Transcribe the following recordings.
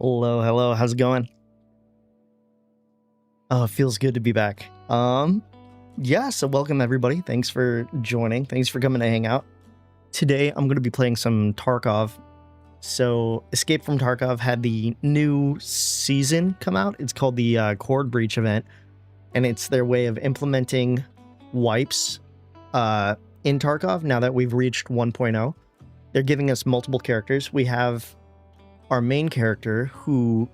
Hello, hello. How's it going? Oh, it feels good to be back. Yeah, so welcome everybody. Thanks for joining. Thanks for coming to hang out. Today I'm going to be playing some Tarkov. So, Escape from Tarkov had the new season come out. It's called the Cord Breach event, and it's their way of implementing wipes in Tarkov now that we've reached 1.0. They're giving us multiple characters. We have our main character who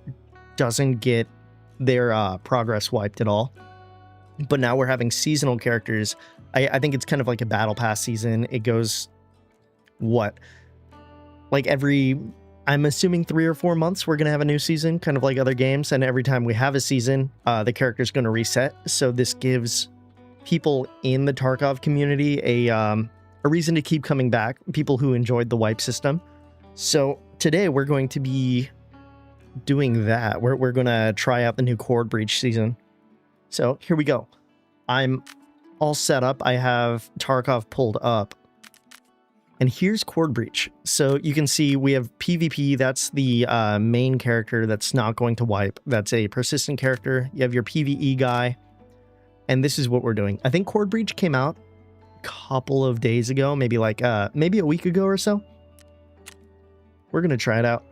doesn't get their progress wiped at all, but now we're having seasonal characters. I think it's kind of like a battle pass season. It goes like every, I'm assuming 3 or 4 months we're gonna have a new season, kind of like other games, and every time we have a season the character's going to reset. So this gives people in the Tarkov community a reason to keep coming back, people who enjoyed the wipe system. So today we're going to be doing that. We're gonna try out the new Cord Breach season. So here we go. I'm all set up. I have Tarkov pulled up, and here's Cord Breach. So you can see we have PvP. That's the main character that's not going to wipe. That's a persistent character. You have your PvE guy, and this is what we're doing. I think Cord Breach came out a couple of days ago, maybe maybe a week ago or so. We're gonna try it out.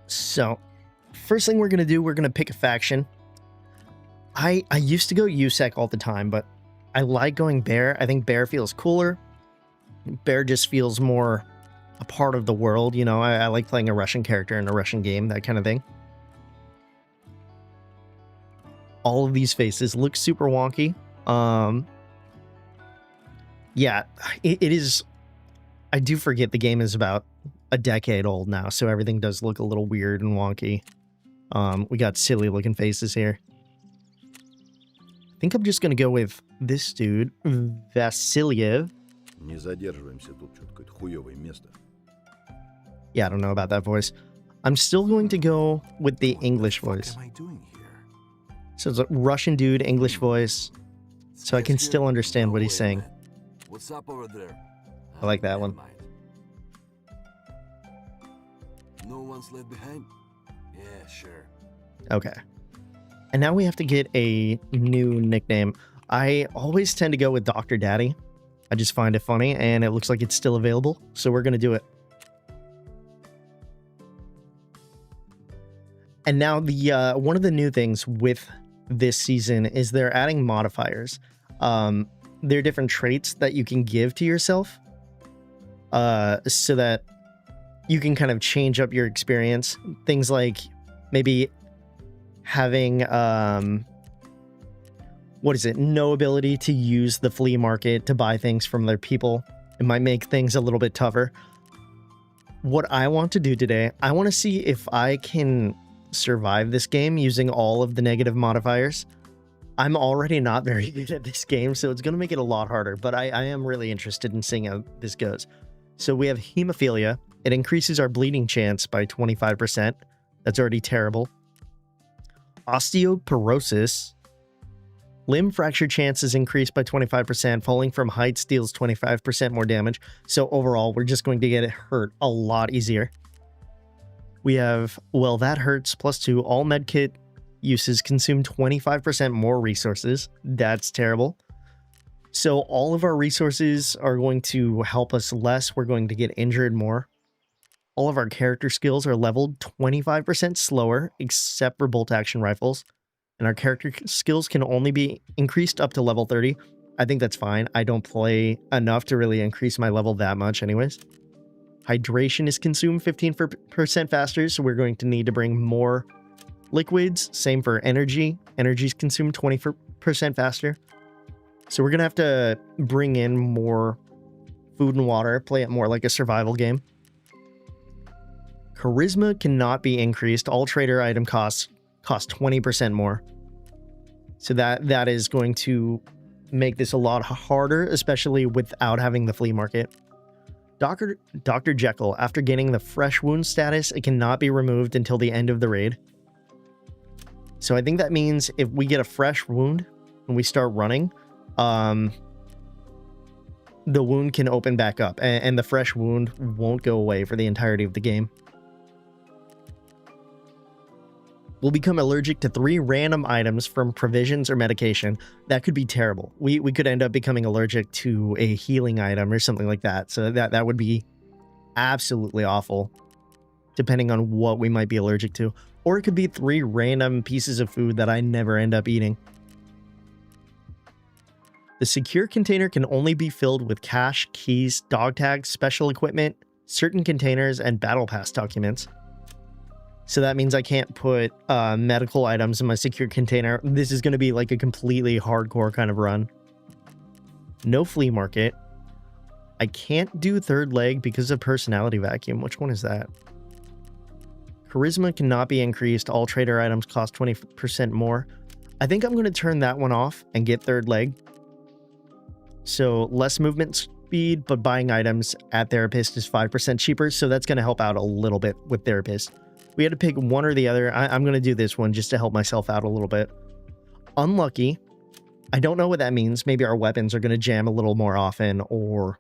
So, first thing we're going to do, we're going to pick a faction. I used to go USEC all the time, but I like going Bear. I think Bear feels cooler. Bear just feels more a part of the world, you know. I like playing a Russian character in a Russian game, that kind of thing. All of these faces look super wonky. Yeah, it is. I do forget the game is about a decade old now, so everything does look a little weird and wonky. We got silly looking faces here. I think I'm just gonna go with this dude, Vasiliev. Yeah, I don't know about that voice. I'm still going to go with the English voice. So it's a Russian dude, English voice, so I can still understand what he's saying. What's up over there? I like that one. No one's left behind? Yeah, sure. Okay. And now we have to get a new nickname. I always tend to go with Dr. Daddy. I just find it funny, and it looks like it's still available, so we're going to do it. And now the one of the new things with this season is they're adding modifiers. There are different traits that you can give to yourself so that you can kind of change up your experience. Things like maybe having, no ability to use the flea market to buy things from other people. It might make things a little bit tougher. What I want to do today, I want to see if I can survive this game using all of the negative modifiers. I'm already not very good at this game, so it's going to make it a lot harder, but I am really interested in seeing how this goes. So we have hemophilia. It increases our bleeding chance by 25%. That's already terrible. Osteoporosis. Limb fracture chances increased by 25%. Falling from heights deals 25% more damage. So overall, we're just going to get hurt a lot easier. We have, well, that hurts +2. All medkit uses consume 25% more resources. That's terrible. So all of our resources are going to help us less. We're going to get injured more. All of our character skills are leveled 25% slower, except for bolt action rifles. And our character skills can only be increased up to level 30. I think that's fine. I don't play enough to really increase my level that much anyways. Hydration is consumed 15% faster, so we're going to need to bring more liquids. Same for energy. Energy is consumed 20% faster. So we're going to have to bring in more food and water, play it more like a survival game. Charisma cannot be increased. All trader item costs cost 20% more. So that is going to make this a lot harder, especially without having the flea market. Dr. Jekyll, after gaining the fresh wound status, it cannot be removed until the end of the raid. So I think that means if we get a fresh wound when we start running, the wound can open back up, and the fresh wound won't go away for the entirety of the game. We'll become allergic to 3 random items from provisions or medication. That could be terrible. We could end up becoming allergic to a healing item or something like that. So that would be absolutely awful, depending on what we might be allergic to. Or it could be 3 random pieces of food that I never end up eating. The secure container can only be filled with cash, keys, dog tags, special equipment, certain containers, and battle pass documents. So that means I can't put medical items in my secure container. This is going to be like a completely hardcore kind of run. No flea market. I can't do third leg because of personality vacuum. Which one is that? Charisma cannot be increased. All trader items cost 20% more. I think I'm going to turn that one off and get third leg. So less movement speed, but buying items at therapist is 5% cheaper. So that's going to help out a little bit with therapist. We had to pick one or the other. I'm going to do this one just to help myself out a little bit. Unlucky. I don't know what that means. Maybe our weapons are going to jam a little more often, or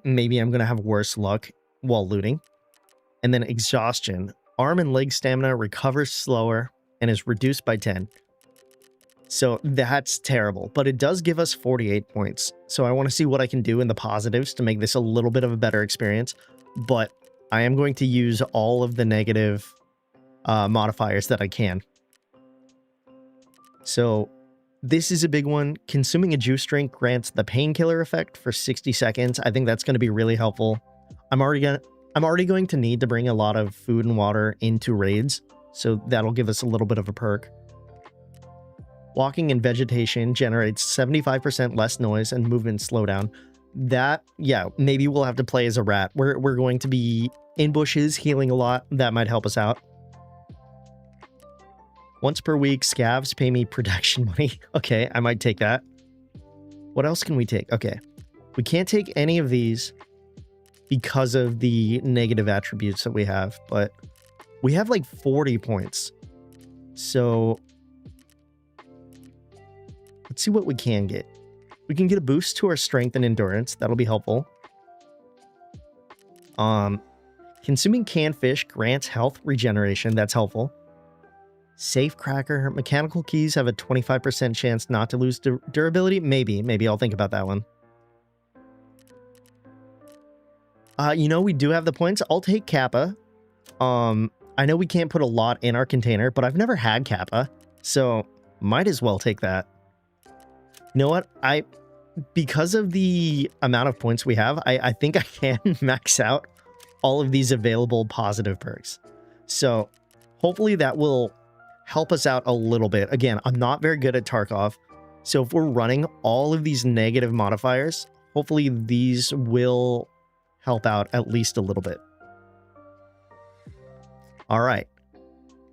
maybe I'm going to have worse luck while looting. And then exhaustion. Arm and leg stamina recovers slower and is reduced by 10. So that's terrible, but it does give us 48 points. So I want to see what I can do in the positives to make this a little bit of a better experience. But I am going to use all of the negative modifiers that I can. So this is a big one. Consuming a juice drink grants the painkiller effect for 60 seconds. I think that's going to be really helpful. I'm already going to need to bring a lot of food and water into raids, so that'll give us a little bit of a perk. Walking in vegetation generates 75% less noise and movement slowdown. That, yeah, maybe we'll have to play as a rat. We're going to be in bushes, healing a lot. That might help us out. Once per week, scavs pay me protection money. Okay, I might take that. What else can we take? Okay, we can't take any of these because of the negative attributes that we have, but we have like 40 points. So let's see what we can get. We can get a boost to our strength and endurance. That'll be helpful. Consuming canned fish grants health regeneration. That's helpful. Safe cracker. Mechanical keys have a 25% chance not to lose durability. Maybe I'll think about that one. You know, we do have the points. I'll take Kappa. I know we can't put a lot in our container, but I've never had Kappa, so might as well take that. You know what? Because of the amount of points we have, I think I can max out all of these available positive perks. So hopefully that will help us out a little bit. Again, I'm not very good at Tarkov, so if we're running all of these negative modifiers, hopefully these will help out at least a little bit. All right.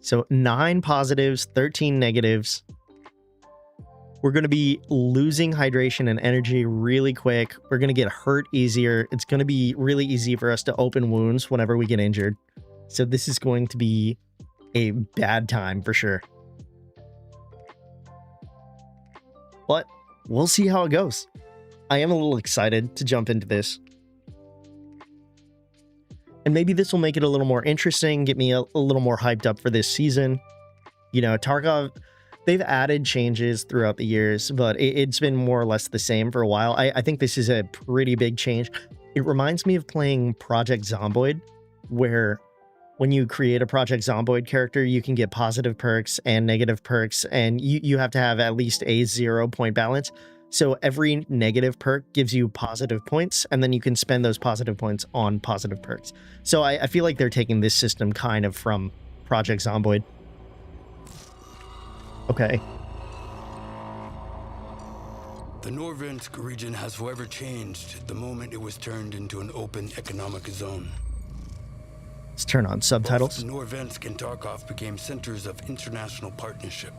So 9 positives, 13 negatives. We're going to be losing hydration and energy really quick. We're going to get hurt easier. It's going to be really easy for us to open wounds whenever we get injured. So this is going to be a bad time for sure. But we'll see how it goes. I am a little excited to jump into this. And maybe this will make it a little more interesting, get me a little more hyped up for this season. You know, Tarkov, they've added changes throughout the years, but it's been more or less the same for a while. I think this is a pretty big change. It reminds me of playing Project Zomboid, where when you create a Project Zomboid character, you can get positive perks and negative perks, and you have to have at least a 0-point balance. So every negative perk gives you positive points, and then you can spend those positive points on positive perks. So I feel like they're taking this system kind of from Project Zomboid. Okay. The Norvensk region has forever changed the moment it was turned into an open economic zone. Let's turn on subtitles. Both Norvensk and Tarkov became centers of international partnership.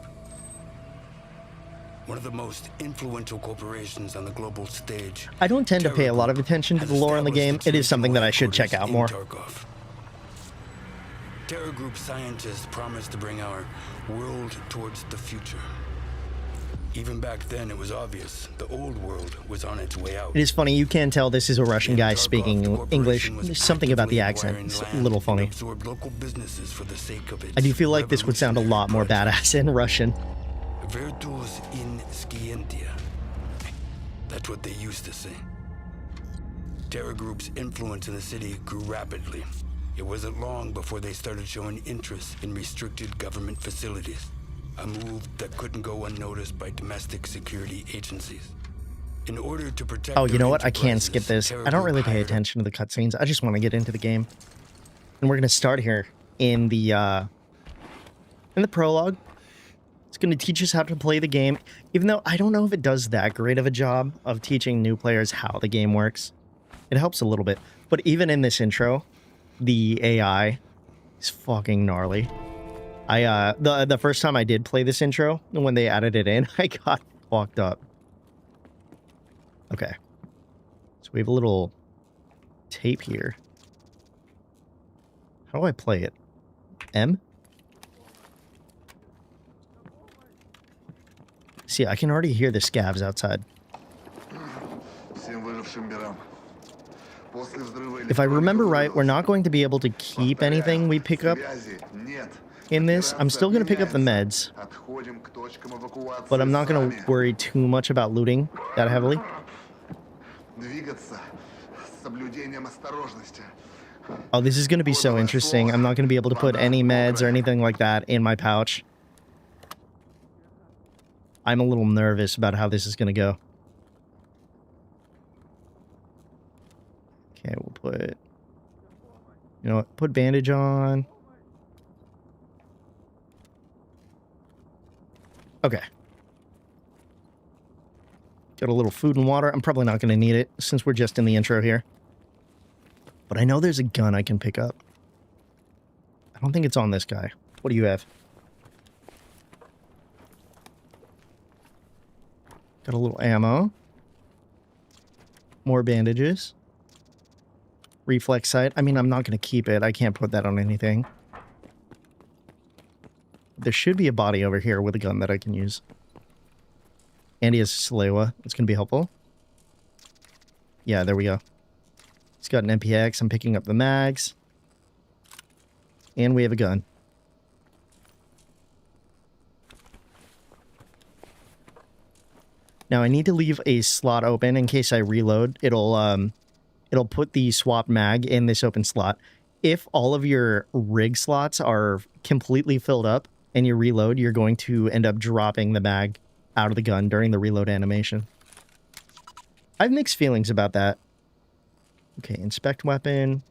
One of the most influential corporations on the global stage. I don't tend to pay a lot of attention to the lore in the game. It is something that I should check out more. Tarkov. Terror Group scientists promised to bring our world towards the future. Even back then, it was obvious the old world was on its way out. It is funny, you can tell this is a Russian guy In Tarkov, the speaking English. corporation was There's something about the actively accent. It's a acquiring little land funny. and absorbed local businesses for the sake of its I do feel like this would sound a lot more revolutionary badass in Russian. project. Virtus in scientia. That's what they used to say. Terror groups' influence in the city grew rapidly. It wasn't long before they started showing interest in restricted government facilities. A move that couldn't go unnoticed by domestic security agencies. In order to protect Oh, you their know what? I can skip enterprises, this. Terror I don't Group really pay hired attention to the cutscenes. I just want to get into the game. And we're going to start here in the prologue. It's going to teach us how to play the game, even though I don't know if it does that great of a job of teaching new players how the game works. It helps a little bit. But even in this intro, the AI is fucking gnarly. The first time I did play this intro, when they added it in, I got fucked up. Okay. So we have a little tape here. How do I play it? M? See, I can already hear the scavs outside. If I remember right, we're not going to be able to keep anything we pick up in this. I'm still going to pick up the meds, but I'm not going to worry too much about looting that heavily. Oh, this is going to be so interesting. I'm not going to be able to put any meds or anything like that in my pouch. I'm a little nervous about how this is going to go. Okay, we'll put... You know what? Put bandage on. Okay. Got a little food and water. I'm probably not going to need it since we're just in the intro here. But I know there's a gun I can pick up. I don't think it's on this guy. What do you have? Got a little ammo. More bandages. Reflex sight. I mean, I'm not going to keep it. I can't put that on anything. There should be a body over here with a gun that I can use. And he has Salewa. It's going to be helpful. Yeah, there we go. He's got an MPX. I'm picking up the mags. And we have a gun. Now I need to leave a slot open in case I reload. It'll put the swap mag in this open slot. If all of your rig slots are completely filled up and you reload, you're going to end up dropping the mag out of the gun during the reload animation. I have mixed feelings about that. Okay, inspect weapon.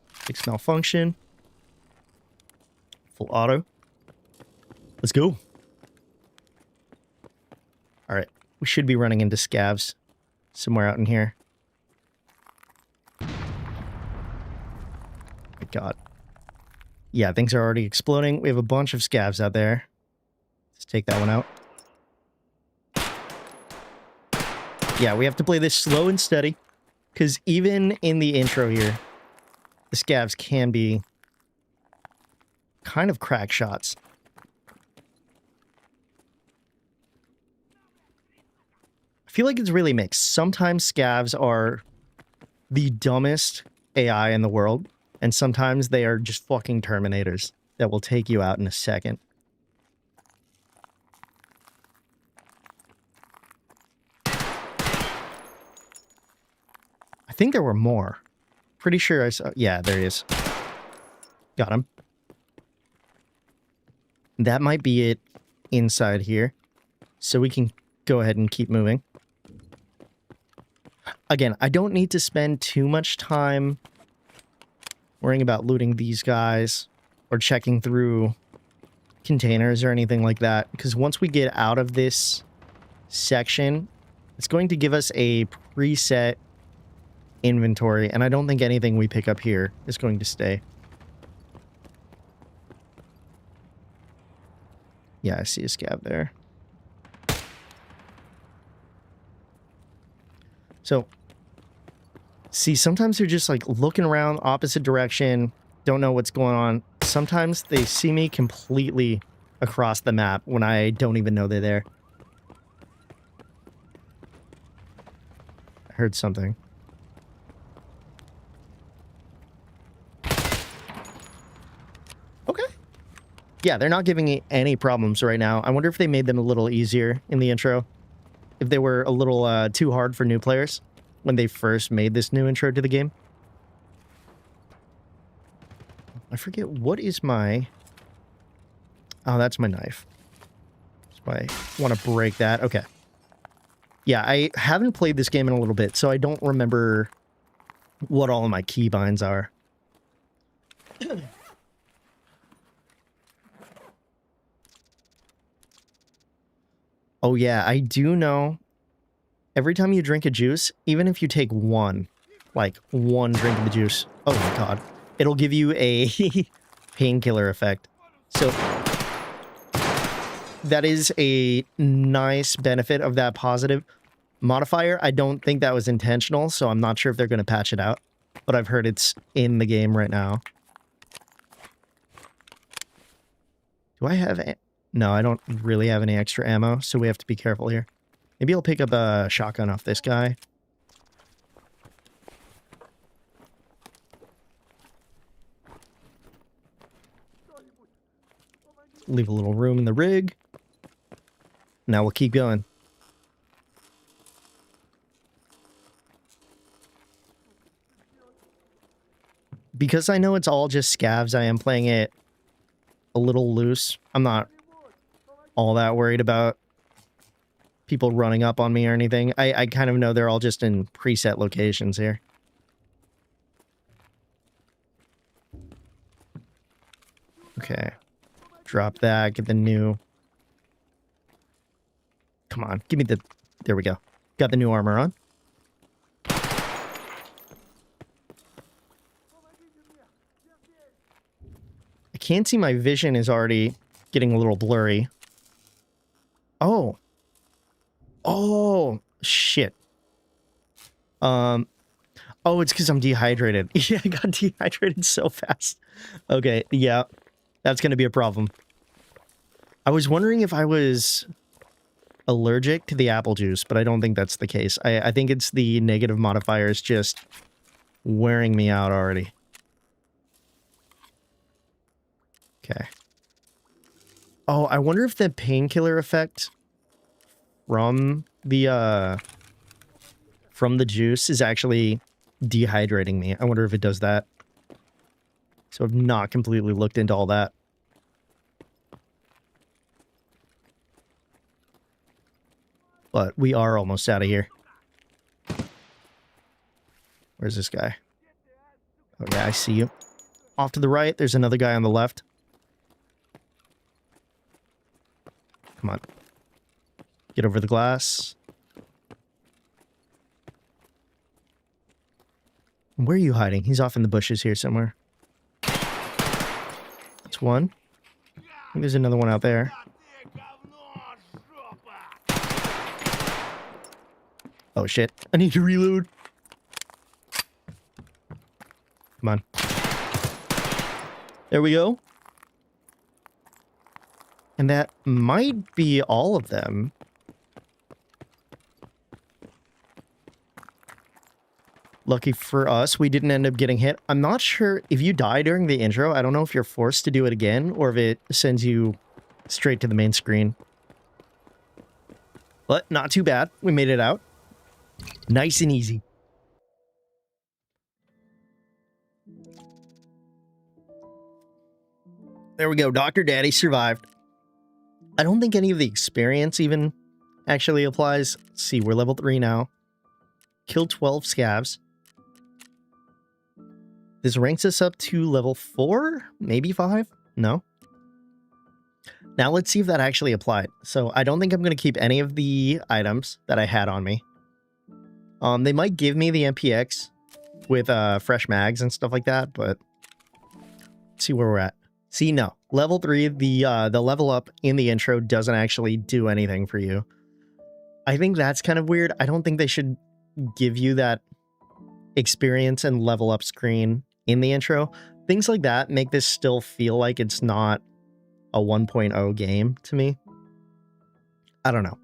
Fix malfunction. Full auto. Let's go. All right. We should be running into scavs somewhere out in here. My God. Yeah, things are already exploding. We have a bunch of scavs out there. Let's take that one out. Yeah, we have to play this slow and steady. Because even in the intro here, the scavs can be kind of crack shots. I feel like it's really mixed. Sometimes scavs are the dumbest AI in the world, and sometimes they are just fucking Terminators that will take you out in a second. I think there were more. Pretty sure I saw... Yeah, there he is. Got him. That might be it inside here. So we can go ahead and keep moving. Again, I don't need to spend too much time worrying about looting these guys or checking through containers or anything like that. Because once we get out of this section, it's going to give us a preset inventory, and I don't think anything we pick up here is going to stay. Yeah, I see a scav there. So, see, sometimes they're just like looking around opposite direction, don't know what's going on. Sometimes they see me completely across the map when I don't even know they're there. Heard something. Okay. Yeah, they're not giving me any problems right now. I wonder if they made them a little easier in the intro. If they were a little too hard for new players when they first made this new intro to the game. I forget, what is my... Oh, that's my knife. So I want to break that. Okay. Yeah, I haven't played this game in a little bit, so I don't remember what all of my keybinds are. Oh yeah, I do know every time you drink a juice, even if you take one, like one drink of the juice, oh my god, it'll give you a painkiller effect. So that is a nice benefit of that positive modifier. I don't think that was intentional, so I'm not sure if they're going to patch it out, but I've heard it's in the game right now. Do I have... No, I don't really have any extra ammo, so we have to be careful here. Maybe I'll pick up a shotgun off this guy. Leave a little room in the rig. Now we'll keep going. Because I know it's all just scavs, I am playing it a little loose. I'm not all that worried about people running up on me or anything. I kind of know they're all just in preset locations here. Okay. Drop that, get the new... Come on, give me the... There we go. Got the new armor on. I can't see, my vision is already getting a little blurry. Oh. Oh, shit. Oh, it's because I'm dehydrated. Yeah, I got dehydrated so fast. Okay, yeah. That's going to be a problem. I was wondering if I was allergic to the apple juice, but I don't think that's the case. I think it's the negative modifiers just wearing me out already. Okay. Oh, I wonder if the painkiller effect from the juice is actually dehydrating me. I wonder if it does that. So I've not completely looked into all that. But we are almost out of here. Where's this guy? Okay, I see you. Off to the right, there's another guy on the left. Come on. Get over the glass. Where are you hiding? He's off in the bushes here somewhere. That's one. I think there's another one out there. Oh shit. I need to reload. Come on. There we go. And that might be all of them. Lucky for us, we didn't end up getting hit. I'm not sure if you die during the intro. I don't know if you're forced to do it again or if it sends you straight to the main screen. But not too bad. We made it out. Nice and easy. There we go. Dr. Daddy survived. I don't think any of the experience even actually applies. Let's see, we're level 3 now. Killed 12 scavs. This ranks us up to level 4? Maybe 5? No. Now let's see if that actually applied. So I don't think I'm going to keep any of the items that I had on me. They might give me the MPX with fresh mags and stuff like that, but let's see where we're at. See, no. Level 3, the level up in the intro doesn't actually do anything for you. I think that's kind of weird. I don't think they should give you that experience and level up screen in the intro. Things like that make this still feel like it's not a 1.0 game to me. I don't know.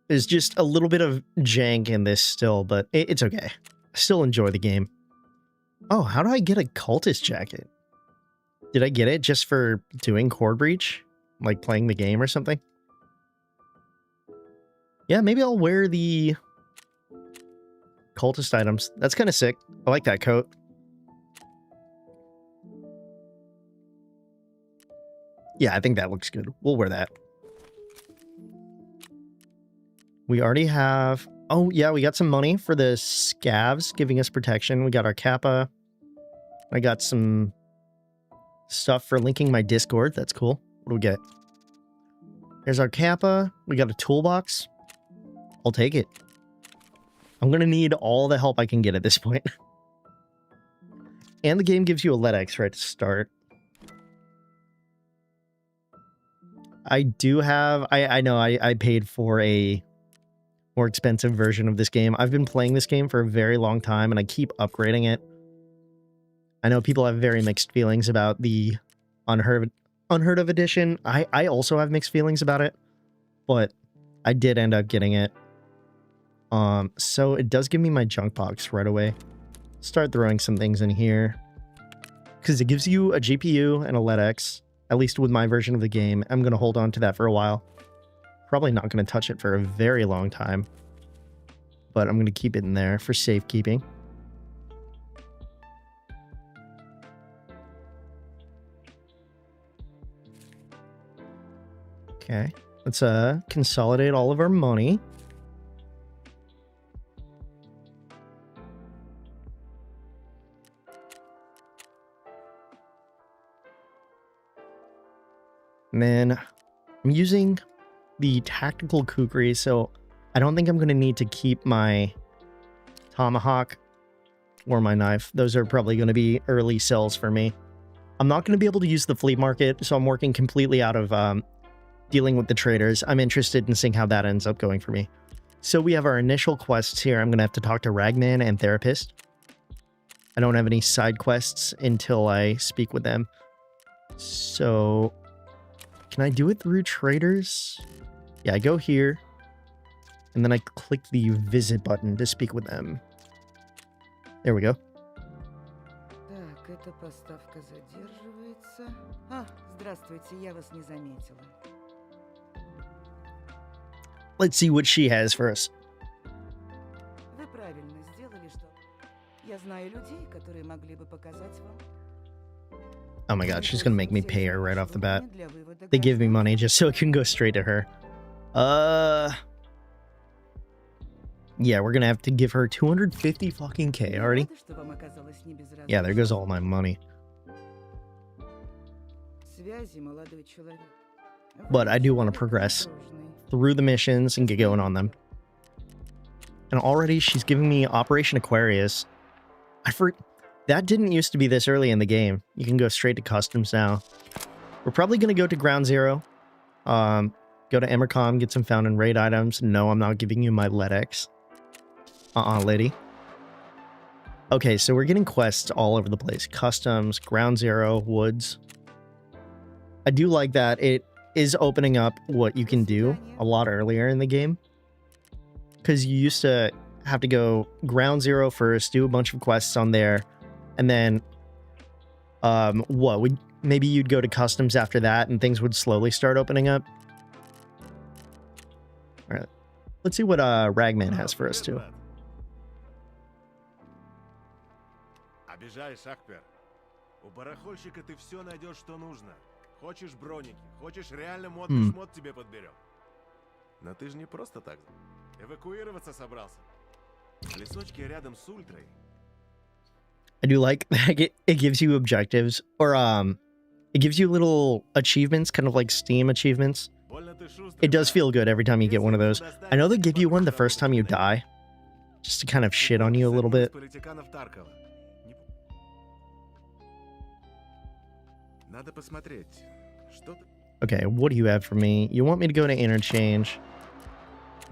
There's just a little bit of jank in this still, but it's okay. I still enjoy the game. Oh, how do I get a cultist jacket? Did I get it just for doing Core Breach? Like playing the game or something? Yeah, maybe I'll wear the cultist items. That's kind of sick. I like that coat. Yeah, I think that looks good. We'll wear that. We already have... Oh, yeah, we got some money for the scavs giving us protection. We got our Kappa. I got some stuff for linking my Discord. That's cool. What do we get? There's our Kappa. We got a toolbox. I'll take it. I'm going to need all the help I can get at this point. And the game gives you a LEDX right to start. I do have... I know I paid for a more expensive version of this game. I've been playing this game for a very long time, and I keep upgrading it. I know people have very mixed feelings about the Unheard of edition. I also have mixed feelings about it, but I did end up getting it. So it does give me my junk box right away. Start throwing some things in here. Because it gives you a GPU and a LEDX, at least with my version of the game. I'm going to hold on to that for a while. Probably not going to touch it for a very long time. But I'm going to keep it in there for safekeeping. Okay, let's consolidate all of our money. And then I'm using the tactical kukri, so I don't think I'm going to need to keep my tomahawk or my knife. Those are probably going to be early sells for me. I'm not going to be able to use the flea market, so I'm working completely out of dealing with the traders. I'm interested in seeing how that ends up going for me. So we have our initial quests here. I'm going to have to talk to Ragman and Therapist. I don't have any side quests until I speak with them. So can I do it through traders? Yeah, I go here, and then I click the visit button to speak with them. There we go. Так, эта поставка задерживается. Здравствуйте, я вас не заметила. Let's see what she has for us. Вы правильно сделали, что я знаю людей, которые могли бы показать вам. Oh my god, she's gonna make me pay her right off the bat. They give me money just so it can go straight to her. Yeah, we're gonna have to give her 250 fucking K already. Yeah, there goes all my money. But I do want to progress through the missions and get going on them. And already she's giving me Operation Aquarius. That didn't used to be this early in the game. You can go straight to customs now. We're probably going to go to Ground Zero. Go to Emercom, get some found and raid items. No, I'm not giving you my LEDX. Lady. Okay, so we're getting quests all over the place. Customs, Ground Zero, Woods. I do like that. It is opening up what you can do a lot earlier in the game. Because you used to have to go Ground Zero first, do a bunch of quests on there. And then, maybe you'd go to customs after that and things would slowly start opening up. All right, let's see what Ragman has for us too. Обижаешь, Акпер. У барахольщика ты все найдешь, что нужно. Хочешь броники, хочешь реально модный шмот тебе подберем. Но ты же не просто так эвакуироваться собрался. Лесочки рядом с Ультрой. I do like that it gives you objectives, or it gives you little achievements, kind of like Steam achievements. It does feel good every time you get one of those. I know they give you one the first time you die, just to kind of shit on you a little bit. Okay, what do you have for me? You want me to go to interchange?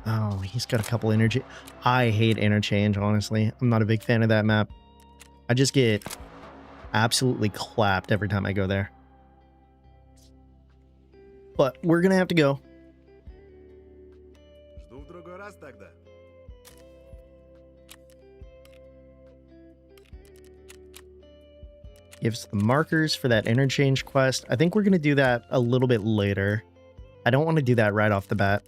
Oh, he's got a couple energy. I hate interchange, honestly. I'm not a big fan of that map. I just get absolutely clapped every time I go there. But we're gonna have to go. тогда. Gives the markers for that interchange quest. I think we're going to do that a little bit later. I don't want to do that right off the bat.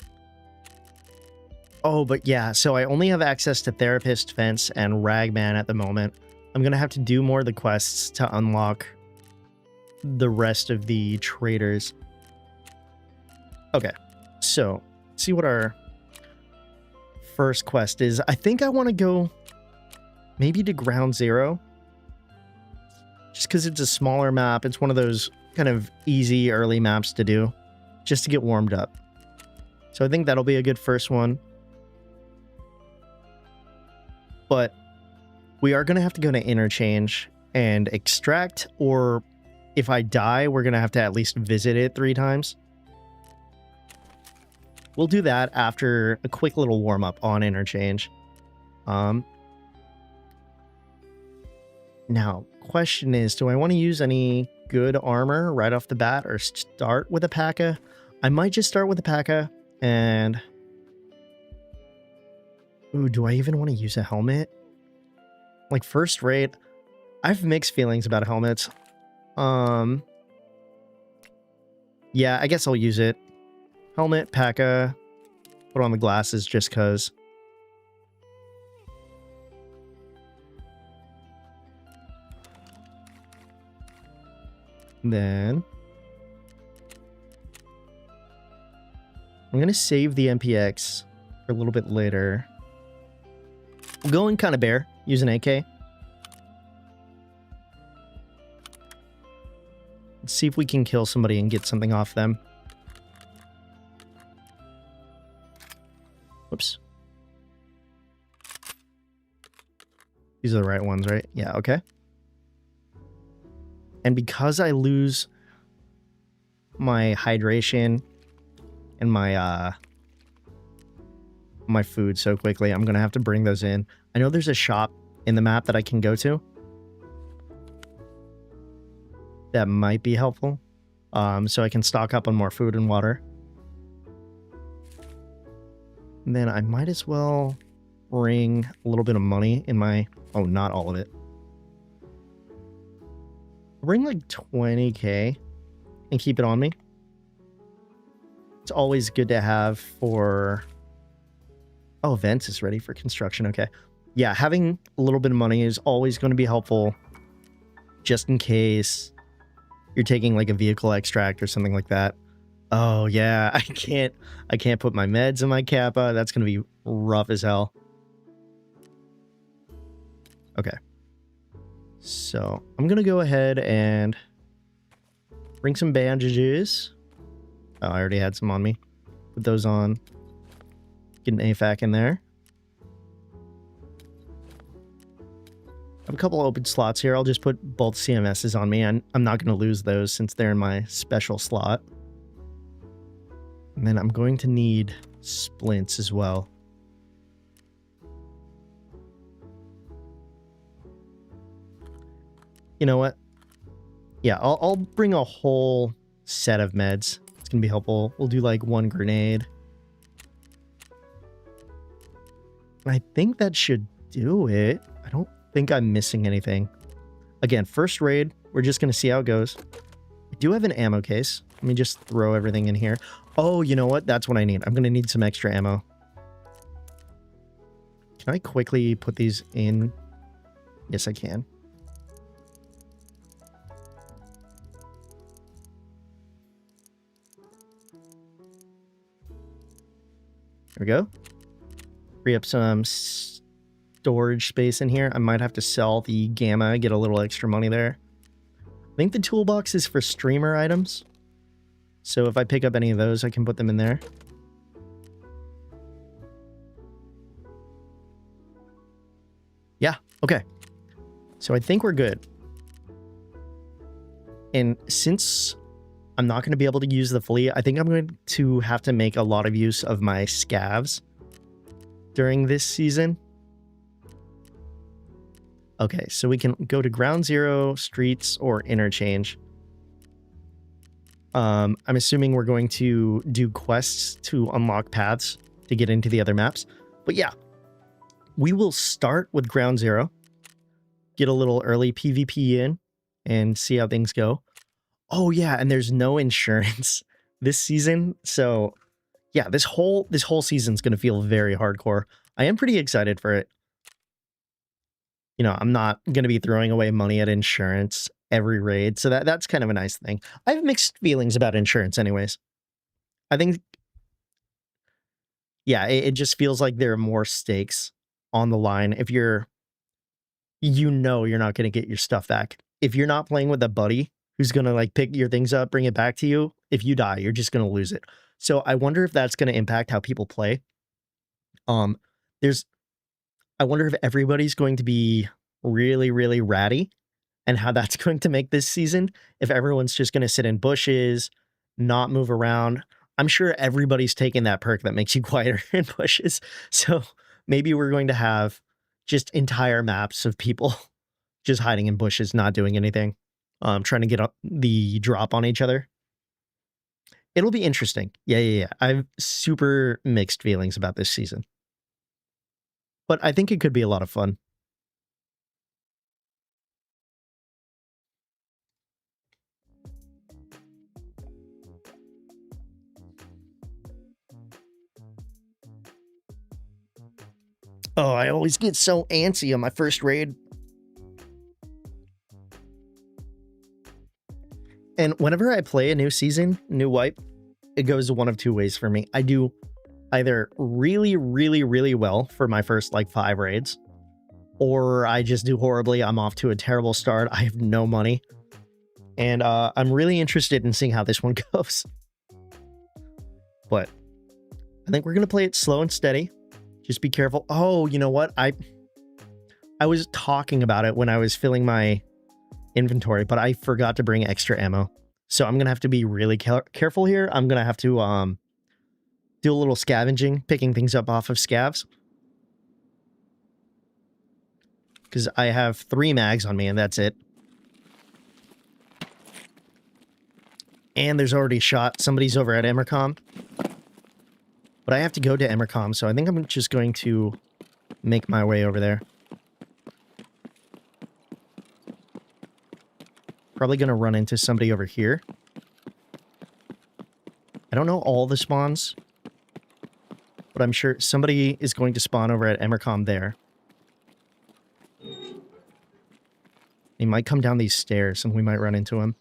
Oh, but yeah, so I only have access to Therapist, Fence, and Ragman at the moment. I'm going to have to do more of the quests to unlock the rest of the traders. Okay, so let's see what our first quest is. I think I want to go maybe to Ground Zero. Just because it's a smaller map. It's one of those kind of easy early maps to do. Just to get warmed up. So I think that'll be a good first one. But we are going to have to go to Interchange and extract. Or if I die, we're going to have to at least visit it 3 times. We'll do that after a quick little warm up on Interchange. Now, question is, do I want to use any good armor right off the bat or start with a P.A.K.A.? I might just start with a P.A.K.A. and... Ooh, do I even want to use a helmet? Like, first rate, I have mixed feelings about helmets. Yeah, I guess I'll use it. Helmet, P.A.K.A. Put on the glasses just because. Then I'm going to save the MPX for a little bit later. We'll go in kind of bare, use an AK. Let's see if we can kill somebody and get something off them. Whoops. These are the right ones, right? Yeah, okay. And because I lose my hydration and my my food so quickly, I'm going to have to bring those in. I know there's a shop in the map that I can go to. That might be helpful. So I can stock up on more food and water. And then I might as well bring a little bit of money in my... Oh, not all of it. Bring like 20k and keep it on me. It's always good to have for... Oh, Vents is ready for construction. Okay. Yeah, having a little bit of money is always going to be helpful. Just in case you're taking like a vehicle extract or something like that. Oh yeah, I can't put my meds in my Kappa. That's going to be rough as hell. Okay. So I'm going to go ahead and bring some bandages. Oh, I already had some on me. Put those on. Get an AFAC in there. I have a couple open slots here. I'll just put both CMSs on me. And I'm not going to lose those since they're in my special slot. And then I'm going to need splints as well. You know what? Yeah, I'll bring a whole set of meds. It's going to be helpful. We'll do like 1 grenade. I think that should do it. I don't think I'm missing anything. Again, first raid. We're just going to see how it goes. I do have an ammo case. Let me just throw everything in here. Oh, you know what? That's what I need. I'm going to need some extra ammo. Can I quickly put these in? Yes, I can. There we go. Free up some storage space in here. I might have to sell the Gamma, get a little extra money there. I think the toolbox is for streamer items. So if I pick up any of those, I can put them in there. Yeah, okay. So I think we're good. And since I'm not going to be able to use the fleet, I think I'm going to have to make a lot of use of my scavs during this season. Okay, so we can go to Ground Zero, Streets, or Interchange. I'm assuming we're going to do quests to unlock paths to get into the other maps. But yeah, we will start with ground zero, get a little early PvP in, and see how things go. Oh yeah, and there's no insurance this season, so yeah, this whole season's gonna feel very hardcore. I am pretty excited for it. You know, I'm not gonna be throwing away money at insurance every raid, so that's kind of a nice thing. I have mixed feelings about insurance anyways. I think, yeah, it just feels like there are more stakes on the line if you're not gonna get your stuff back. If you're not playing with a buddy who's gonna like pick your things up, bring it back to you, if you die, you're just gonna lose it. So I wonder if that's gonna impact how people play. I wonder if everybody's going to be really, really ratty and how that's going to make this season. If everyone's just gonna sit in bushes, not move around. I'm sure everybody's taking that perk that makes you quieter in bushes. So maybe we're going to have just entire maps of people just hiding in bushes, not doing anything, trying to get up the drop on each other. It'll be interesting. Yeah. I have super mixed feelings about this season. But I think it could be a lot of fun. Oh, I always get so antsy on my first raid. And whenever I play a new season, new wipe, it goes one of two ways for me. I do either really, really, really well for my first like 5 raids, or I just do horribly. I'm off to a terrible start. I have no money. And I'm really interested in seeing how this one goes. But I think we're going to play it slow and steady. Just be careful. Oh, you know what? I was talking about it when I was filling my inventory, but I forgot to bring extra ammo. So I'm going to have to be really careful here. I'm going to have to do a little scavenging, picking things up off of scavs. Because I have 3 mags on me and that's it. And there's already a shot. Somebody's over at Emercom. But I have to go to Emercom, so I think I'm just going to make my way over there. Probably going to run into somebody over here. I don't know all the spawns, but I'm sure somebody is going to spawn over at Emercom there. He might come down these stairs and we might run into him.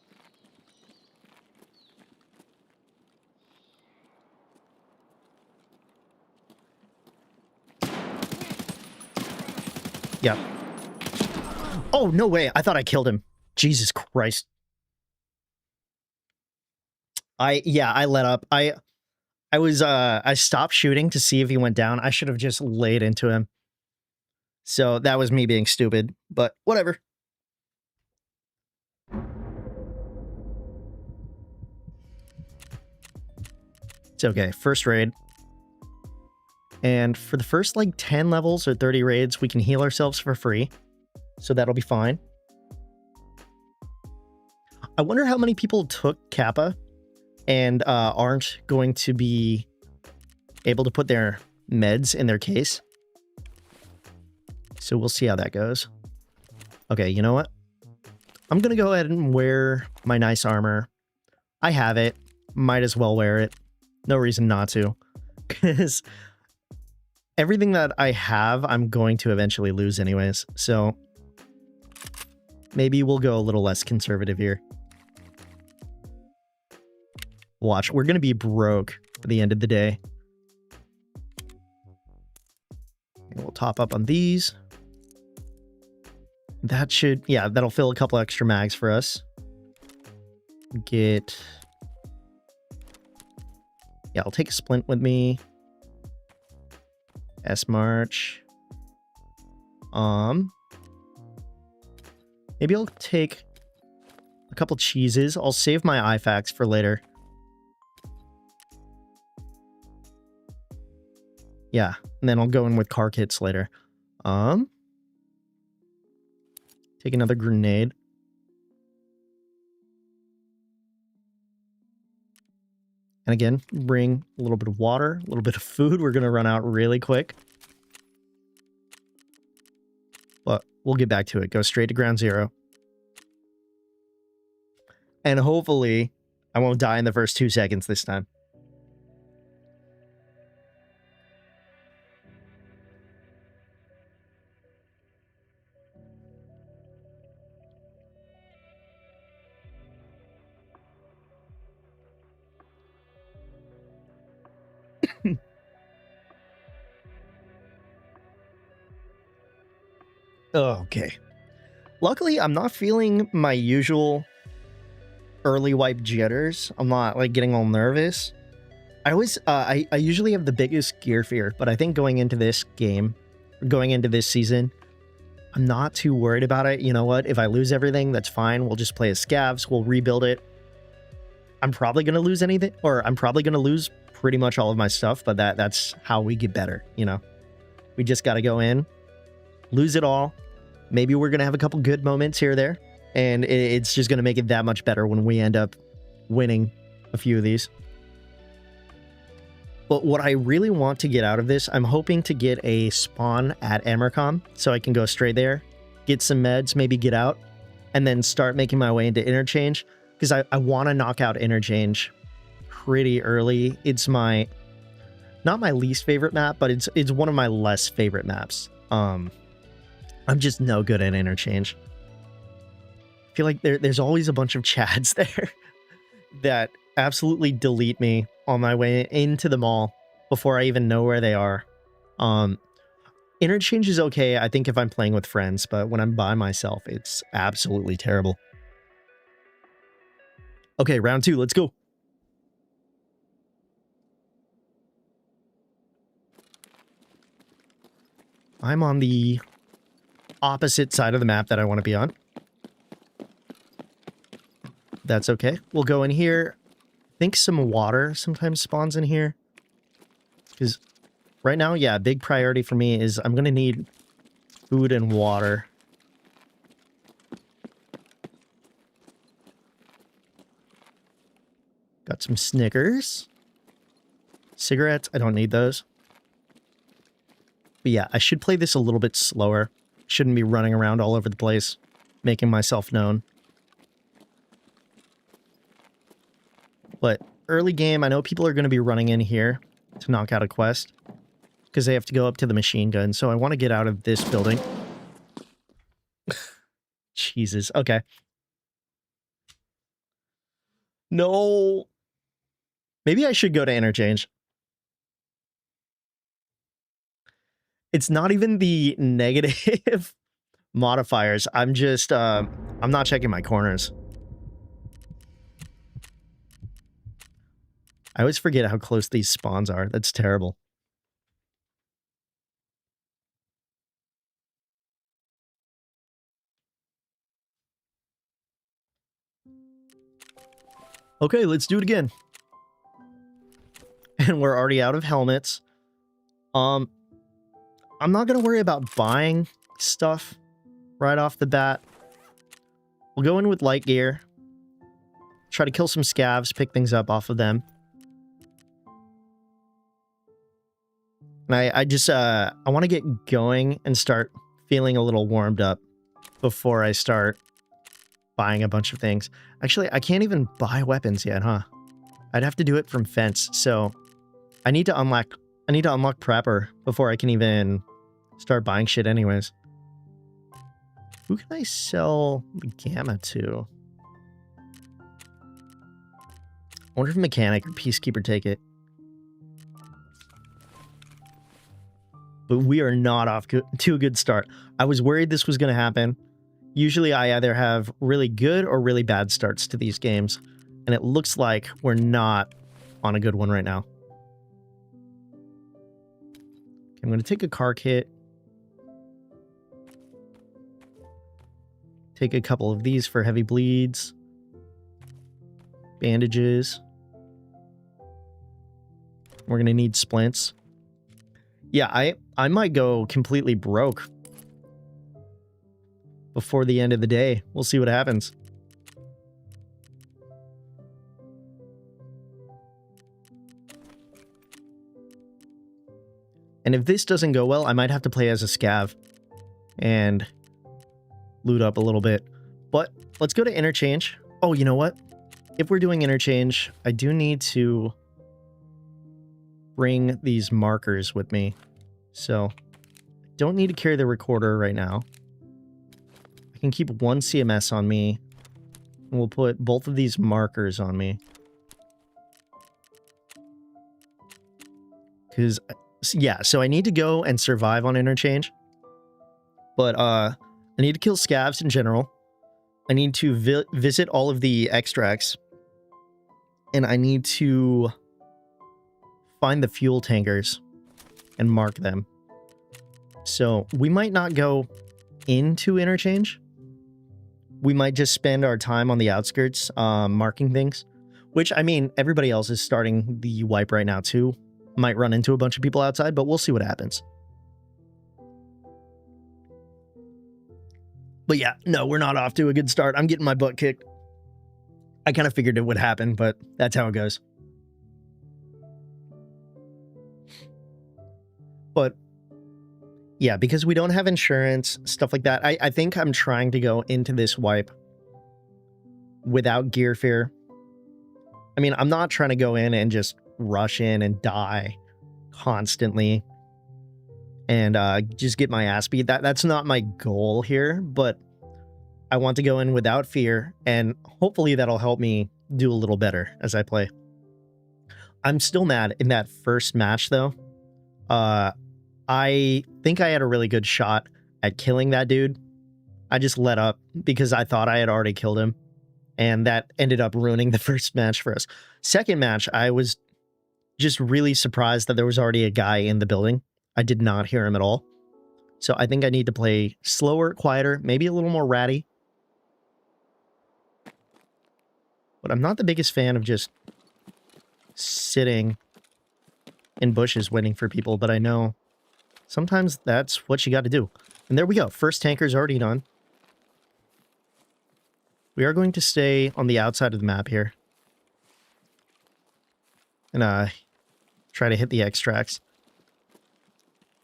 Yeah. Oh, no way. I thought I killed him. Jesus Christ. I let up. I stopped shooting to see if he went down. I should have just laid into him. So that was me being stupid, but whatever. It's okay. First raid. And for the first like 10 levels or 30 raids, we can heal ourselves for free. So that'll be fine. I wonder how many people took Kappa and aren't going to be able to put their meds in their case. So we'll see how that goes. Okay, you know what? I'm going to go ahead and wear my nice armor. I have it. Might as well wear it. No reason not to. Because everything that I have, I'm going to eventually lose anyways. So maybe we'll go a little less conservative here. Watch, we're going to be broke at the end of the day. And we'll top up on these. That should, yeah, that'll fill a couple extra mags for us. Get... Yeah, I'll take a splint with me. S-March. Maybe I'll take a couple cheeses. I'll save my IFAX for later. Yeah, and then I'll go in with car kits later. Take another grenade. And again, bring a little bit of water, a little bit of food. We're going to run out really quick. But we'll get back to it. Go straight to ground zero. And hopefully, I won't die in the first 2 seconds this time. Okay. Luckily, I'm not feeling my usual early wipe jitters. I'm not like getting all nervous. I usually have the biggest gear fear, but I think going into this game, going into this season, I'm not too worried about it. You know what? If I lose everything, that's fine. We'll just play as scavs. We'll rebuild it. I'm probably going to lose anything, or I'm probably going to lose pretty much all of my stuff, but that's how we get better, you know? We just got to go in, lose it all. Maybe we're going to have a couple good moments here or there, and it's just going to make it that much better when we end up winning a few of these. But what I really want to get out of this, I'm hoping to get a spawn at Amercom so I can go straight there, get some meds, maybe get out, and then start making my way into Interchange, because I want to knock out Interchange pretty early. It's not my least favorite map, but it's one of my less favorite maps. I'm just no good at Interchange. I feel like there's always a bunch of chads there that absolutely delete me on my way into the mall before I even know where they are. Interchange is okay, I think, if I'm playing with friends, but when I'm by myself, it's absolutely terrible. Okay, round 2, let's go. I'm on the opposite side of the map that I want to be on. That's okay. We'll go in here. I think some water sometimes spawns in here. Because right now, yeah, big priority for me is I'm going to need food and water. Got some Snickers. Cigarettes, I don't need those. But yeah, I should play this a little bit slower. Shouldn't be running around all over the place, making myself known. But early game, I know people are going to be running in here to knock out a quest, because they have to go up to the machine gun. So I want to get out of this building. Jesus, okay. No. Maybe I should go to Interchange. It's not even the negative modifiers. I'm just, I'm not checking my corners. I always forget how close these spawns are. That's terrible. Okay, let's do it again. And we're already out of helmets. I'm not going to worry about buying stuff right off the bat. We'll go in with light gear. Try to kill some scavs, pick things up off of them. And I just, I want to get going and start feeling a little warmed up before I start buying a bunch of things. Actually, I can't even buy weapons yet, huh? I'd have to do it from fence, so I need to unlock Prepper before I can even start buying shit anyways. Who can I sell the Gamma to? I wonder if Mechanic or Peacekeeper take it. But we are not off to a good start. I was worried this was going to happen. Usually I either have really good or really bad starts to these games, and it looks like we're not on a good one right now. I'm going to take a car kit. Take a couple of these for heavy bleeds. Bandages. We're going to need splints. Yeah, I might go completely broke before the end of the day. We'll see what happens. And if this doesn't go well, I might have to play as a scav and loot up a little bit. But let's go to interchange. Oh, you know what? If we're doing interchange, I do need to bring these markers with me. So I don't need to carry the recorder right now. I can keep one CMS on me. And we'll put both of these markers on me. Because, yeah, so I need to go and survive on interchange. But I need to kill scavs in general. I need to visit all of the extracts. And I need to find the fuel tankers and mark them. So we might not go into interchange. We might just spend our time on the outskirts marking things. Which, I mean, everybody else is starting the wipe right now too. Might run into a bunch of people outside, but we'll see what happens. But yeah, no, we're not off to a good start. I'm getting my butt kicked. I kind of figured it would happen, but that's how it goes. But yeah, because we don't have insurance, stuff like that, I think I'm trying to go into this wipe without gear fear. I mean, I'm not trying to go in and just rush in and die constantly and just get my ass beat. That's not my goal here, but I want to go in without fear, and hopefully that'll help me do a little better as I play. I'm still mad in that first match, though. I think I had a really good shot at killing that dude. I just let up because I thought I had already killed him, and that ended up ruining the first match for us. Second match, I was just really surprised that there was already a guy in the building. I did not hear him at all. So I think I need to play slower, quieter, maybe a little more ratty. But I'm not the biggest fan of just sitting in bushes waiting for people, but I know sometimes that's what you got to do. And there we go. First tanker's already done. We are going to stay on the outside of the map here. And try to hit the extracts.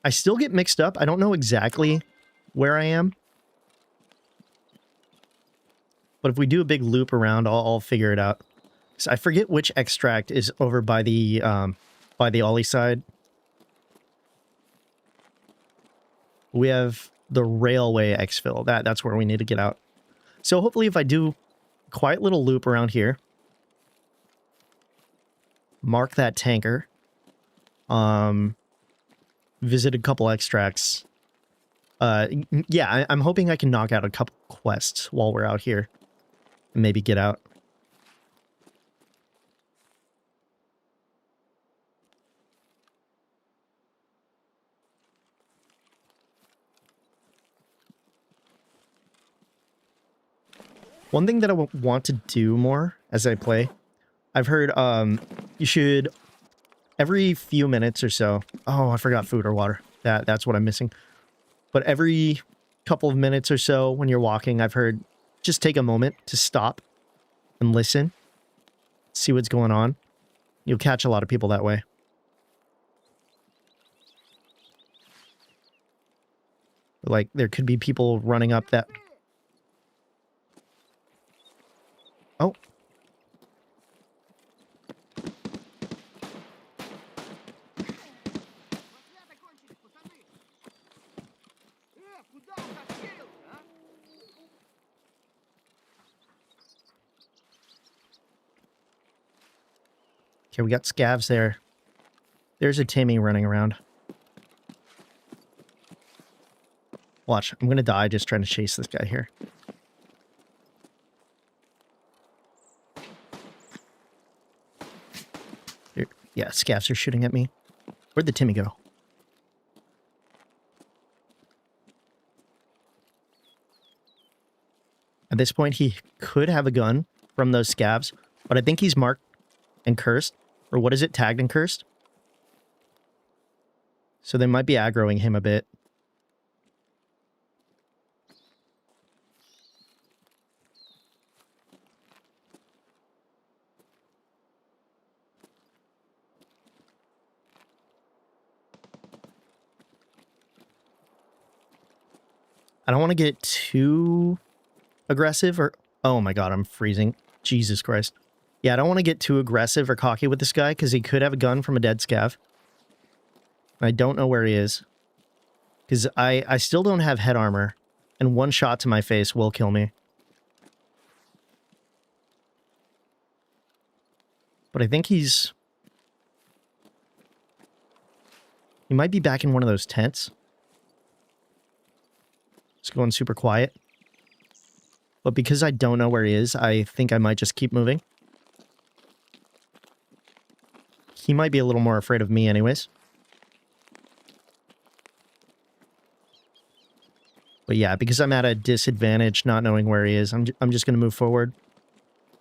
I still get mixed up. I don't know exactly where I am. But if we do a big loop around, I'll figure it out. So I forget which extract is over by the Ollie side. We have the railway exfil. That's where we need to get out. So hopefully if I do a quiet little loop around here, mark that tanker, visit a couple extracts. Yeah, I'm hoping I can knock out a couple quests while we're out here. And maybe get out. One thing that I want to do more as I play, I've heard you should every few minutes or so. Oh, I forgot food or water. That's what I'm missing. But every couple of minutes or so when you're walking, I've heard just take a moment to stop and listen, see what's going on. You'll catch a lot of people that way. Like there could be people running up that. Oh. Okay, we got scavs there. There's a Timmy running around. Watch, I'm gonna die just trying to chase this guy here. Yeah, scavs are shooting at me. Where'd the Timmy go? At this point, he could have a gun from those scavs, but I think he's marked and cursed. Or what is it? Tagged and cursed? So they might be aggroing him a bit. I don't want to get too aggressive or... Oh my god, I'm freezing. Jesus Christ. Yeah, I don't want to get too aggressive or cocky with this guy because he could have a gun from a dead scav. I don't know where he is. Because I still don't have head armor. And one shot to my face will kill me. But I think he's... He might be back in one of those tents. It's going super quiet. But because I don't know where he is, I think I might just keep moving. He might be a little more afraid of me anyways. But yeah, because I'm at a disadvantage not knowing where he is, I'm just going to move forward.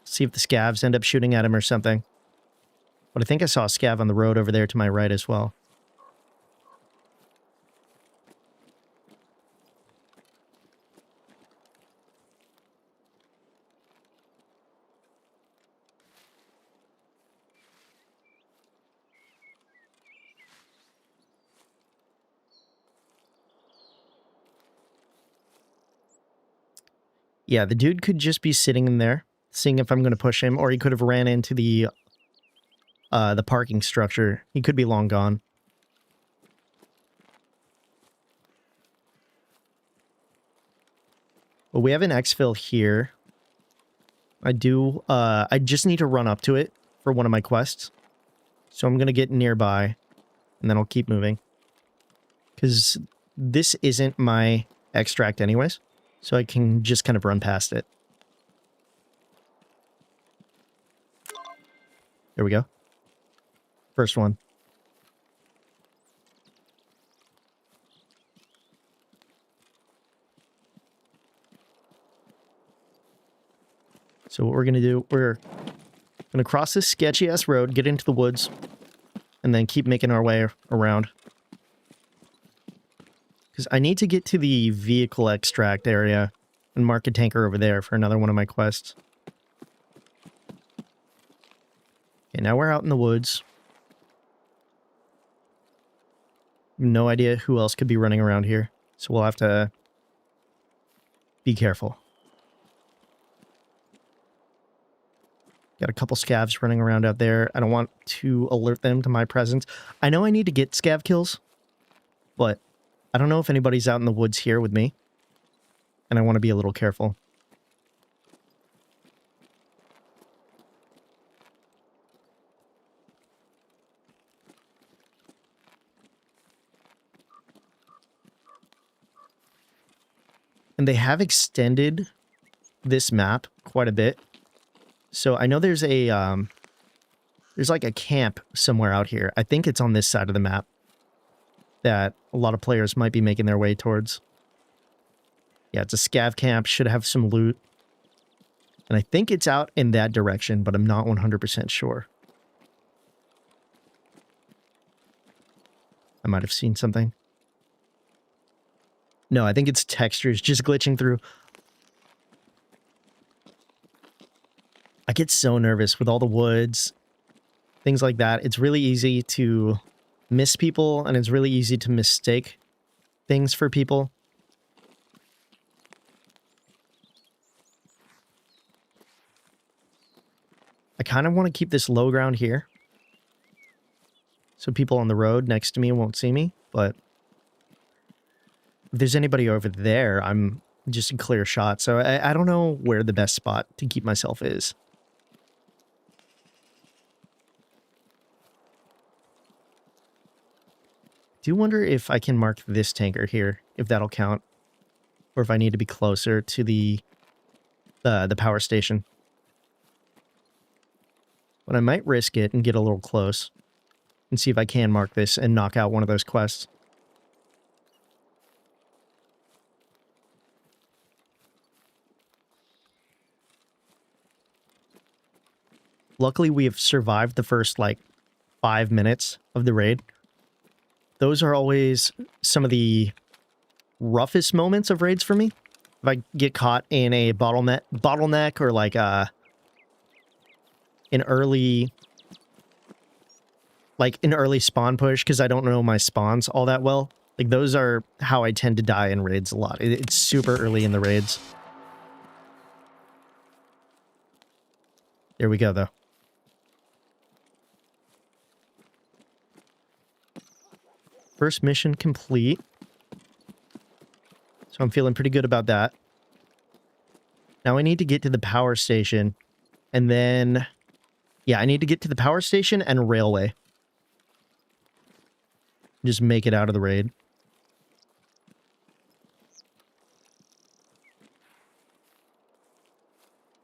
See if the scavs end up shooting at him or something. But I think I saw a scav on the road over there to my right as well. Yeah, the dude could just be sitting in there, seeing if I'm going to push him, or he could have ran into the parking structure. He could be long gone. Well, we have an exfil here. I just need to run up to it for one of my quests. So I'm going to get nearby, and then I'll keep moving. Because this isn't my extract anyways. So I can just kind of run past it. There we go. First one. So what we're going to do, we're going to cross this sketchy-ass road, get into the woods, and then keep making our way around. Because I need to get to the vehicle extract area and mark a tanker over there for another one of my quests. Okay, now we're out in the woods. No idea who else could be running around here, so we'll have to be careful. Got a couple scavs running around out there. I don't want to alert them to my presence. I know I need to get scav kills, but I don't know if anybody's out in the woods here with me. And I want to be a little careful. And they have extended this map quite a bit. So I know there's like a camp somewhere out here. I think it's on this side of the map that a lot of players might be making their way towards. Yeah, it's a scav camp, should have some loot. And I think it's out in that direction, but I'm not 100% sure. I might have seen something. No, I think it's textures just glitching through. I get so nervous with all the woods, things like that. It's really easy to miss people, and it's really easy to mistake things for people. I kind of want to keep this low ground here, so people on the road next to me won't see me, but if there's anybody over there, I'm just a clear shot, so I don't know where the best spot to keep myself is. I do wonder if I can mark this tanker here, if that'll count, or if I need to be closer to the power station. But I might risk it and get a little close and see if I can mark this and knock out one of those quests. Luckily, we have survived the first, 5 minutes of the raid. Those are always some of the roughest moments of raids for me. If I get caught in a bottleneck or an early spawn push because I don't know my spawns all that well. Like, those are how I tend to die in raids a lot. It's super early in the raids. There we go, though. First mission complete. So I'm feeling pretty good about that. Now I need to get to the power station. And then... yeah, I need to get to the power station and railway. Just make it out of the raid.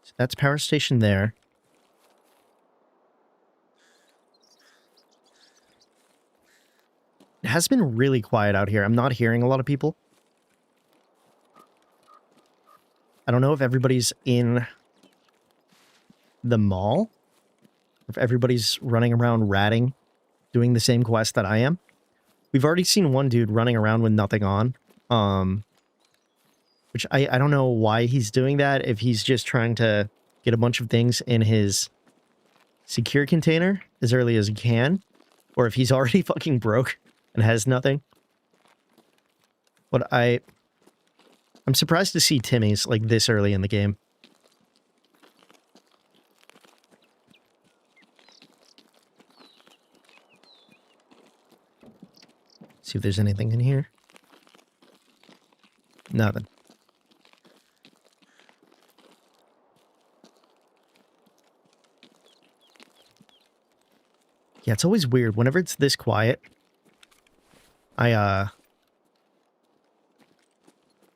So that's power station there. It has been really quiet out here. I'm not hearing a lot of people. I don't know if everybody's in the mall. If everybody's running around ratting, doing the same quest that I am. We've already seen one dude running around with nothing on. Which I don't know why he's doing that. If he's just trying to get a bunch of things in his secure container as early as he can. Or if he's already fucking broke and has nothing. But I'm surprised to see Timmy's like this early in the game. See if there's anything in here. Nothing. Yeah, it's always weird. Whenever it's this quiet, I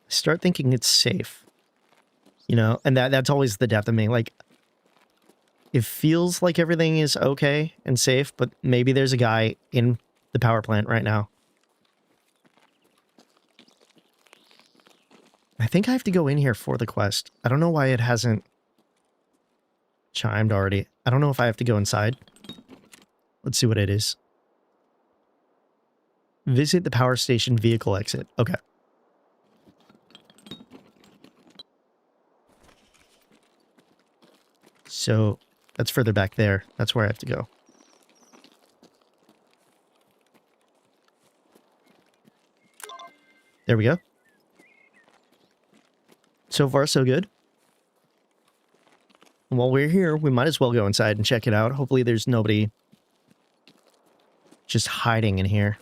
start thinking it's safe. You know, and that's always the death of me. Like, it feels like everything is okay and safe, but maybe there's a guy in the power plant right now. I think I have to go in here for the quest. I don't know why it hasn't chimed already. I don't know if I have to go inside. Let's see what it is. Visit the power station vehicle exit. Okay. So that's further back there. That's where I have to go. There we go. So far, so good. While we're here, we might as well go inside and check it out. Hopefully there's nobody just hiding in here.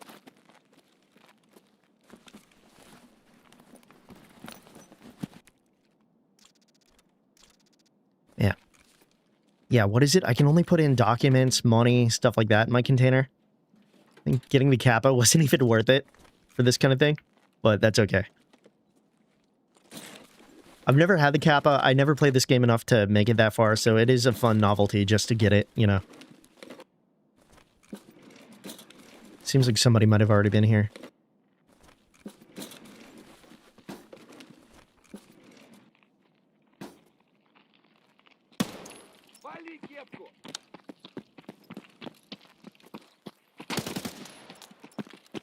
Yeah. Yeah, what is it? I can only put in documents, money, stuff like that in my container. I think getting the Kappa wasn't even worth it for this kind of thing, but that's okay. I've never had the Kappa. I never played this game enough to make it that far, so it is a fun novelty just to get it, you know. Seems like somebody might have already been here.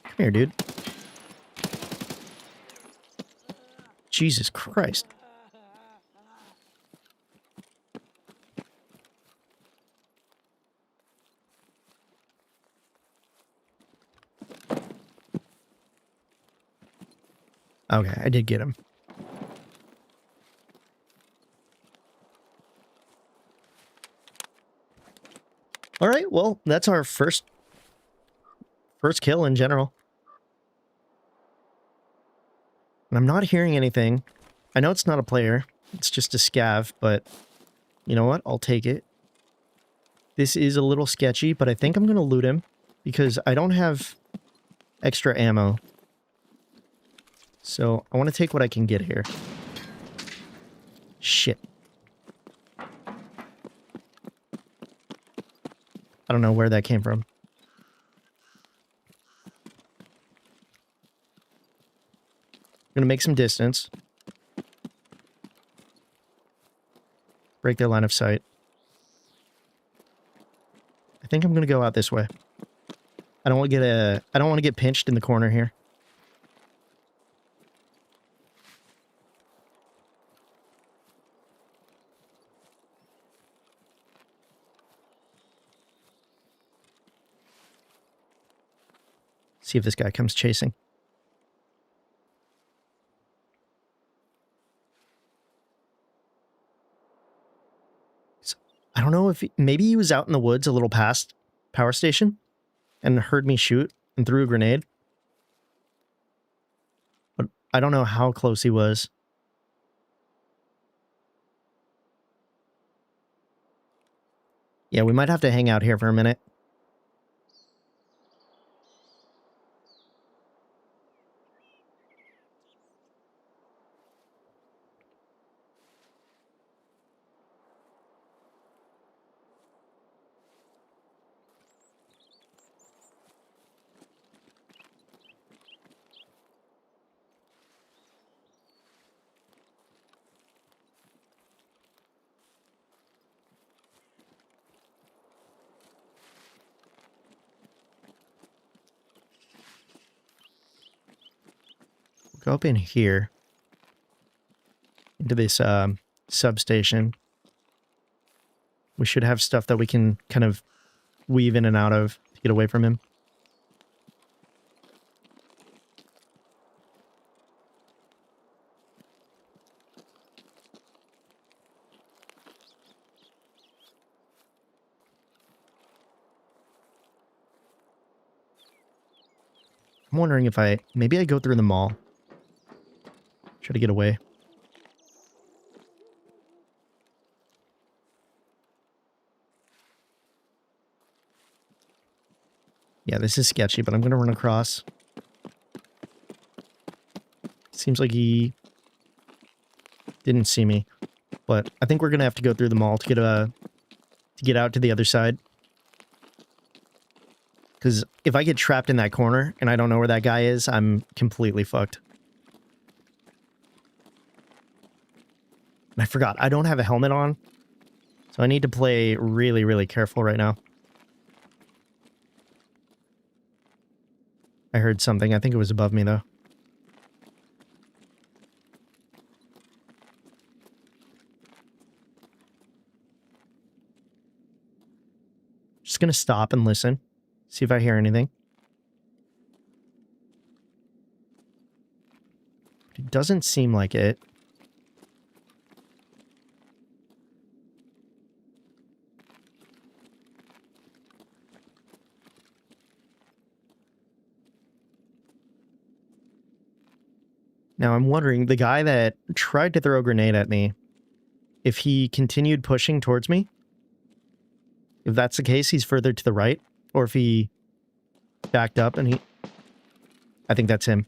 Come here, dude. Jesus Christ. Okay, I did get him. All right, well, that's our first kill in general. And I'm not hearing anything. I know it's not a player. It's just a scav, but you know what? I'll take it. This is a little sketchy, but I think I'm going to loot him because I don't have extra ammo. So I want to take what I can get here. Shit. I don't know where that came from. I'm going to make some distance. Break their line of sight. I think I'm going to go out this way. I don't want to get pinched in the corner here. See if this guy comes chasing. I don't know if maybe he was out in the woods a little past power station and heard me shoot and threw a grenade. But I don't know how close he was. Yeah, we might have to hang out here for a minute. Go up in here into this substation. We should have stuff that we can kind of weave in and out of to get away from him. I'm wondering if maybe I go through the mall. Try to get away. Yeah, this is sketchy, but I'm going to run across. Seems like he didn't see me, but I think we're going to have to go through the mall to get out to the other side. Because if I get trapped in that corner and I don't know where that guy is, I'm completely fucked. And I forgot, I don't have a helmet on. So I need to play really, really careful right now. I heard something. I think it was above me, though. Just gonna stop and listen. See if I hear anything. It doesn't seem like it. Now I'm wondering, the guy that tried to throw a grenade at me, if he continued pushing towards me, if that's the case, he's further to the right, or if he backed up and I think that's him.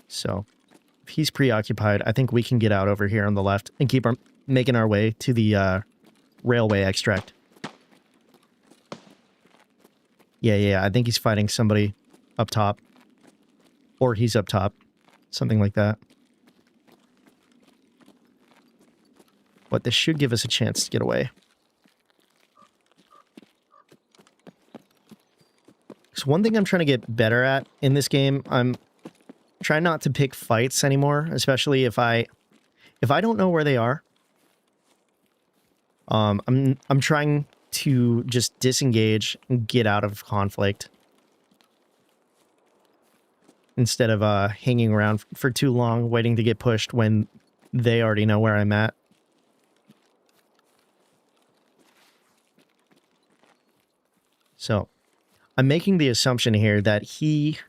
So, if he's preoccupied, I think we can get out over here on the left and keep making our way to the railway extract. Yeah, I think he's fighting somebody up top. Or he's up top. Something like that. But this should give us a chance to get away. So one thing I'm trying to get better at in this game, I'm trying not to pick fights anymore, especially if I don't know where they are. I'm trying to just disengage and get out of conflict. Instead of hanging around for too long, waiting to get pushed when they already know where I'm at. So, I'm making the assumption here that he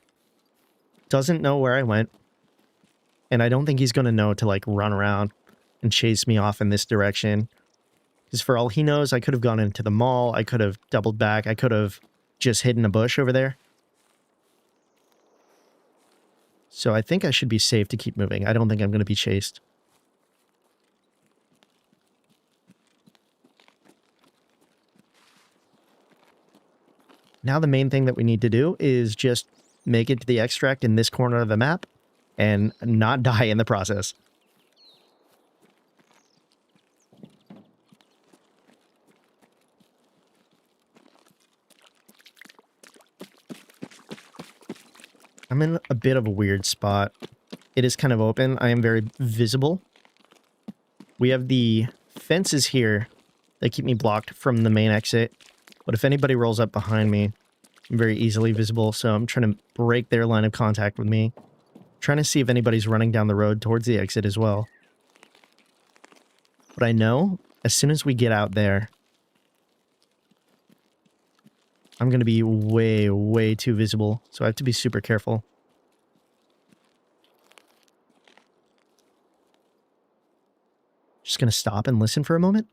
doesn't know where I went. And I don't think he's going to know to, like, run around and chase me off in this direction. Because for all he knows, I could have gone into the mall. I could have doubled back. I could have just hidden a bush over there. So I think I should be safe to keep moving. I don't think I'm going to be chased. Now the main thing that we need to do is just make it to the extract in this corner of the map and not die in the process. I'm in a bit of a weird spot. It is kind of open. I am very visible. We have the fences here that keep me blocked from the main exit. But if anybody rolls up behind me, I'm very easily visible. So I'm trying to break their line of contact with me. Trying to see if anybody's running down the road towards the exit as well. What I know as soon as we get out there, I'm going to be way, way too visible. So I have to be super careful. Just going to stop and listen for a moment.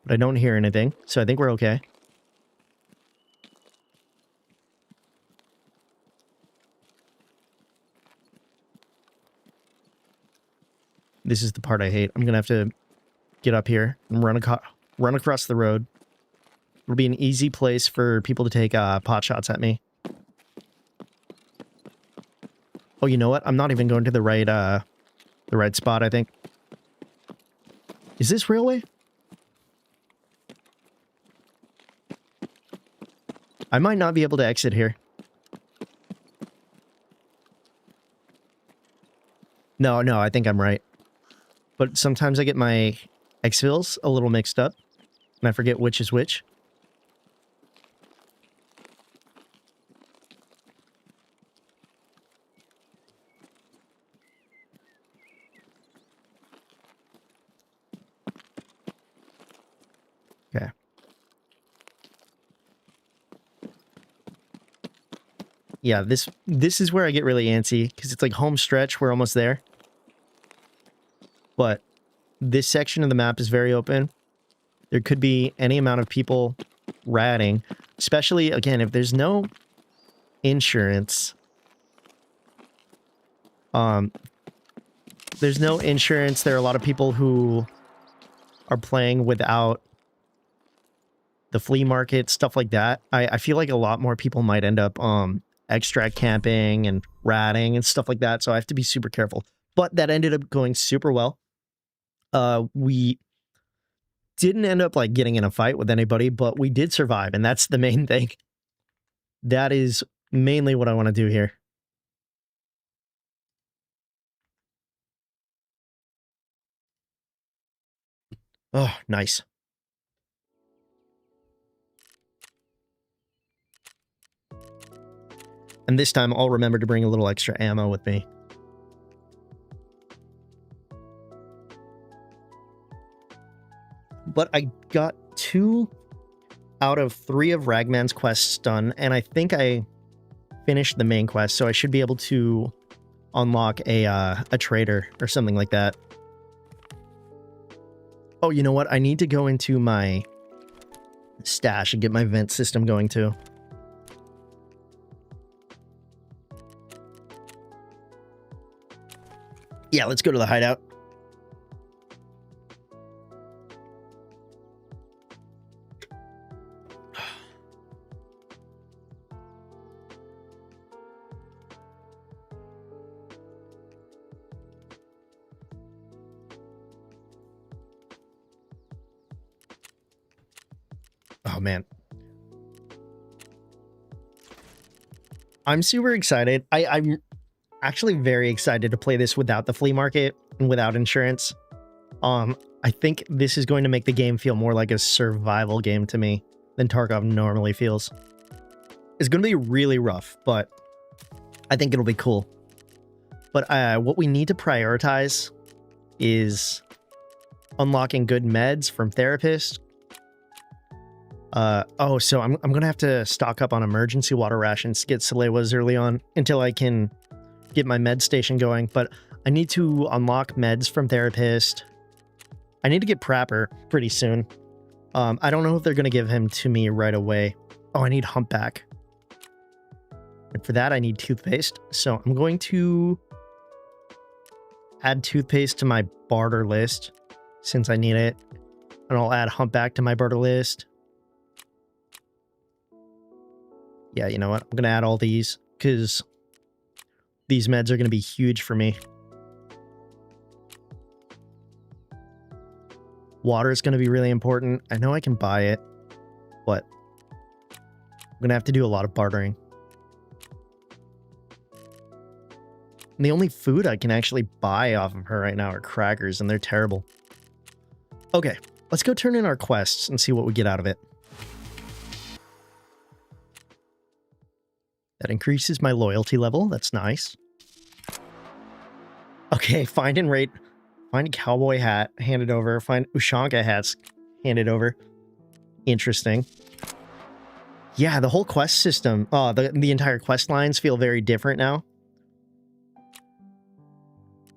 But I don't hear anything, so I think we're okay. This is the part I hate. I'm going to have to get up here and run across the road. It'll be an easy place for people to take pot shots at me. Oh, you know what? I'm not even going to the right spot, I think. Is this railway? I might not be able to exit here. No, I think I'm right. But sometimes I get my exfils a little mixed up, and I forget which is which. Okay. Yeah, this is where I get really antsy, because it's like home stretch, we're almost there. But this section of the map is very open. There could be any amount of people ratting, especially, again, if there's no insurance. There's no insurance. There are a lot of people who are playing without the flea market, stuff like that. I feel like a lot more people might end up extract camping and ratting and stuff like that, so I have to be super careful. But that ended up going super well. We didn't end up like getting in a fight with anybody, but we did survive, and that's the main thing. That is mainly what I want to do here. Oh, nice. And this time I'll remember to bring a little extra ammo with me. But I got 2 out of 3 of Ragman's quests done, and I think I finished the main quest, so I should be able to unlock a trader or something like that. Oh, you know what? I need to go into my stash and get my vent system going too. Yeah, let's go to the hideout. Oh, man. I'm super excited. I'm actually very excited to play this without the flea market and without insurance. I think this is going to make the game feel more like a survival game to me than Tarkov normally feels. It's going to be really rough, but I think it'll be cool. But what we need to prioritize is unlocking good meds from therapists. So I'm gonna have to stock up on emergency water rations to get Salewas early on until I can get my med station going. But I need to unlock meds from therapist. I need to get Prapper pretty soon. I don't know if they're gonna give him to me right away. Oh, I need Humpback. And for that, I need toothpaste. So I'm going to add toothpaste to my barter list since I need it. And I'll add Humpback to my barter list. Yeah, you know what? I'm going to add all these because these meds are going to be huge for me. Water is going to be really important. I know I can buy it, but I'm going to have to do a lot of bartering. And the only food I can actually buy off of her right now are crackers, and they're terrible. Okay, let's go turn in our quests and see what we get out of it. That increases my loyalty level. That's nice. Okay, find and rate Find a cowboy hat, hand it over. Find Ushanka hats, hand it over. Interesting. Yeah, the whole quest system, the entire quest lines feel very different now.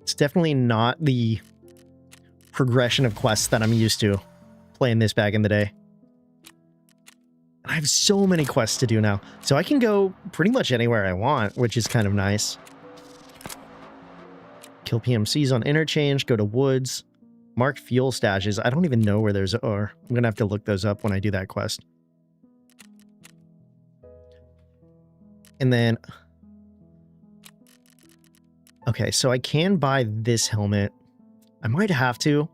It's definitely not the progression of quests that I'm used to playing this back in the day. I have so many quests to do now, so I can go pretty much anywhere I want, which is kind of nice. Kill PMCs on interchange, go to woods, mark fuel stashes. I don't even know where those are. I'm gonna have to look those up when I do that quest. And then, okay, so I can buy this helmet. I might have to.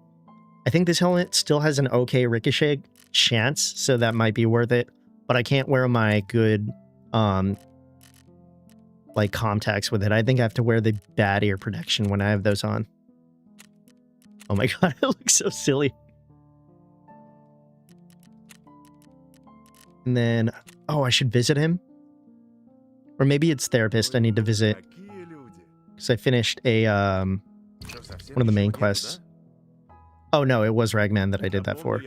I think this helmet still has an okay ricochet chance, so that might be worth it. But I can't wear my good, like, contacts with it. I think I have to wear the bad ear protection when I have those on. Oh my god, it looks so silly. And then, oh, I should visit him? Or maybe it's therapist I need to visit. Because I finished a, one of the main quests. Oh no, it was Ragman that I did that for.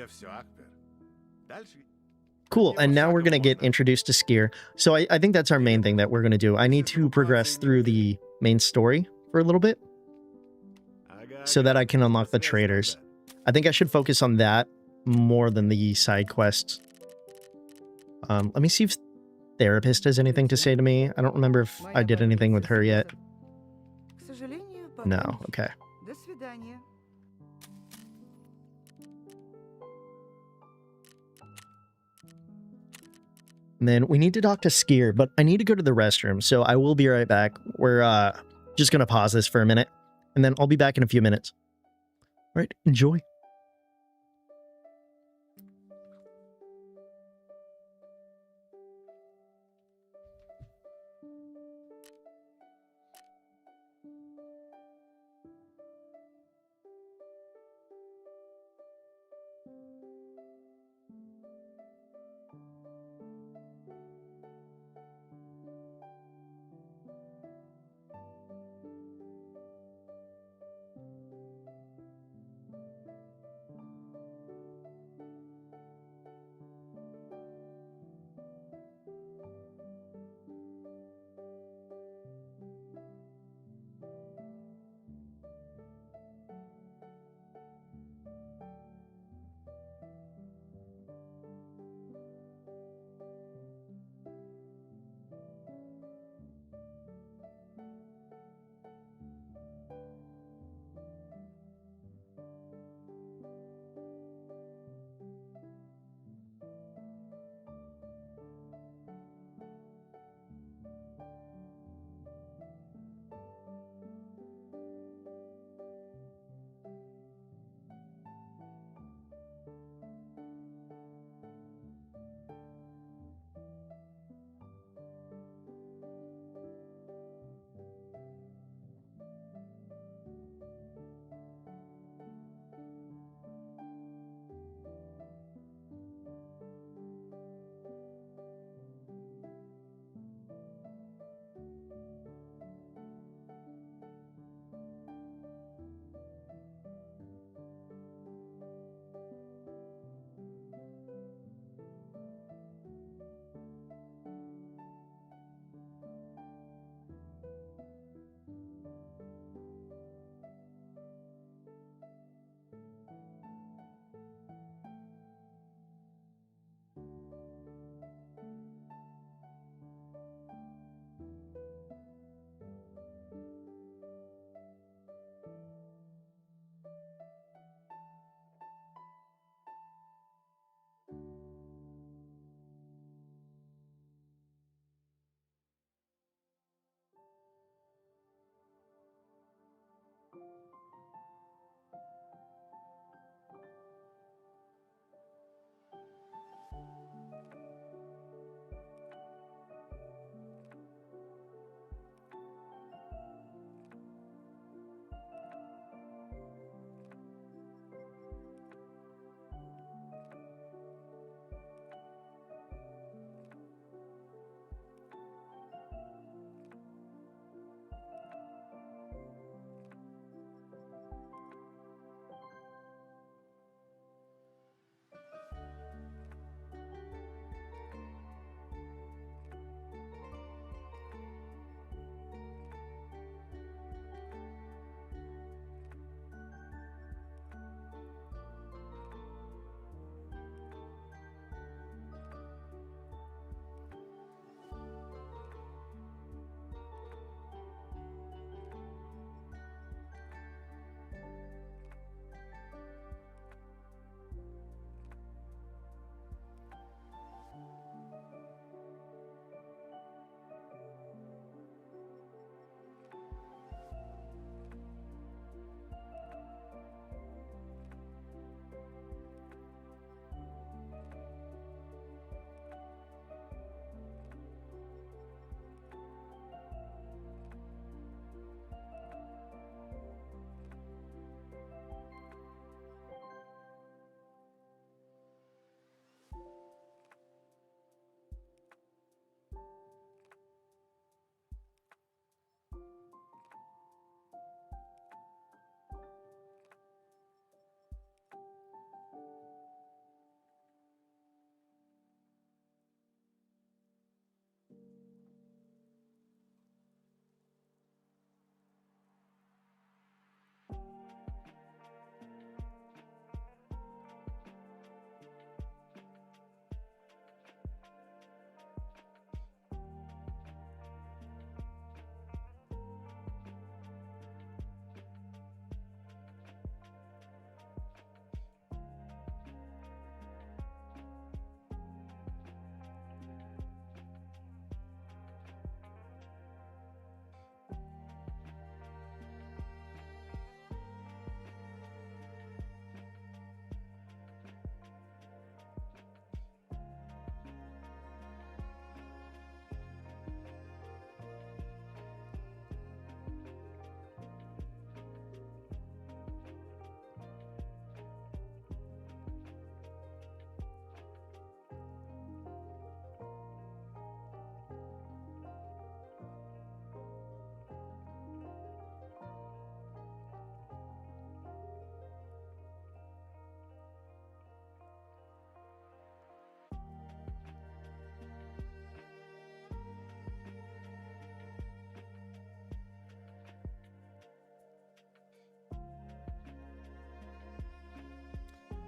Cool, and now we're going to get introduced to Skier. So I think that's our main thing that we're going to do. I need to progress through the main story for a little bit so that I can unlock the traders. I think I should focus on that more than the side quests. Let me see if therapist has anything to say to me. I don't remember if I did anything with her yet. No, okay. And then we need to talk to Skier, but I need to go to the restroom, so I will be right back. We're just going to pause this for a minute, and then I'll be back in a few minutes. All right, enjoy.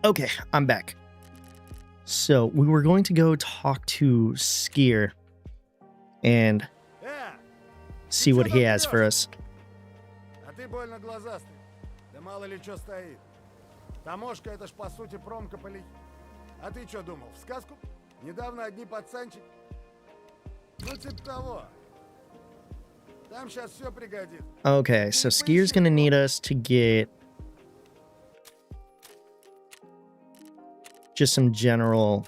Okay, I'm back. So we were going to go talk to Skier and see what he has for us. А ты больно глазастый. Да мало ли что стоит. Таможка это ж по сути промка поли. А ты что думал, в сказку? Недавно одни пацанчики. Ну типа того. Там сейчас все пригодится. Okay, so Skier's gonna need us to get just some general,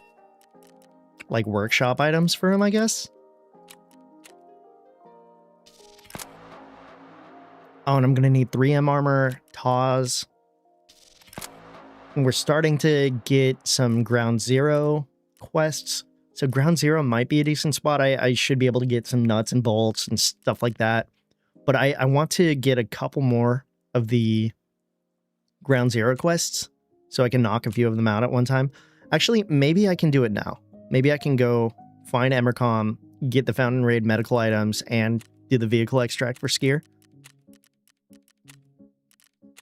like, workshop items for him, I guess. Oh, and I'm gonna need 3M armor, TAWs. And we're starting to get some Ground Zero quests. So Ground Zero might be a decent spot. I should be able to get some nuts and bolts and stuff like that. But I want to get a couple more of the Ground Zero quests so I can knock a few of them out at one time. Actually, maybe I can do it now. Maybe I can go find Emercom, get the Fountain Raid medical items, and do the vehicle extract for Skier.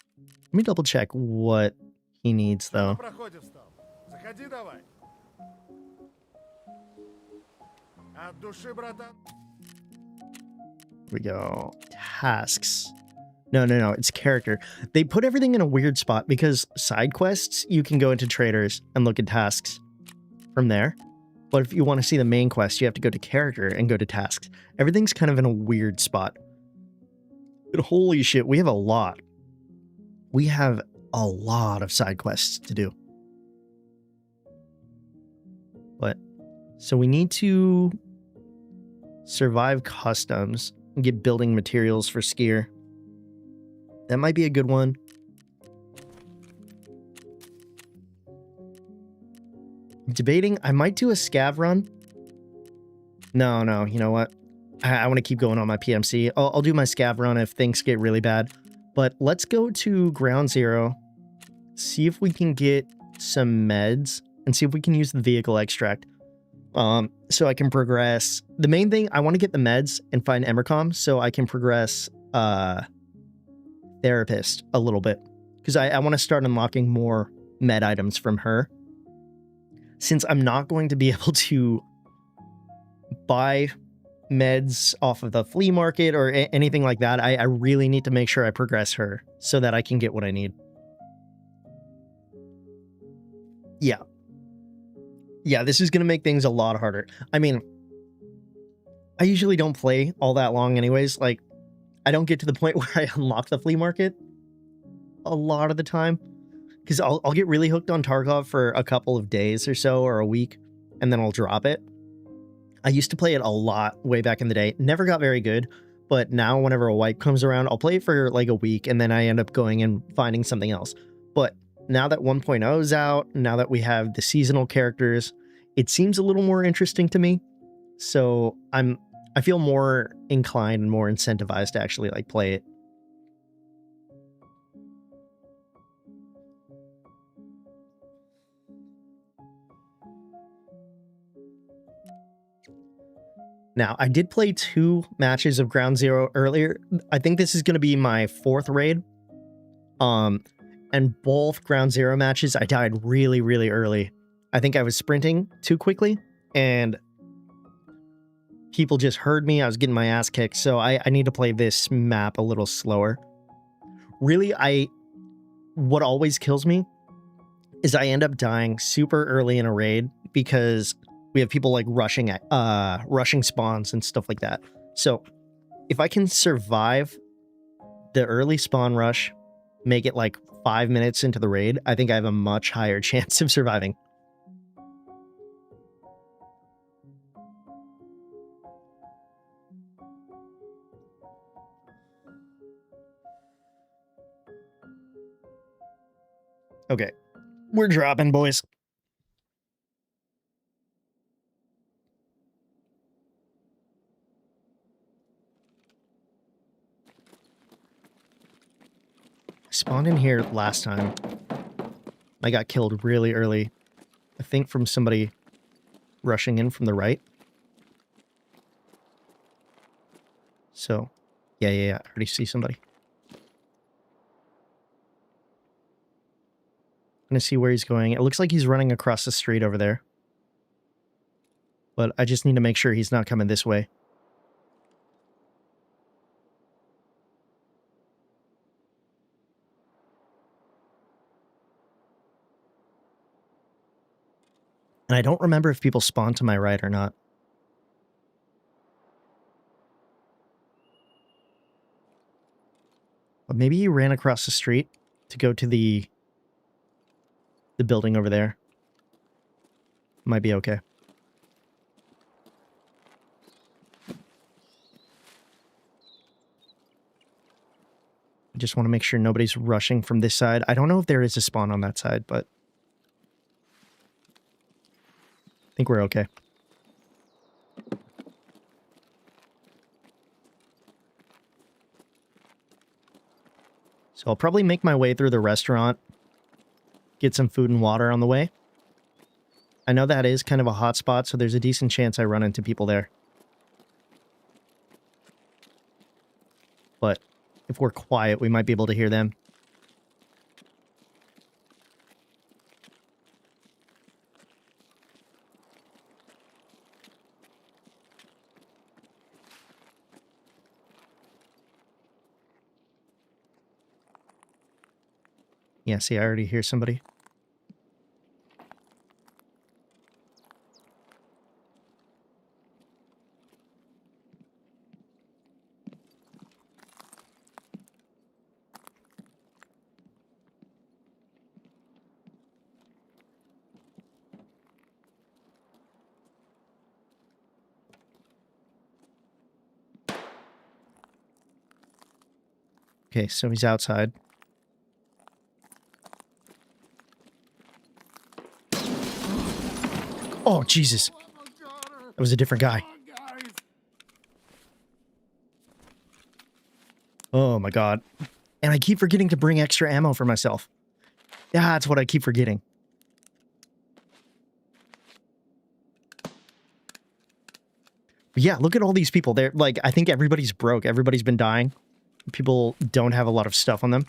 Let me double check what he needs, though. На проходе встал. Заходи давай. От души, братан. Here we go. Tasks. No, it's character. They put everything in a weird spot because side quests, you can go into traders and look at tasks from there. But if you want to see the main quest, you have to go to character and go to tasks. Everything's kind of in a weird spot. But holy shit, we have a lot. We have a lot of side quests to do. But, so we need to survive customs and get building materials for Skier. That might be a good one. Debating, I might do a scav run. No, you know what? I want to keep going on my PMC. I'll do my scav run if things get really bad. But let's go to Ground Zero, see if we can get some meds, and see if we can use the vehicle extract. So I can progress. The main thing, I want to get the meds and find Emercom so I can progress Therapist a little bit. Because I want to start unlocking more med items from her. Since I'm not going to be able to buy meds off of the flea market or anything like that, I really need to make sure I progress her so that I can get what I need. Yeah, this is going to make things a lot harder. I mean, I usually don't play all that long anyways. Like, I don't get to the point where I unlock the flea market a lot of the time. Because I'll get really hooked on Tarkov for a couple of days or so, or a week, and then I'll drop it. I used to play it a lot way back in the day. Never got very good, but now whenever a wipe comes around, I'll play it for like a week, and then I end up going and finding something else. But now that 1.0 is out, now that we have the seasonal characters, it seems a little more interesting to me. So I feel more inclined and more incentivized to actually like play it. Now, I did play 2 matches of Ground Zero earlier. I think this is going to be my 4th raid. And both Ground Zero matches, I died really, really early. I think I was sprinting too quickly, and people just heard me. I was getting my ass kicked, so I need to play this map a little slower. Really, what always kills me is I end up dying super early in a raid because we have people like rushing spawns and stuff like that. So if I can survive the early spawn rush, make it like 5 minutes into the raid, I think I have a much higher chance of surviving. Okay, we're dropping, boys. Spawned in here last time. I got killed really early. I think from somebody rushing in from the right. So, yeah, I already see somebody. Gonna see where he's going. It looks like he's running across the street over there. But I just need to make sure he's not coming this way. And I don't remember if people spawn to my right or not. But maybe he ran across the street to go to the building over there. Might be okay. I just want to make sure nobody's rushing from this side. I don't know if there is a spawn on that side, but I think we're okay. So I'll probably make my way through the restaurant, get some food and water on the way. I know that is kind of a hot spot, so there's a decent chance I run into people there. But if we're quiet, we might be able to hear them. Yeah, see, I already hear somebody. Okay, so he's outside. Oh, Jesus. That was a different guy. Oh, my God. And I keep forgetting to bring extra ammo for myself. That's what I keep forgetting. But yeah, look at all these people. They're like, I think everybody's broke. Everybody's been dying. People don't have a lot of stuff on them.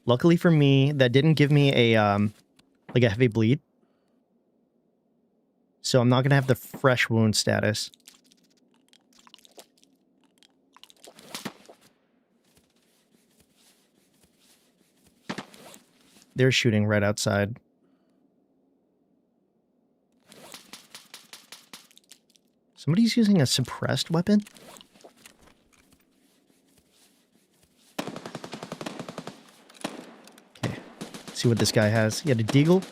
Luckily for me, that didn't give me a like a heavy bleed. So I'm not going to have the fresh wound status. They're shooting right outside. Somebody's using a suppressed weapon? Okay, let's see what this guy has. He had a deagle.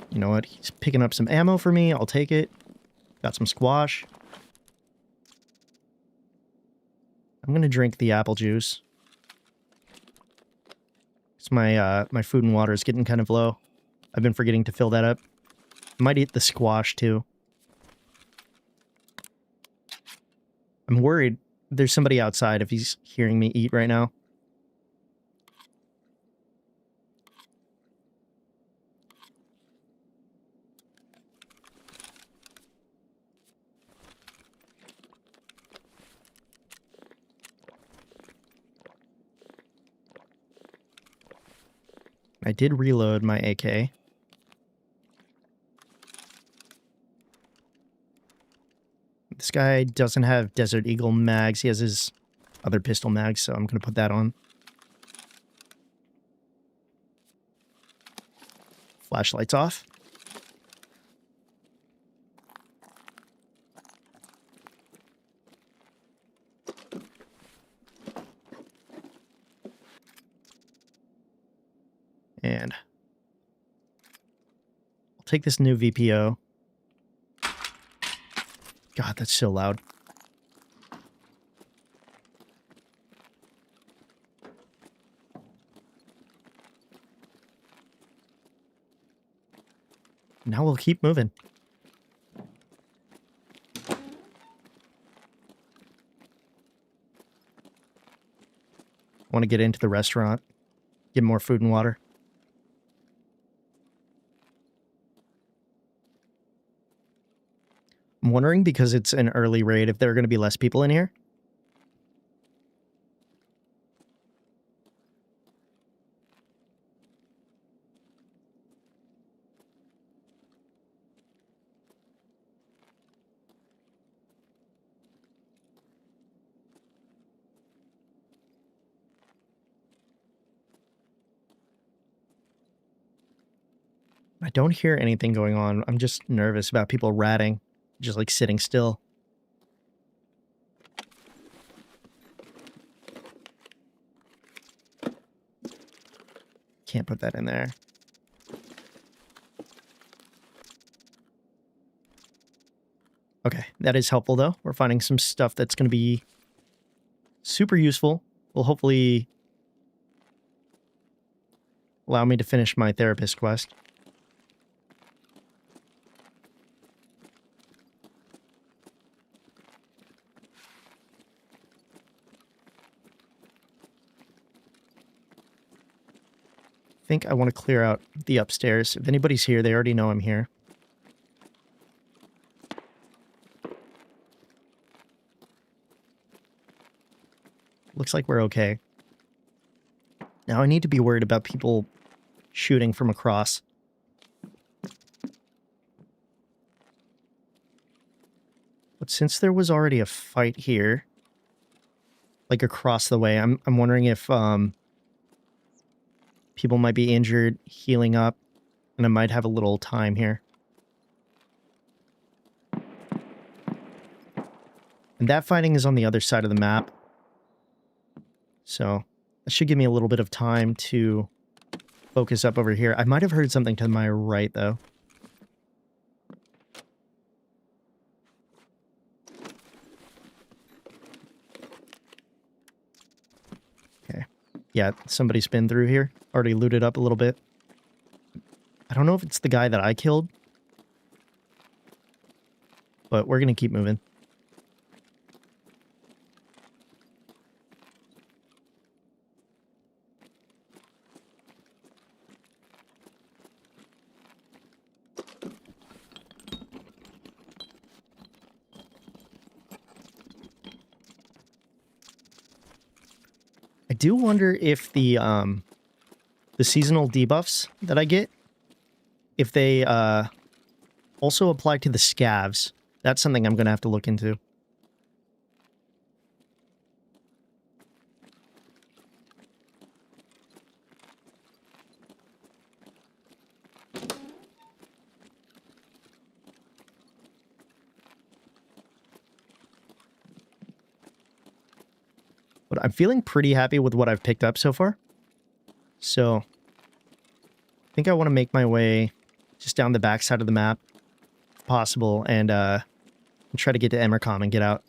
You know what? He's picking up some ammo for me. I'll take it. Got some squash. I'm gonna drink the apple juice. It's my my food and water is getting kind of low. I've been forgetting to fill that up. Might eat the squash too. I'm worried there's somebody outside if he's hearing me eat right now. I did reload my AK. This guy doesn't have Desert Eagle mags. He has his other pistol mags, so I'm going to put that on. Flashlights off. And I'll take this new VPO. God, that's so loud. Now we'll keep moving. want to get into the restaurant, get more food and water. I'm wondering, because it's an early raid, if there are going to be less people in here. I don't hear anything going on. I'm just nervous about people ratting, just like sitting still. Can't put that in there. Okay, that is helpful though. We're finding some stuff that's going to be super useful. Will hopefully allow me to finish my therapist quest. I think I want to clear out the upstairs. If anybody's here, they already know I'm here. Looks like we're okay. Now I need to be worried about people shooting from across. But since there was already a fight here, like across the way, I'm wondering if people might be injured, healing up, and I might have a little time here. And that fighting is on the other side of the map. So that should give me a little bit of time to focus up over here. I might have heard something to my right, though. Okay. Yeah, somebody's been through here. Already looted up a little bit. I don't know if it's the guy that I killed, but we're going to keep moving. I do wonder if the seasonal debuffs that I get, if they also apply to the scavs. That's something I'm going to have to look into. But I'm feeling pretty happy with what I've picked up so far. So I think I want to make my way just down the back side of the map, if possible, and try to get to Emercom and get out.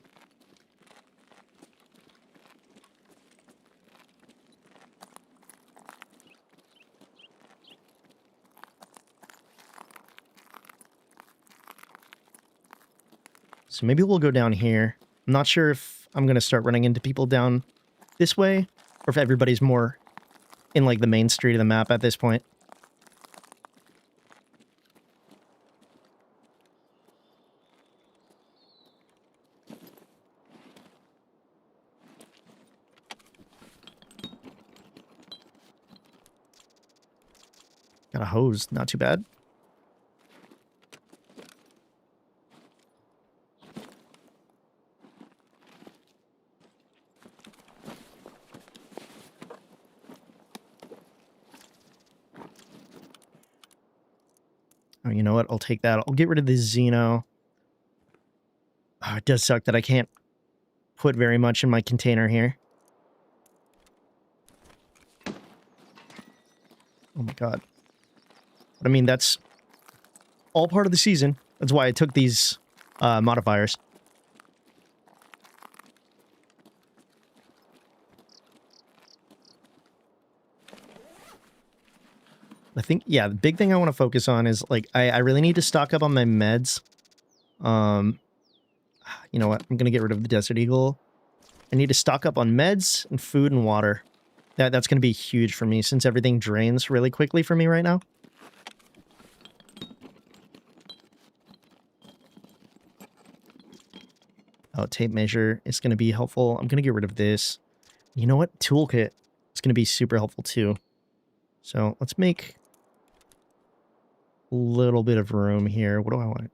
So maybe we'll go down here. I'm not sure if I'm going to start running into people down this way, or if everybody's more in like the main street of the map at this point. Got a hose, not too bad. Oh, you know what? I'll take that. I'll get rid of the Xeno. Oh, it does suck that I can't put very much in my container here. Oh my god. But I mean, that's all part of the season. That's why I took these modifiers. I think, yeah, the big thing I want to focus on is, like, I really need to stock up on my meds. You know what? I'm going to get rid of the Desert Eagle. I need to stock up on meds and food and water. That's going to be huge for me since everything drains really quickly for me right now. Oh, tape measure is going to be helpful. I'm going to get rid of this. You know what? Toolkit is going to be super helpful too. So let's make a little bit of room here. What do I want?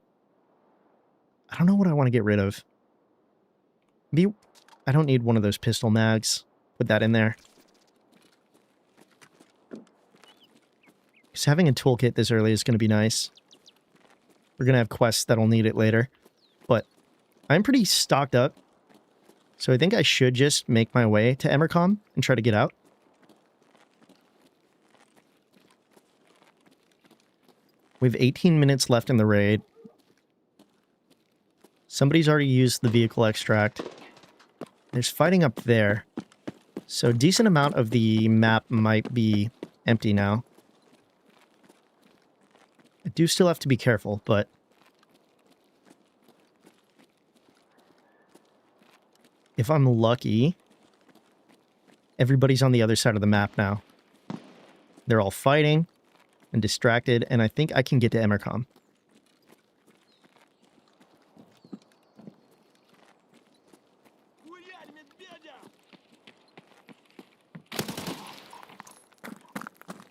I don't know what I want to get rid of. Maybe I don't need one of those pistol mags. Put that in there. Because having a toolkit this early is going to be nice. We're going to have quests that'll need it later. But I'm pretty stocked up. So I think I should just make my way to Emercom and try to get out. We have 18 minutes left in the raid. Somebody's already used the vehicle extract. There's fighting up there. So a decent amount of the map might be empty now. I do still have to be careful, but... if I'm lucky, everybody's on the other side of the map now. They're all fighting and distracted, and I think I can get to Emercom.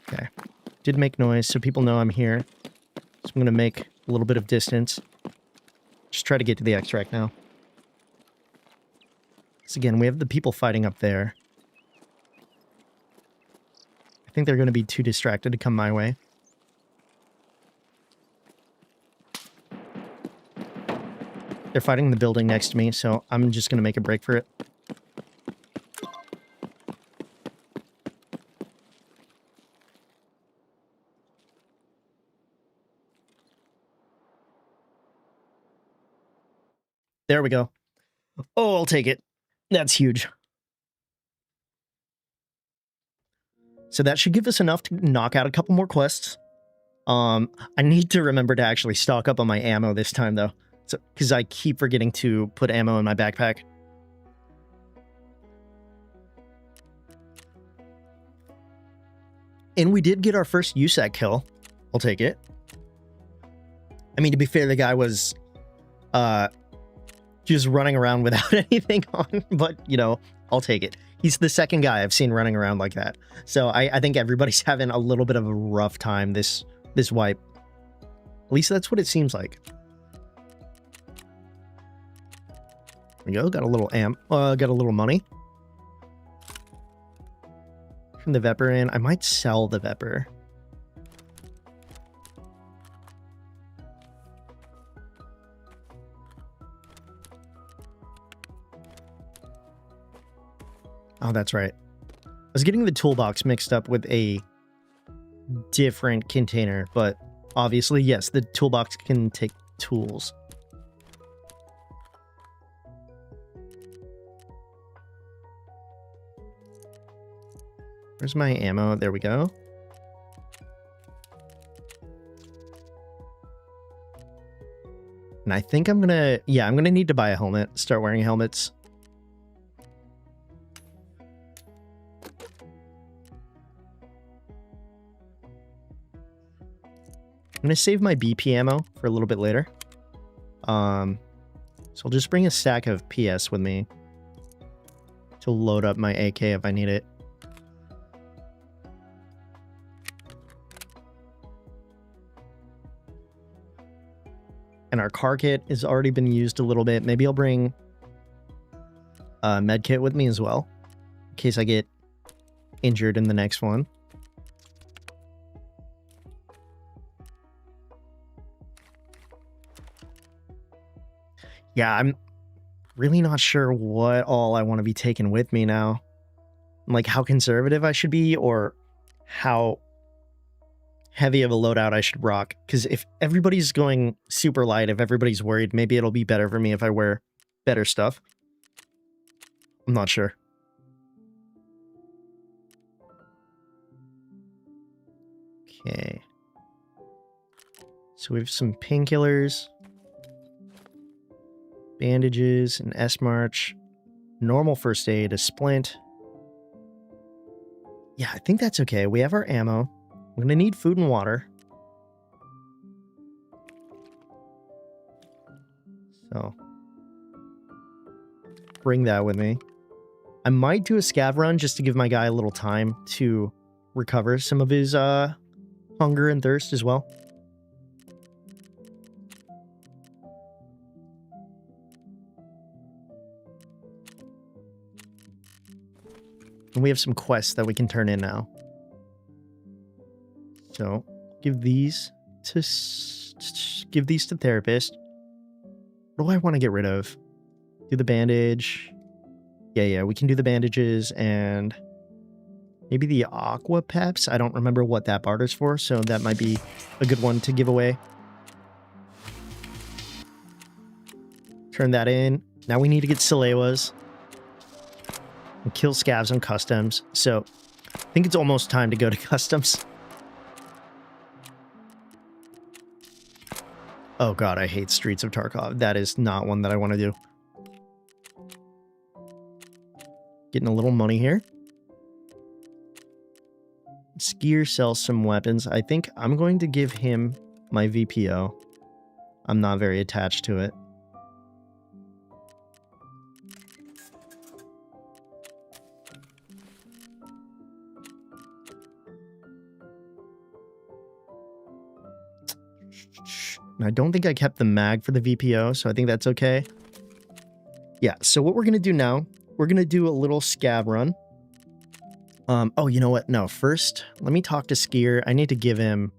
Okay. Did make noise, so people know I'm here. So I'm going to make a little bit of distance. Just try to get to the extract now. So again, we have the people fighting up there. I think they're going to be too distracted to come my way. They're fighting in the building next to me, so I'm just going to make a break for it. There we go. Oh, I'll take it. That's huge. So that should give us enough to knock out a couple more quests. I need to remember to actually stock up on my ammo this time, though. So, because I keep forgetting to put ammo in my backpack. And we did get our first USAC kill. I'll take it. I mean, to be fair, the guy was... just running around without anything on, but, you know, I'll take it. He's the second guy I've seen running around like that. So I think everybody's having a little bit of a rough time this wipe. At least that's what it seems like. There we go, got a little got a little money. From the Vepr in, I might sell the Vepr. Oh, that's right. I was getting the toolbox mixed up with a different container, but obviously, yes, the toolbox can take tools. Where's my ammo? There we go. And I think I'm gonna need to buy a helmet, start wearing helmets. I'm going to save my BP ammo for a little bit later. So I'll just bring a stack of PS with me to load up my AK if I need it. And our car kit has already been used a little bit. Maybe I'll bring a med kit with me as well, in case I get injured in the next one. Yeah, I'm really not sure what all I want to be taking with me now. Like how conservative I should be or how heavy of a loadout I should rock. Because if everybody's going super light, if everybody's worried, maybe it'll be better for me if I wear better stuff. I'm not sure. Okay. So we have some painkillers. Bandages, an S-March, normal first aid, a splint. Yeah, I think that's okay. We have our ammo. We're gonna need food and water. So bring that with me. I might do a scav run just to give my guy a little time to recover some of his hunger and thirst as well. And we have some quests that we can turn in now. So give these to therapist. What do I want to get rid of? Do the bandage. Yeah, we can do the bandages and maybe the aqua peps. I don't remember what that barters for, so that might be a good one to give away. Turn that in. Now we need to get Salewas and kill scavs on customs. So I think it's almost time to go to customs. Oh god, I hate Streets of Tarkov. That is not one that I want to do. Getting a little money here. Skier sells some weapons. I think I'm going to give him my VPO. I'm not very attached to it. I don't think I kept the mag for the VPO, so I think that's okay. Yeah, so what we're going to do now, we're going to do a little scav run. Oh, you know what? No, first, let me talk to Skier. I need to give him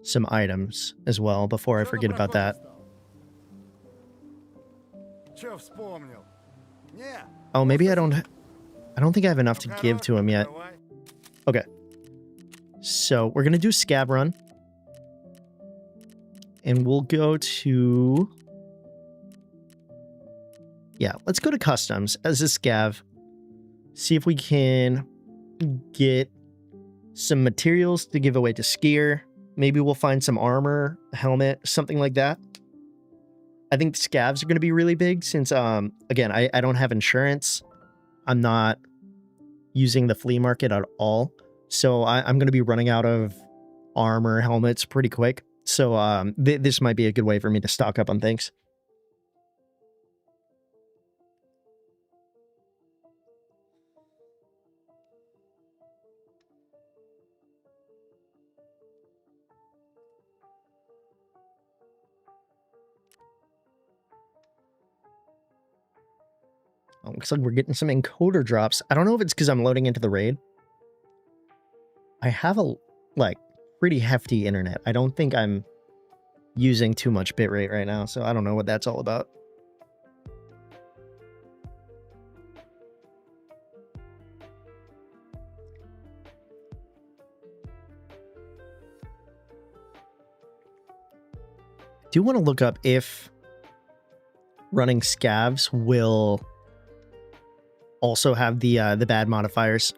some items as well before I forget about that. Oh, maybe I don't think I have enough to give to him yet. Okay. So we're going to do scav run. And we'll go to... Yeah, let's go to customs as a scav. See if we can get some materials to give away to Skier. Maybe we'll find some armor, helmet, something like that. I think scavs are going to be really big since, again, I don't have insurance. I'm not using the flea market at all. So I'm going to be running out of armor, helmets pretty quick. So this might be a good way for me to stock up on things. Oh, looks like we're getting some encoder drops. I don't know if it's because I'm loading into the raid. I have a, pretty hefty internet. I don't think I'm using too much bitrate right now, so I don't know what that's all about. Do want to look up if running scavs will also have the bad modifiers.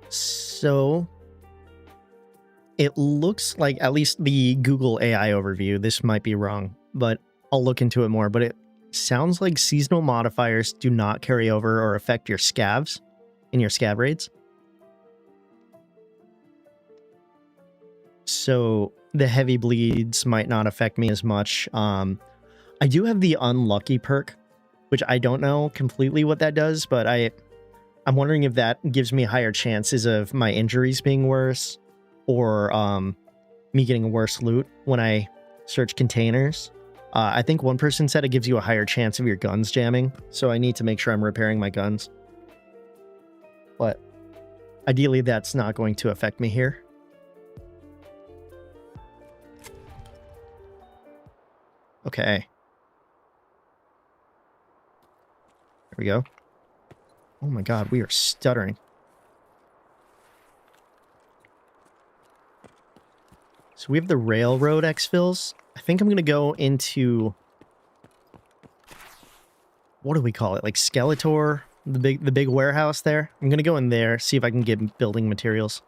So it looks like, at least the Google AI overview, this might be wrong, but I'll look into it more, but it sounds like seasonal modifiers do not carry over or affect your scavs in your scav raids. So the heavy bleeds might not affect me as much. I do have the unlucky perk, which I don't know completely what that does, but I'm wondering if that gives me higher chances of my injuries being worse or me getting worse loot when I search containers. I think one person said it gives you a higher chance of your guns jamming, so I need to make sure I'm repairing my guns. But ideally, that's not going to affect me here. Okay. There we go. Oh my god, we are stuttering. So we have the railroad exfils. I think I'm going to go into... What do we call it? Like Skeletor? The big warehouse there? I'm going to go in there, see if I can get building materials.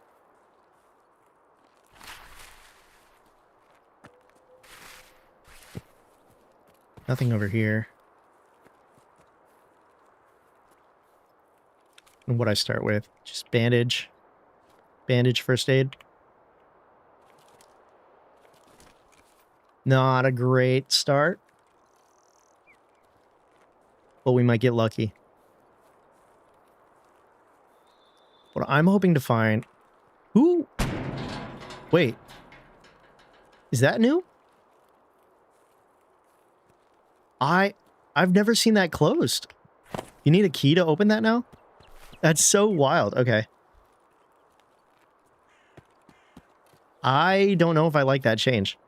Nothing over here. And what I start with? Just bandage. Bandage, first aid. Not a great start. But we might get lucky. What I'm hoping to find... Ooh! Wait. Is that new? I've never seen that closed. You need a key to open that now? That's so wild. Okay. I don't know if I like that change.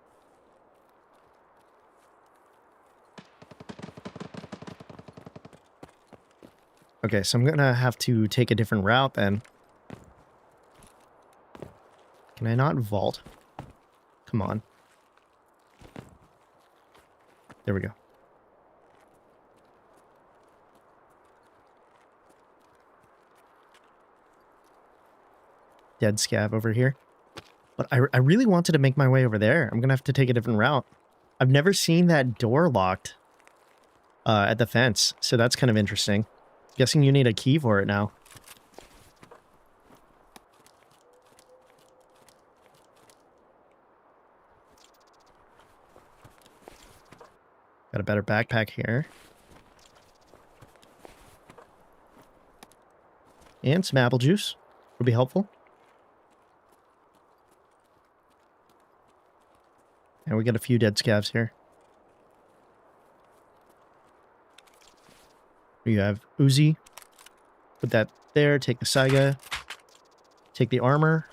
Okay, so I'm gonna have to take a different route then. Can I not vault? Come on. There we go. Dead scav over here. But I really wanted to make my way over there. I'm gonna have to take a different route. I've never seen that door locked at the fence, so that's kind of interesting. Guessing you need a key for it now. Got a better backpack here. And some apple juice would be helpful. And we got a few dead scavs here. You have Uzi. Put that there. Take the Saiga. Take the armor.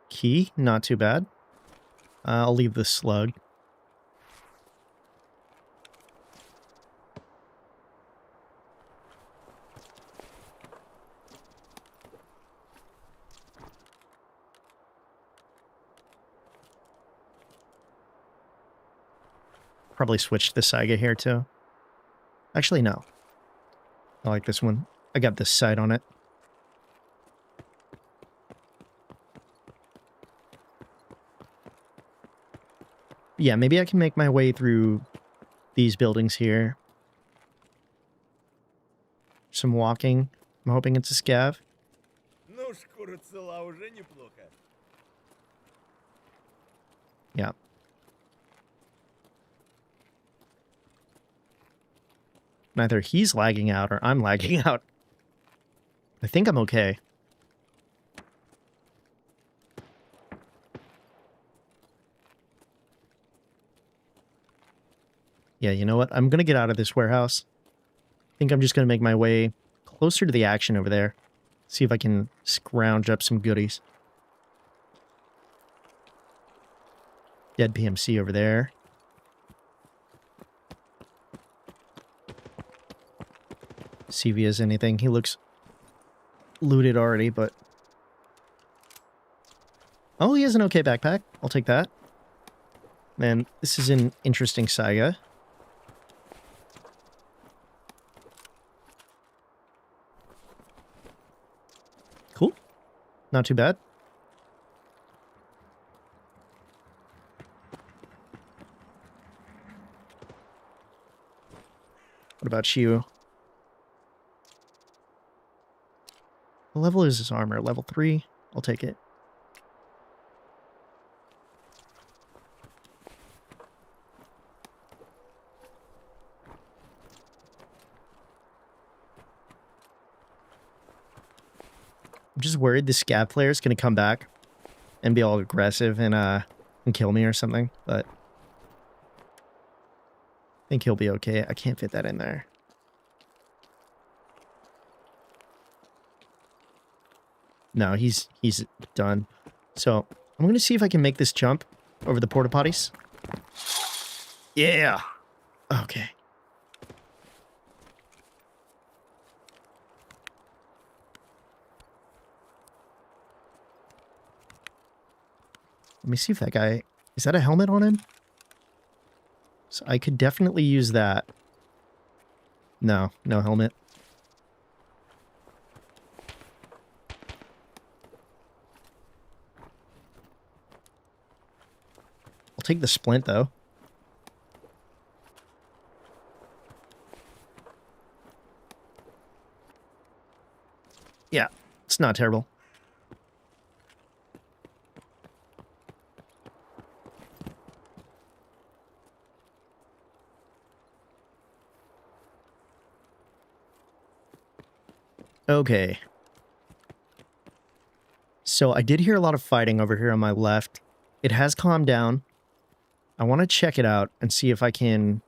Key, not too bad. I'll leave the slug. Probably switch the Saiga here too. Actually, no. I like this one. I got this sight on it. Yeah, maybe I can make my way through these buildings here. Some walking. I'm hoping it's a scav. Yeah. Neither he's lagging out or I'm lagging out. I think I'm okay. Yeah, you know what? I'm going to get out of this warehouse. I think I'm just going to make my way closer to the action over there. See if I can scrounge up some goodies. Dead PMC over there. See if he has anything. He looks looted already, but... Oh, he has an okay backpack. I'll take that. Man, this is an interesting saga. Cool. Not too bad. What about you? What level is his armor? Level 3? I'll take it. I'm just worried the scav player is going to come back and be all aggressive and kill me or something, but I think he'll be okay. I can't fit that in there. No, he's done. So I'm going to see if I can make this jump over the porta potties. Yeah. Okay. Let me see if that guy... Is that a helmet on him? So I could definitely use that. No, no helmet. I'll take the splint, though. Yeah, it's not terrible. Okay. So I did hear a lot of fighting over here on my left. It has calmed down. I want to check it out and see if I can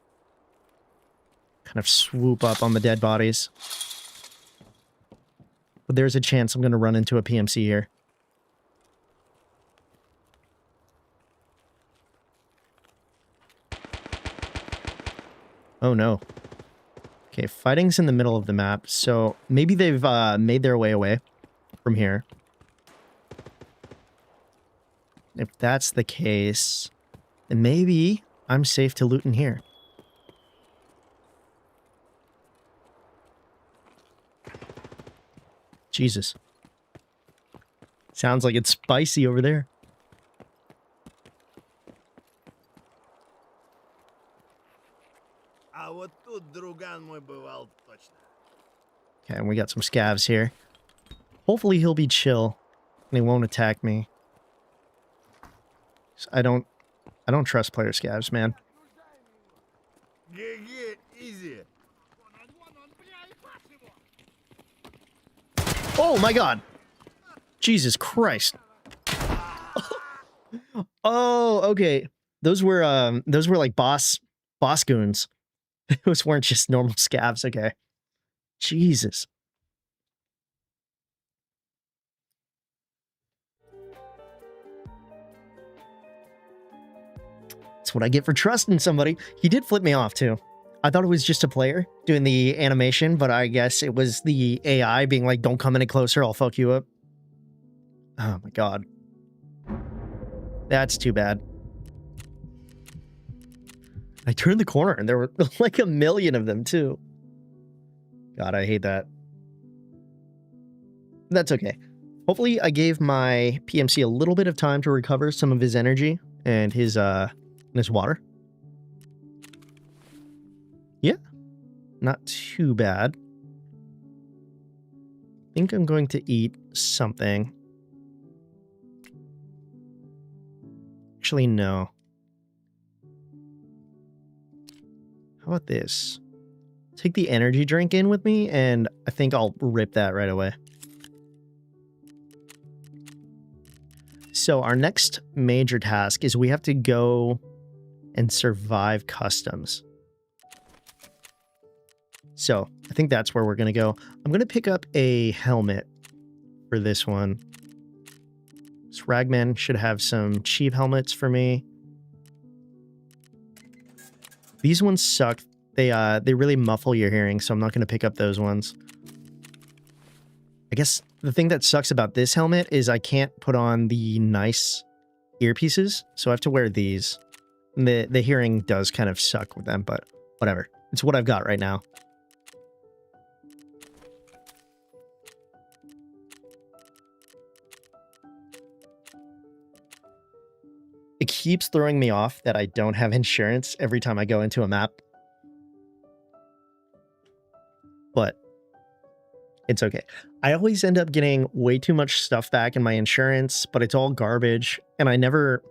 kind of swoop up on the dead bodies. But there's a chance I'm going to run into a PMC here. Oh no. Okay, fighting's in the middle of the map, so maybe they've made their way away from here. If that's the case, then maybe I'm safe to loot in here. Jesus. Sounds like it's spicy over there. А вот тут друган мой бывал точно. Okay, and we got some scavs here. Hopefully he'll be chill and he won't attack me. I don't trust player scavs, man. Ге-ге, easy. Oh my god. Jesus Christ. Oh, okay. Those were like boss goons. Those weren't just normal scavs, okay. Jesus. That's what I get for trusting somebody. He did flip me off too. I thought it was just a player doing the animation, but I guess it was the AI being like, don't come any closer, I'll fuck you up. Oh my god. That's too bad. I turned the corner and there were like a million of them too. God, I hate that. That's okay. Hopefully I gave my PMC a little bit of time to recover some of his energy and his water. Yeah. Not too bad. I think I'm going to eat something. Actually, no. How about this? Take the energy drink in with me, and I think I'll rip that right away. So our next major task is we have to go and survive customs. So I think that's where we're going to go. I'm going to pick up a helmet for this one. Ragman should have some cheap helmets for me. These ones suck. They really muffle your hearing, so I'm not going to pick up those ones. I guess the thing that sucks about this helmet is I can't put on the nice earpieces, so I have to wear these. And the hearing does kind of suck with them, but whatever. It's what I've got right now. It keeps throwing me off that I don't have insurance every time I go into a map. But it's okay. I always end up getting way too much stuff back in my insurance, but it's all garbage, and I never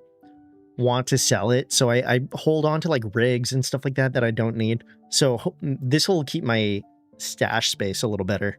want to sell it, so I hold on to like rigs and stuff like that I don't need. So this will keep my stash space a little better.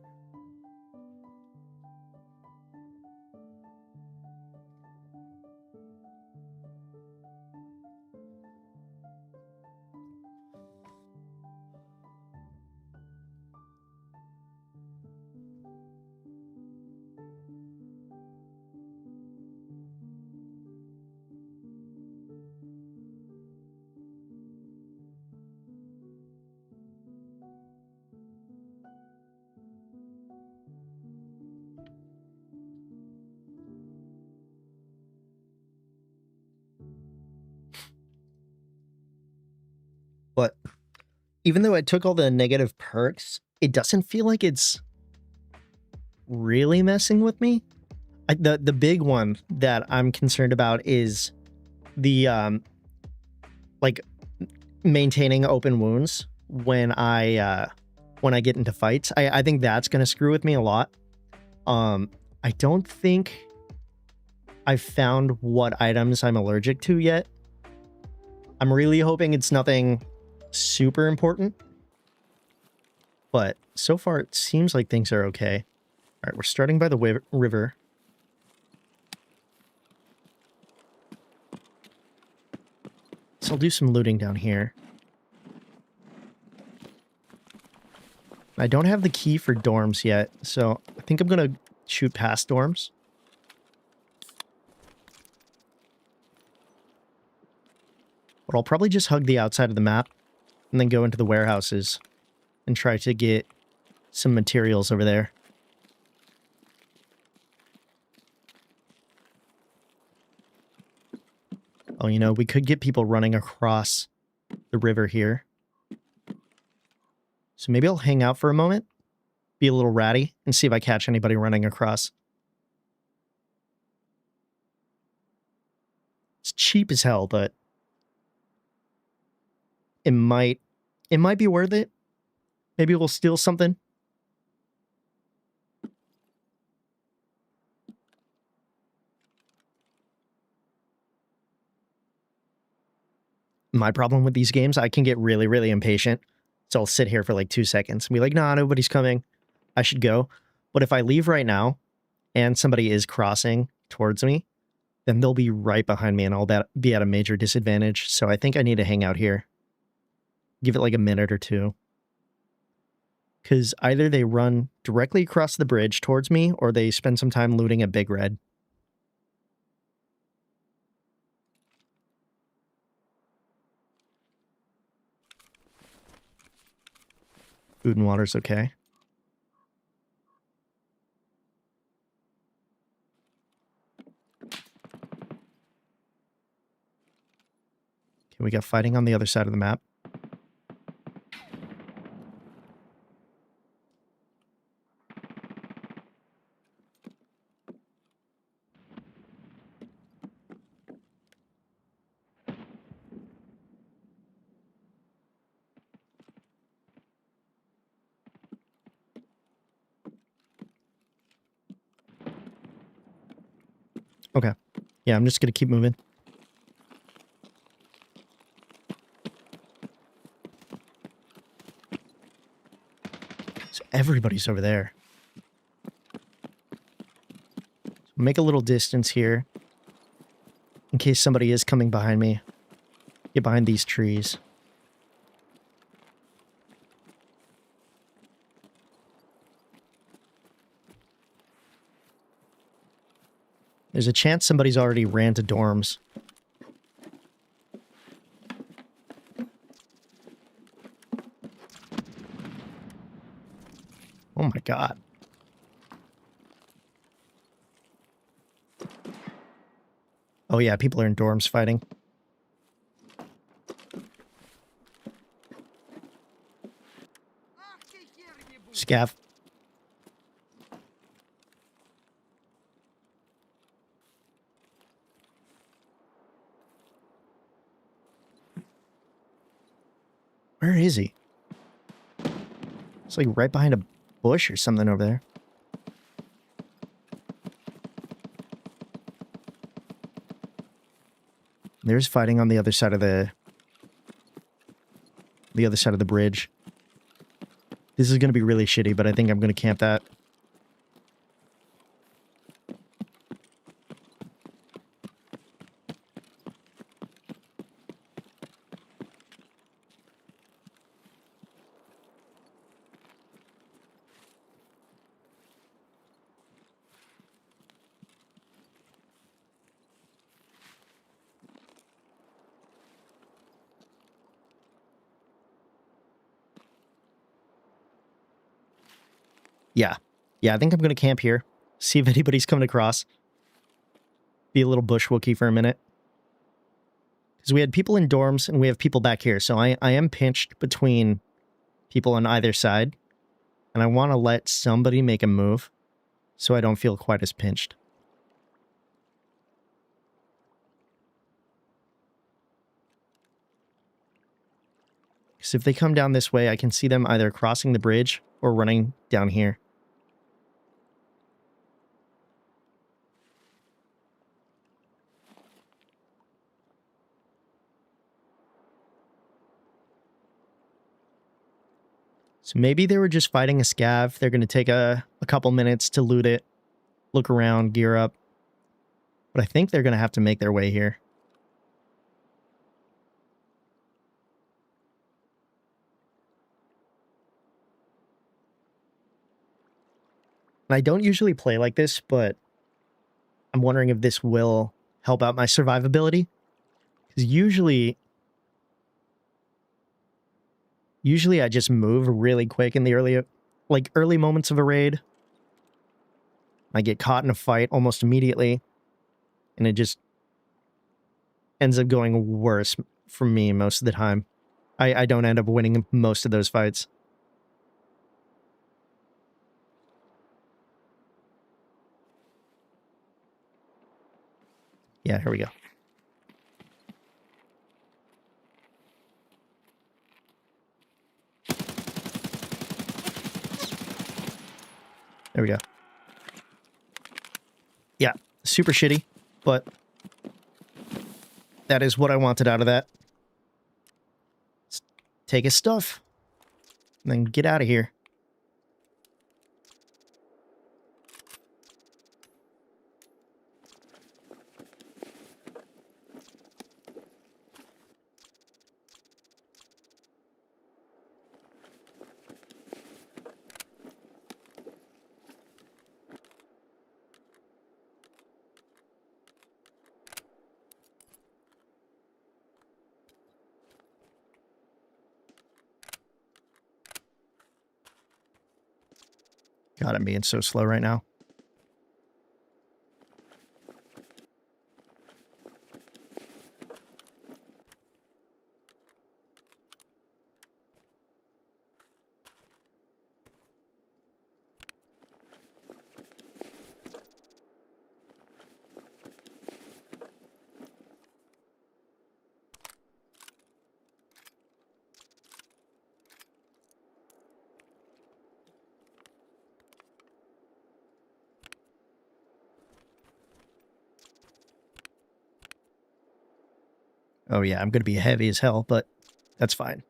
But even though I took all the negative perks, it doesn't feel like it's really messing with me. The big one that I'm concerned about is the like maintaining open wounds when I get into fights. I think that's gonna screw with me a lot. I don't think I've found what items I'm allergic to yet. I'm really hoping it's nothing super important, but so far it seems like things are okay. All right, we're starting by the river. So I'll do some looting down here. I don't have the key for dorms yet, so I think I'm gonna shoot past dorms. But I'll probably just hug the outside of the map and then go into the warehouses and try to get some materials over there. Oh, you know, we could get people running across the river here. So maybe I'll hang out for a moment, be a little ratty, and see if I catch anybody running across. It's cheap as hell, but it might be worth it. Maybe we'll steal something. My problem with these games, I can get really, really impatient. So I'll sit here for like 2 seconds and be like, nah, nobody's coming. I should go. But if I leave right now and somebody is crossing towards me, then they'll be right behind me and I'll be at a major disadvantage. So I think I need to hang out here. Give it like a minute or two. Because either they run directly across the bridge towards me or they spend some time looting at Big Red. Food and water's okay. Okay, we got fighting on the other side of the map. Okay. Yeah, I'm just going to keep moving. So everybody's over there. So make a little distance here. In case somebody is coming behind me. Get behind these trees. There's a chance somebody's already ran to dorms. Oh my god. Oh yeah, people are in dorms fighting. Scav. Where is he? It's like right behind a bush or something over there. There's fighting on the other side of the bridge. This is going to be really shitty, but I think I'm going to camp that. Yeah, I think I'm going to camp here. See if anybody's coming across. Be a little bush Wookiee for a minute. Because we had people in dorms and we have people back here. So I am pinched between people on either side. And I want to let somebody make a move so I don't feel quite as pinched. Because if they come down this way, I can see them either crossing the bridge or running down here. So maybe they were just fighting a scav. They're going to take a couple minutes to loot it, look around, gear up. But I think they're going to have to make their way here. And I don't usually play like this, but I'm wondering if this will help out my survivability. Because usually I just move really quick in the early moments of a raid. I get caught in a fight almost immediately. And it just ends up going worse for me most of the time. I don't end up winning most of those fights. Yeah, here we go. There we go. Yeah, super shitty, but that is what I wanted out of that. Let's take his stuff and then get out of here. God, I'm being so slow right now. Oh yeah, I'm going to be heavy as hell, but that's fine.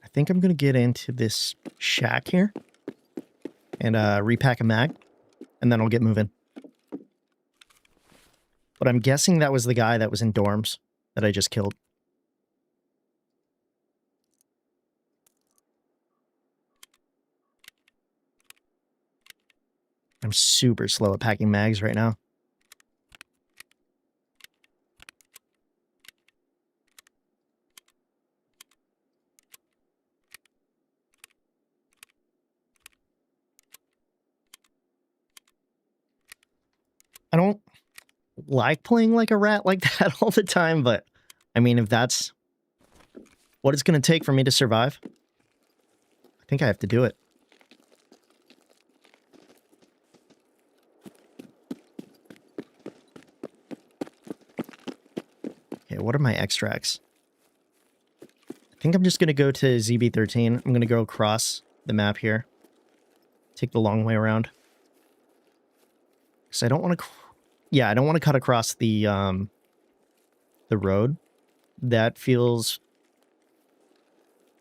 I think I'm going to get into this shack here and repack a mag, and then I'll get moving. But I'm guessing that was the guy that was in dorms that I just killed. I'm super slow at packing mags right now. I don't like playing like a rat like that all the time, but I mean, if that's what it's going to take for me to survive, I think I have to do it. Okay, what are my extracts? I think I'm just going to go to ZB13. I'm going to go across the map here. Take the long way around. Because I don't want to... Yeah, I don't want to cut across the road. That feels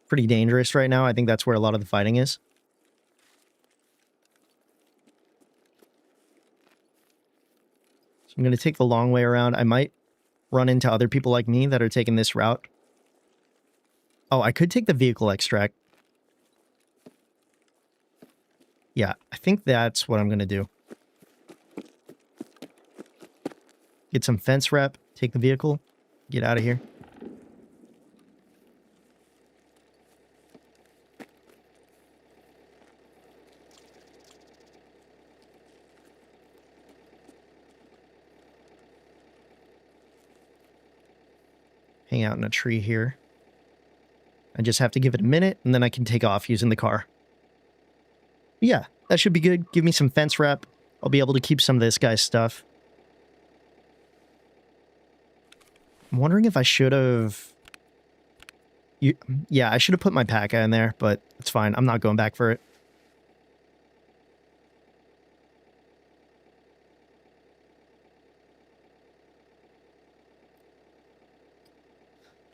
pretty dangerous right now. I think that's where a lot of the fighting is. So I'm going to take the long way around. I might run into other people like me that are taking this route. Oh, I could take the vehicle extract. Yeah, I think that's what I'm going to do. Get some fence rep. Take the vehicle. Get out of here. Hang out in a tree here. I just have to give it a minute, and then I can take off using the car. Yeah, that should be good. Give me some fence rep. I'll be able to keep some of this guy's stuff. I'm wondering if I should have... Yeah, I should have put my P.A.C.A. in there, but it's fine. I'm not going back for it.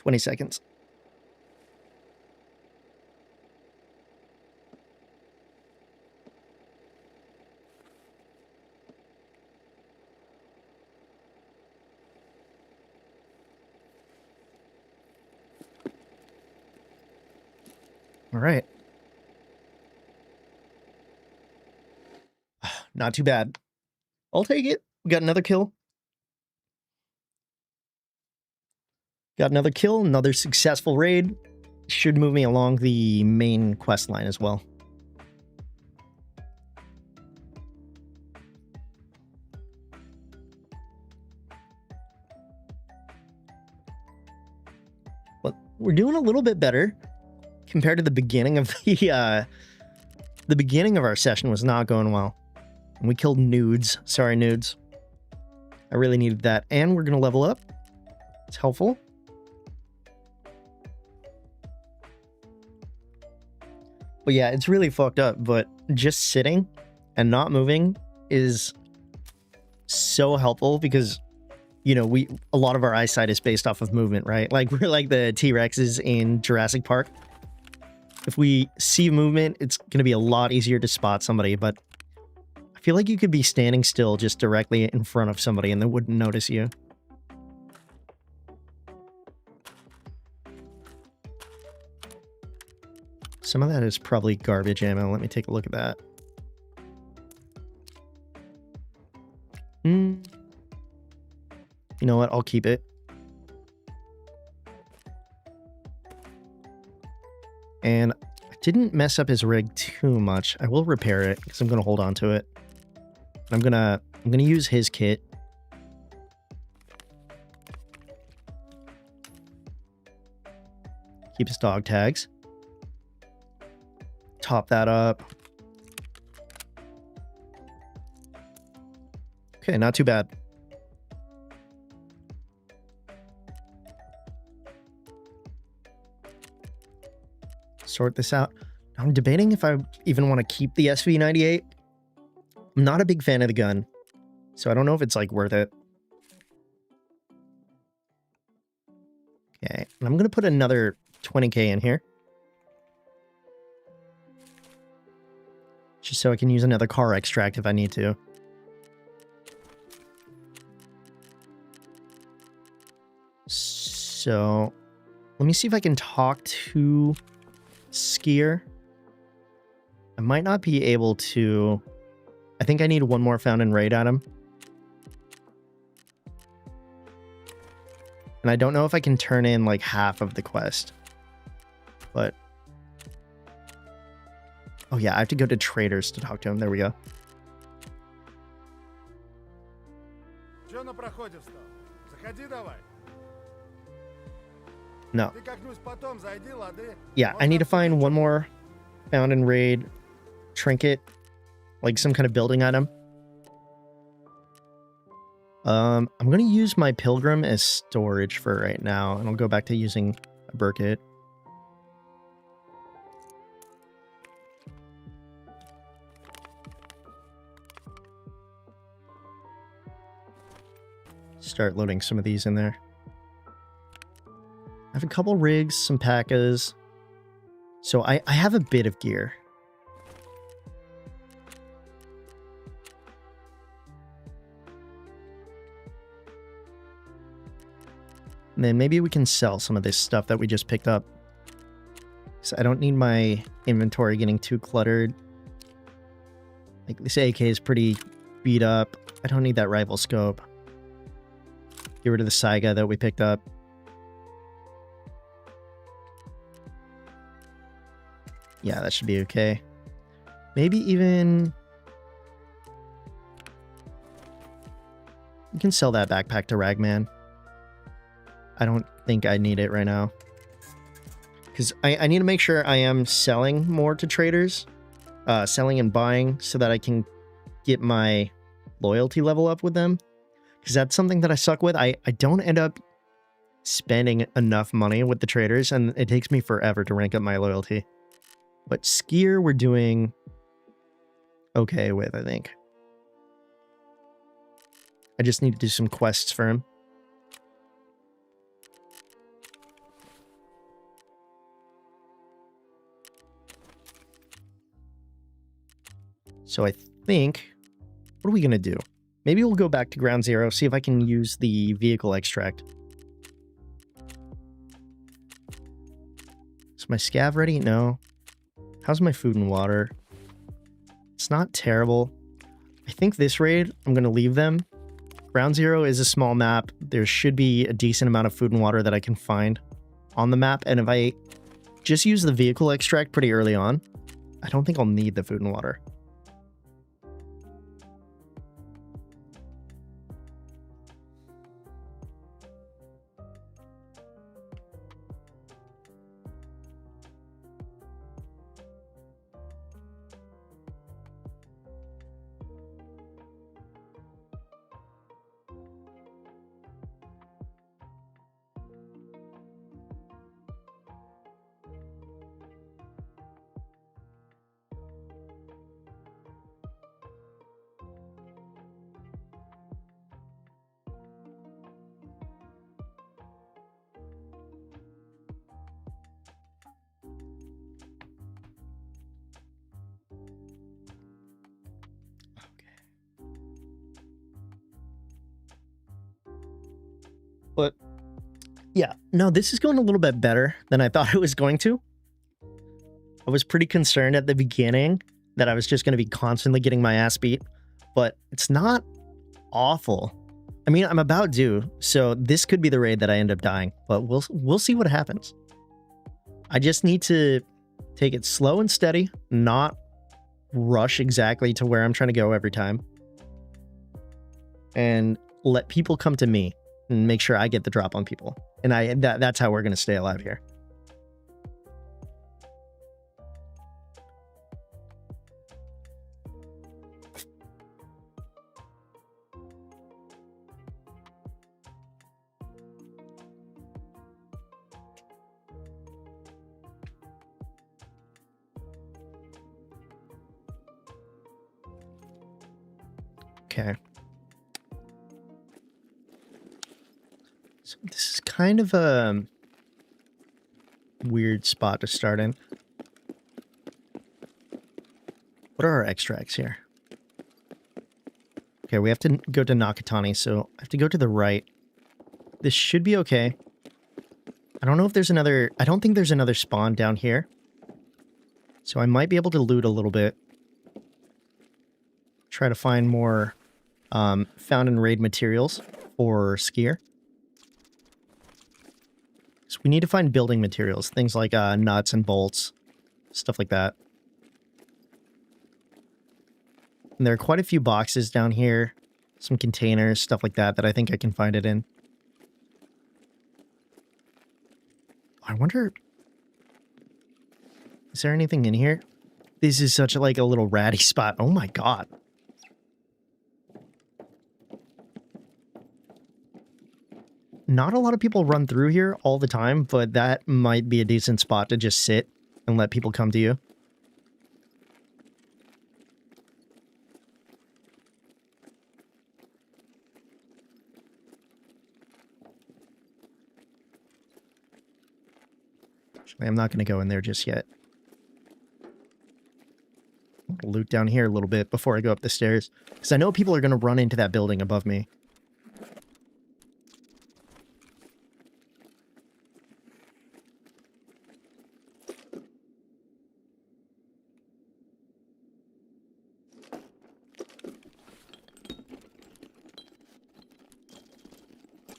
$20. All right. Not too bad. I'll take it. We got another kill. Got another kill, another successful raid. Should move me along the main quest line as well. But we're doing a little bit better compared to the beginning of the beginning of our session was not going well. And we killed nudes. Sorry, nudes. I really needed that. And we're going to level up. It's helpful. But yeah, it's really fucked up. But just sitting and not moving is so helpful because, you know, a lot of our eyesight is based off of movement, right? Like we're like the T-Rexes in Jurassic Park. If we see movement, it's going to be a lot easier to spot somebody, but I feel like you could be standing still just directly in front of somebody and they wouldn't notice you. Some of that is probably garbage ammo. Let me take a look at that. You know what? I'll keep it. And I didn't mess up his rig too much. I will repair it because I'm going to hold on to it. I'm going to use his kit. Keep his dog tags. Top that up. Okay, not too bad. Sort this out. I'm debating if I even want to keep the SV98. I'm not a big fan of the gun, so I don't know if it's like worth it. Okay, and I'm going to put another 20k in here. Just so I can use another car extract if I need to. So, let me see if I can talk to Skier. I might not be able to. I think I need one more found and raid item. And I don't know if I can turn in like half of the quest. But oh yeah, I have to go to traders to talk to him. There we go. Чё на проходе встал? Заходи давай. No. Ты как-нибудь потом зайди, лады. Yeah, I need to find one more found and raid trinket, like some kind of building item. I'm going to use my pilgrim as storage for right now, and I'll go back to using a Burkit. Start loading some of these in there. I have a couple rigs, some P.A.C.As. So I have a bit of gear. And then maybe we can sell some of this stuff that we just picked up. So I don't need my inventory getting too cluttered. Like this AK is pretty beat up. I don't need that rifle scope. Get rid of the Saiga that we picked up. Yeah, that should be okay. Maybe even... You can sell that backpack to Ragman. I don't think I need it right now. Because I need to make sure I am selling more to traders. Selling and buying so that I can get my loyalty level up with them. Because that's something that I suck with. I don't end up spending enough money with the traders, and it takes me forever to rank up my loyalty. But Skier we're doing okay with, I think. I just need to do some quests for him. So I think, what are we going to do? Maybe we'll go back to ground zero, see if I can use the vehicle extract. Is my scav ready? No. How's my food and water? It's not terrible. I think this raid, I'm going to leave them. Ground zero is a small map. There should be a decent amount of food and water that I can find on the map. And if I just use the vehicle extract pretty early on, I don't think I'll need the food and water. But yeah, no, this is going a little bit better than I thought it was going to. I was pretty concerned at the beginning that I was just going to be constantly getting my ass beat, but it's not awful. I mean, I'm about due, so this could be the raid that I end up dying, but we'll see what happens. I just need to take it slow and steady, not rush exactly to where I'm trying to go every time, and let people come to me and make sure I get the drop on people. And that's how we're going to stay alive here. Okay. So this is kind of a weird spot to start in. What are our extracts here? Okay, we have to go to Nakatani, so I have to go to the right. This should be okay. I don't know if there's another... I don't think there's another spawn down here. So I might be able to loot a little bit. Try to find more found in raid materials for Skier. So we need to find building materials, things like nuts and bolts, stuff like that. And there are quite a few boxes down here, some containers, stuff like that, that I think I can find it in. I wonder, is there anything in here? This is such like a little ratty spot. Oh my god. Not a lot of people run through here all the time, but that might be a decent spot to just sit and let people come to you. Actually, I'm not going to go in there just yet. I'll loot down here a little bit before I go up the stairs, because I know people are going to run into that building above me.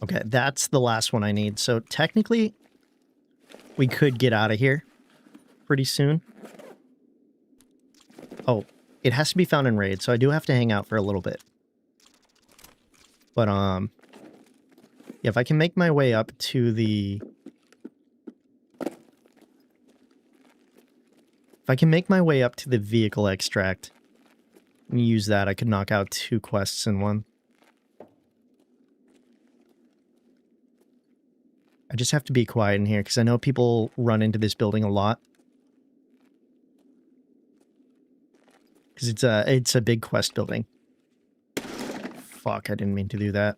Okay, that's the last one I need. So technically, we could get out of here pretty soon. Oh, it has to be found in raid, so I do have to hang out for a little bit. But, yeah, if I can make my way up to the... If I can make my way up to the vehicle extract and use that, I could knock out 2 quests in one. I just have to be quiet in here, because I know people run into this building a lot. Because it's a big quest building. Fuck, I didn't mean to do that.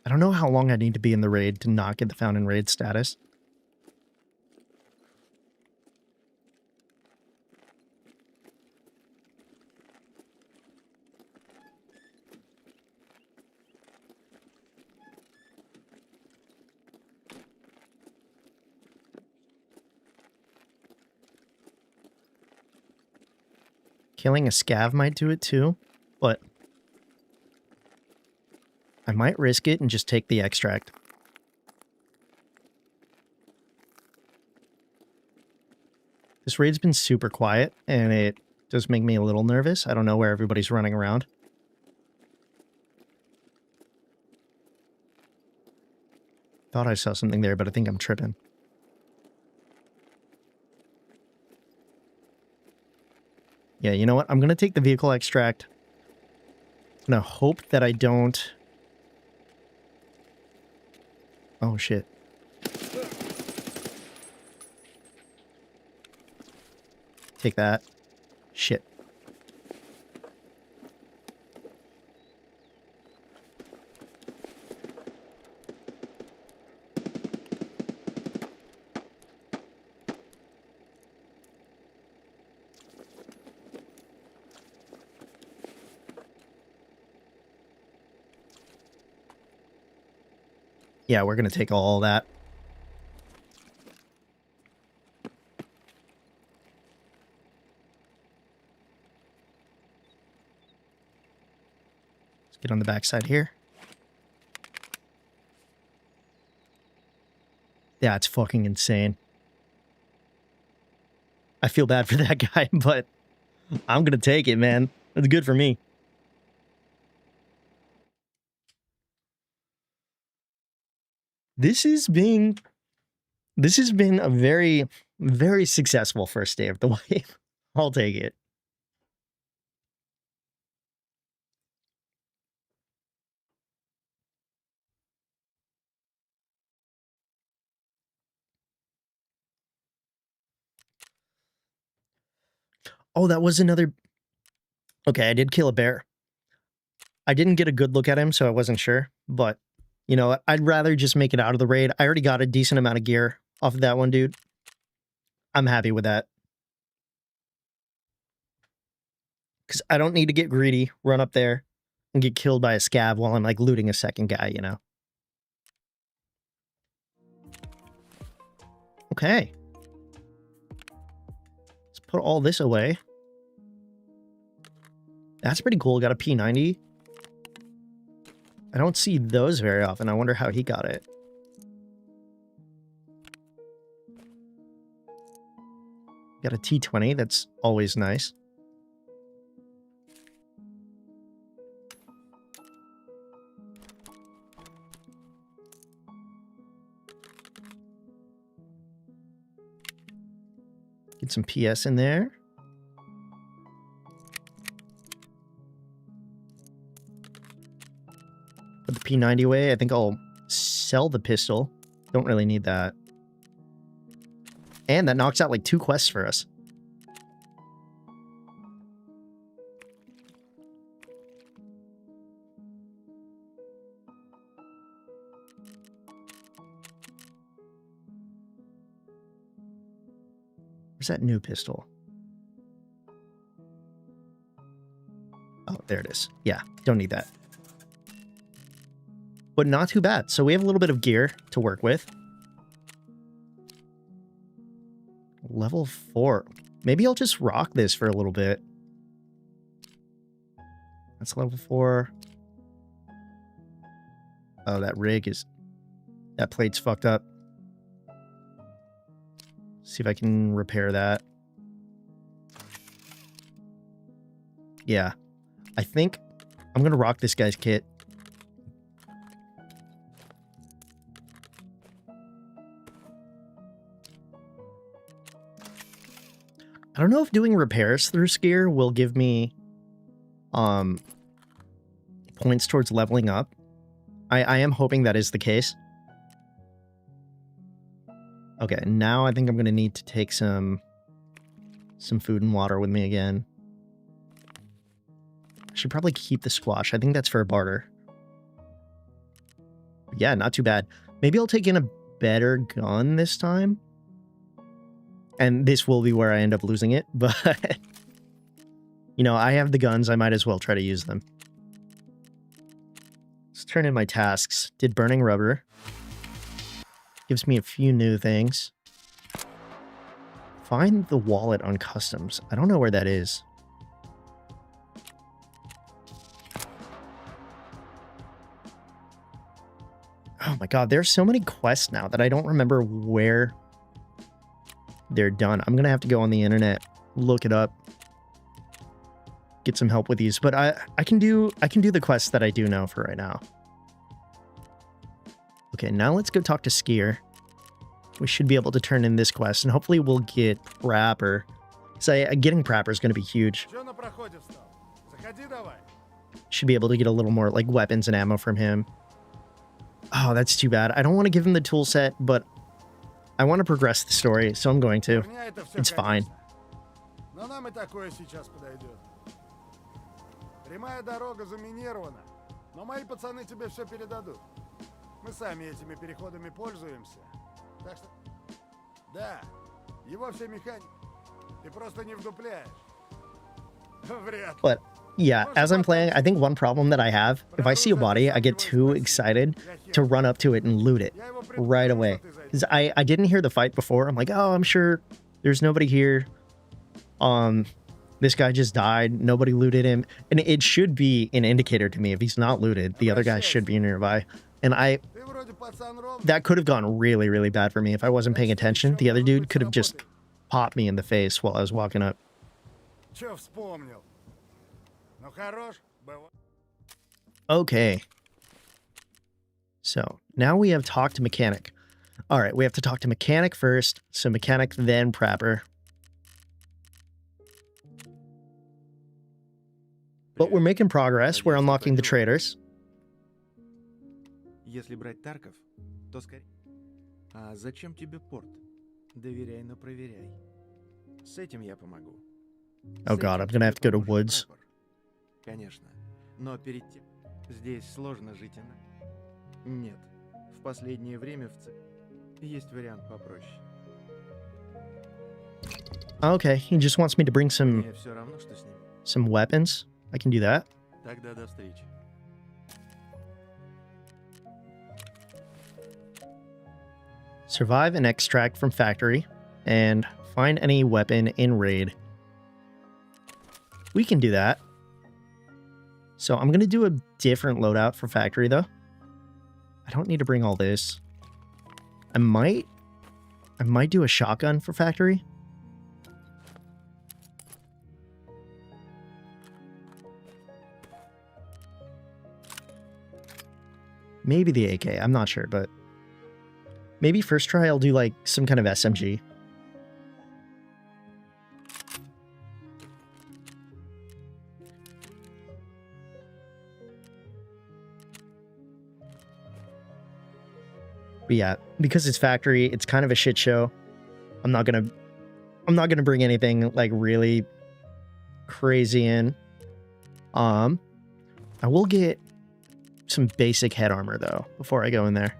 I don't know how long I need to be in the raid to not get the found in raid status. Killing a scav might do it too, but I might risk it and just take the extract. This raid's been super quiet, and it does make me a little nervous. I don't know where everybody's running around. Thought I saw something there, but I think I'm tripping. Yeah, you know what? I'm going to take the vehicle extract. I'm going to hope that I don't... Oh, shit. Take that. Shit. Yeah, we're going to take all that. Let's get on the backside here. Yeah, it's fucking insane. I feel bad for that guy, but I'm going to take it, man. It's good for me. This has been a very, very successful first day of the wave. I'll take it. Oh, that was another... Okay, I did kill a bear. I didn't get a good look at him, so I wasn't sure. But, you know, I'd rather just make it out of the raid. I already got a decent amount of gear off of that one, dude. I'm happy with that. Because I don't need to get greedy, run up there, and get killed by a scav while I'm, like, looting a second guy, you know? Okay. Let's put all this away. That's pretty cool. Got a P90. I don't see those very often. I wonder how he got it. Got a T20. That's always nice. Get some PS in there. Put the P90 away. I think I'll sell the pistol. Don't really need that. And that knocks out like 2 quests for us. Where's that new pistol? Oh, there it is. Yeah, don't need that. but not too bad. So we have a little bit of gear to work with. Level 4. Maybe I'll just rock this for a little bit. That's level 4. Oh, that rig is... That plate's fucked up. See if I can repair that. Yeah. I think I'm gonna rock this guy's kit. I don't know if doing repairs through skier will give me points towards leveling up. I am hoping that is the case. Okay, now I think I'm gonna need to take some food and water with me again. I should probably keep the squash. I think that's for a barter. Yeah, not too bad. Maybe I'll take in a better gun this time. And this will be where I end up losing it, but... You know, I have the guns. I might as well try to use them. Let's turn in my tasks. Did burning rubber. Gives me a few new things. Find the wallet on customs. I don't know where that is. Oh my god, there's so many quests now that I don't remember where they're done. I'm gonna have to go on the internet, look it up, get some help with these. But I can do the quests that I do know for right now. Okay, now let's go talk to Skier. We should be able to turn in this quest, and hopefully we'll get Prapper. So getting Prapper is gonna be huge. Should be able to get a little more like weapons and ammo from him. Oh, that's too bad. I don't want to give him the tool set, but I want to progress the story, so I'm going to. It's fine. Прямая дорога заминирована, но мои пацаны тебе все передадут. Мы сами этими переходами пользуемся. Так что... Да, его все механики. Ты просто не вдупляешь. Вряд ли. But yeah, as I'm playing, I think one problem that I have, if I see a body, I get too excited to run up to it and loot it right away. Because I didn't hear the fight before. I'm like, oh, I'm sure there's nobody here. This guy just died. Nobody looted him. And it should be an indicator to me. If he's not looted, the other guy should be nearby. And that could have gone really, really bad for me if I wasn't paying attention. The other dude could have just popped me in the face while I was walking up. Okay. So now we have talked to Mechanic. All right, we have to talk to Mechanic first. So Mechanic, then Prapper. But we're making progress. We're unlocking the traders. Если брать Тарков, то скорее... А зачем тебе порт? Доверяй, но проверяй. С этим я помогу. Oh god, I'm gonna have to go to Woods. Конечно. Но перед тем... Здесь сложно жить иначе. Нет. В последнее время есть вариант попроще. Okay, he just wants me to bring some weapons. I can do that. Тогда до встречи. Survive and extract from factory and find any weapon in raid. We can do that. So I'm going to do a different loadout for factory though. I don't need to bring all this. I might do a shotgun for factory. Maybe the AK, I'm not sure, but maybe first try I'll do like some kind of SMG. But yeah, because it's factory, it's kind of a shit show. I'm not gonna bring anything like really crazy in. I will get some basic head armor though before I go in there.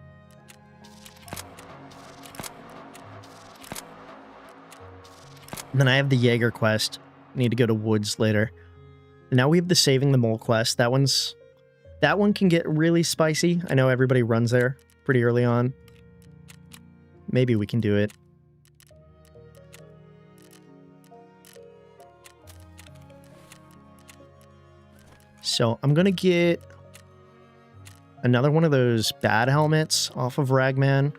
And then I have the Jaeger quest. I need to go to Woods later. And now we have the Saving the Mole quest. That one's That one can get really spicy. I know everybody runs there pretty early on. Maybe we can do it. So I'm going to get another one of those bad helmets off of Ragman,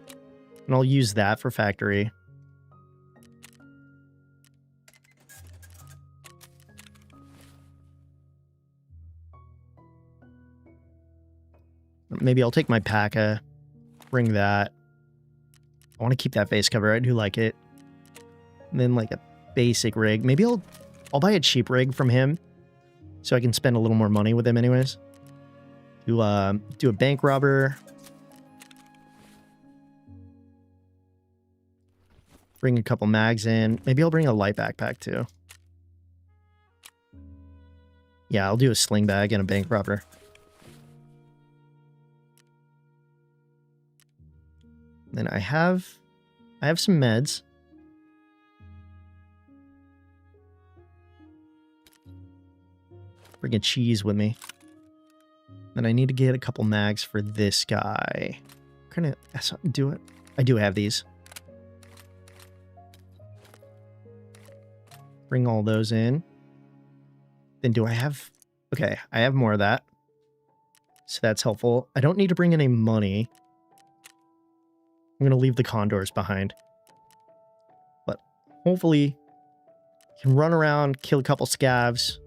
and I'll use that for factory. Maybe I'll take my P.A.C.A., bring that. I want to keep that face cover. I do like it. And then like a basic rig. Maybe I'll buy a cheap rig from him so I can spend a little more money with him anyways. Do a bank robber. Bring a couple mags in. Maybe I'll bring a light backpack too. Yeah, I'll do a sling bag and a bank robber. Then I have some meds. Bring a cheese with me. Then I need to get a couple mags for this guy. Can I do it? I do have these. Bring all those in. Then do I have... Okay, I have more of that. So that's helpful. I don't need to bring any money. I'm going to leave the condors behind. But hopefully, you can run around, kill a couple scavs.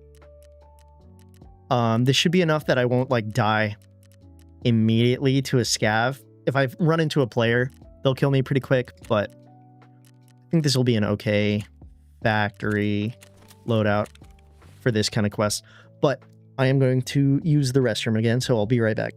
This should be enough that I won't, like, die immediately to a scav. If I run into a player, they'll kill me pretty quick, but I think this will be an okay factory loadout for this kind of quest. But I am going to use the restroom again, so I'll be right back.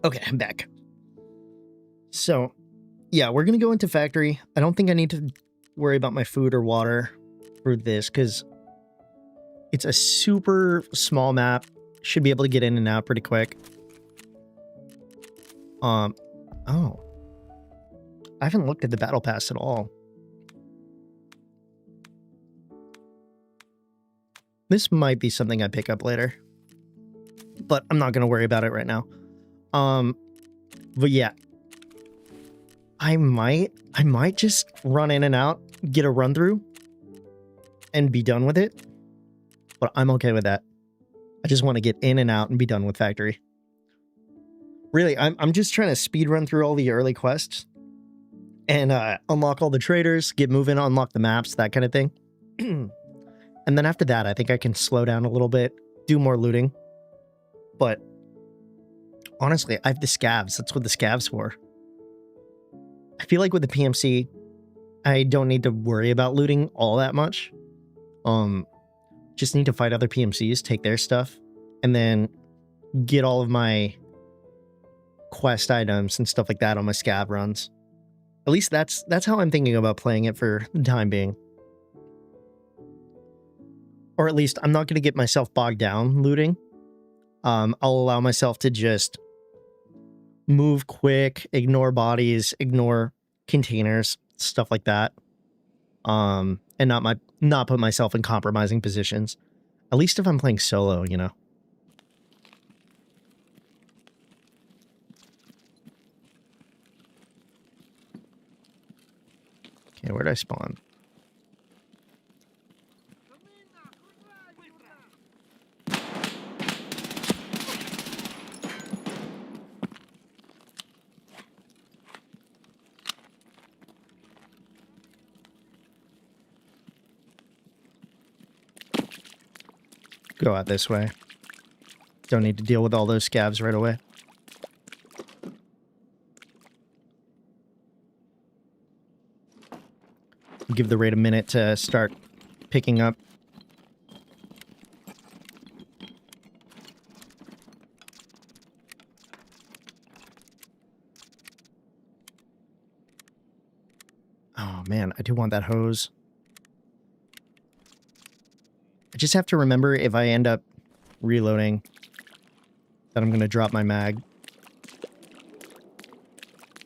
Okay, I'm back. So, yeah, we're going to go into factory. I don't think I need to worry about my food or water for this because it's a super small map. Should be able to get in and out pretty quick. Oh. I haven't looked at the battle pass at all. This might be something I pick up later. But I'm not going to worry about it right now. But yeah. I might just run in and out, get a run through, and be done with it. But I'm okay with that. I just want to get in and out and be done with factory. Really, I'm just trying to speed run through all the early quests and unlock all the traders, get moving, unlock the maps, that kind of thing. And then after that, I think I can slow down a little bit, do more looting. But honestly, I have the scavs. That's what the scavs for. I feel like with the PMC, I don't need to worry about looting all that much. Just need to fight other PMCs, take their stuff, and then get all of my quest items and stuff like that on my scav runs. At least that's how I'm thinking about playing it for the time being. Or at least I'm not going to get myself bogged down looting. I'll allow myself to just move quick, ignore bodies, ignore containers, stuff like that. And not put myself in compromising positions. At least if I'm playing solo, you know. Okay, where'd I spawn? Go out this way. Don't need to deal with all those scavs right away. Give the raid a minute to start picking up. Oh man, I do want that hose. I just have to remember if I end up reloading that I'm going to drop my mag.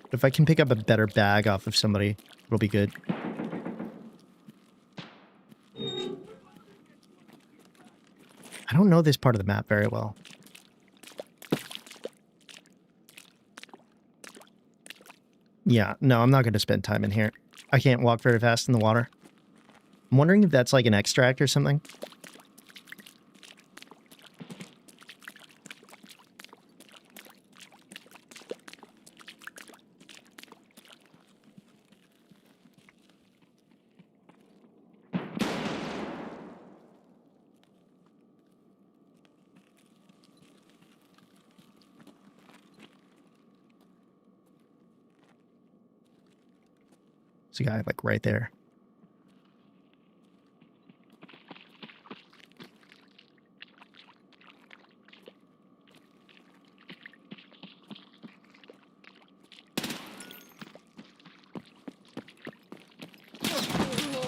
But if I can pick up a better bag off of somebody, it'll be good. I don't know this part of the map very well. Yeah, no, I'm not going to spend time in here. I can't walk very fast in the water. I'm wondering if that's like an extract or something. There's a guy like right there.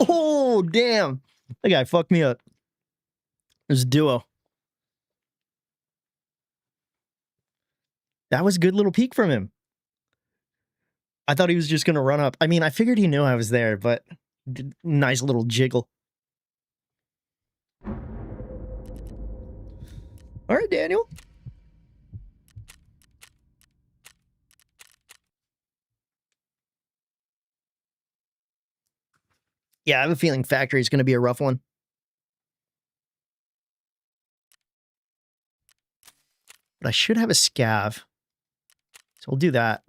Oh, damn. That guy fucked me up. There's a duo. That was a good little peek from him. I thought he was just going to run up. I mean, I figured he knew I was there, but nice little jiggle. All right, Daniel. Yeah, I have a feeling factory is going to be a rough one. But I should have a scav. So we'll do that.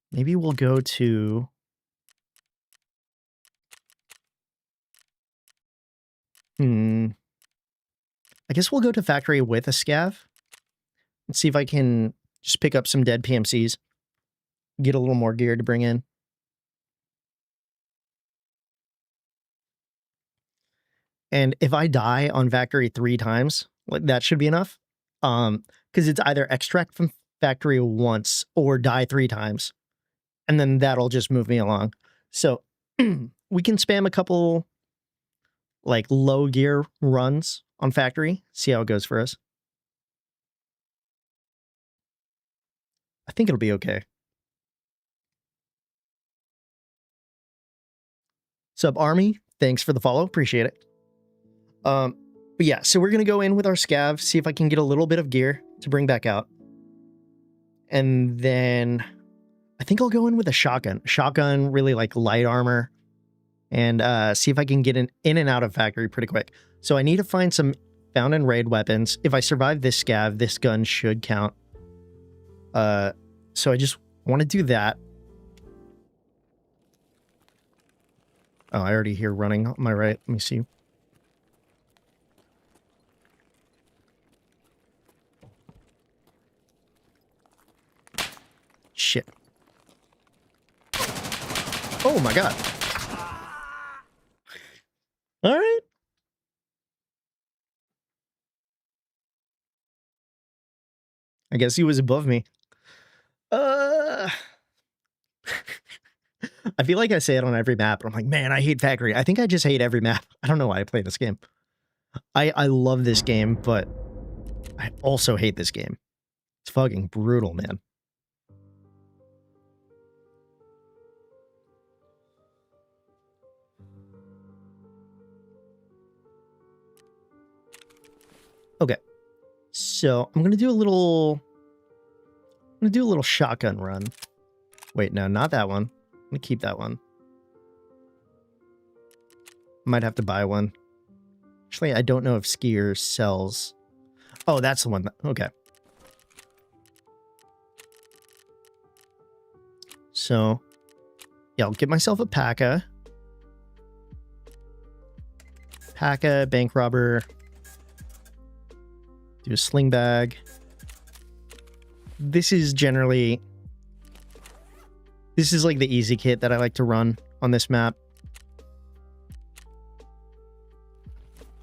Maybe we'll go to... I guess we'll go to factory with a scav. And see if I can just pick up some dead PMCs. Get a little more gear to bring in. And if I die on factory 3 times, like that should be enough. Because it's either extract factory once or die 3 times. And then that'll just move me along. So we can spam a couple like low gear runs on factory, see how it goes for us. I think it'll be okay. Sub Army, thanks for the follow, appreciate it. But yeah, so we're gonna go in with our scav, see if I can get a little bit of gear to bring back out. And then I think I'll go in with a shotgun. Shotgun, really like light armor, and see if I can get in and out of factory pretty quick. So I need to find some found and raid weapons. If I survive this scav, this gun should count. So I just want to do that. Oh, I already hear running on my right. Let me see. Shit. Oh my god. All right. I guess he was above me. I feel like I say it on every map, but I'm like, man, I hate factory. I think I just hate every map. I don't know why I play this game. I love this game, but I also hate this game. It's fucking brutal, man. Okay. So I'm gonna do a little shotgun run. Wait, no, not that one. I'm gonna keep that one. Might have to buy one. Actually, I don't know if Skier sells. Oh, that's the one. Okay. So, yeah, I'll get myself a P.A.K.A. P.A.K.A, bank robber. Do a sling bag. This is like the easy kit that I like to run on this map.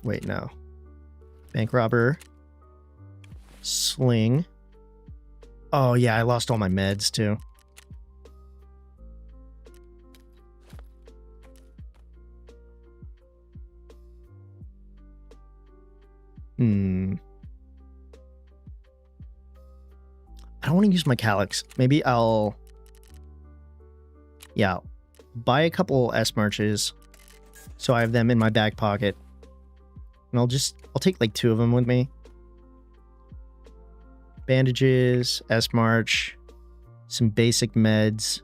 Wait, no. Bank robber. Sling. Oh, yeah, I lost all my meds, too. I don't want to use my Calyx. Maybe I'll... Yeah, buy a couple S-Marches so I have them in my back pocket. And I'll take like 2 of them with me. Bandages, S-March, some basic meds.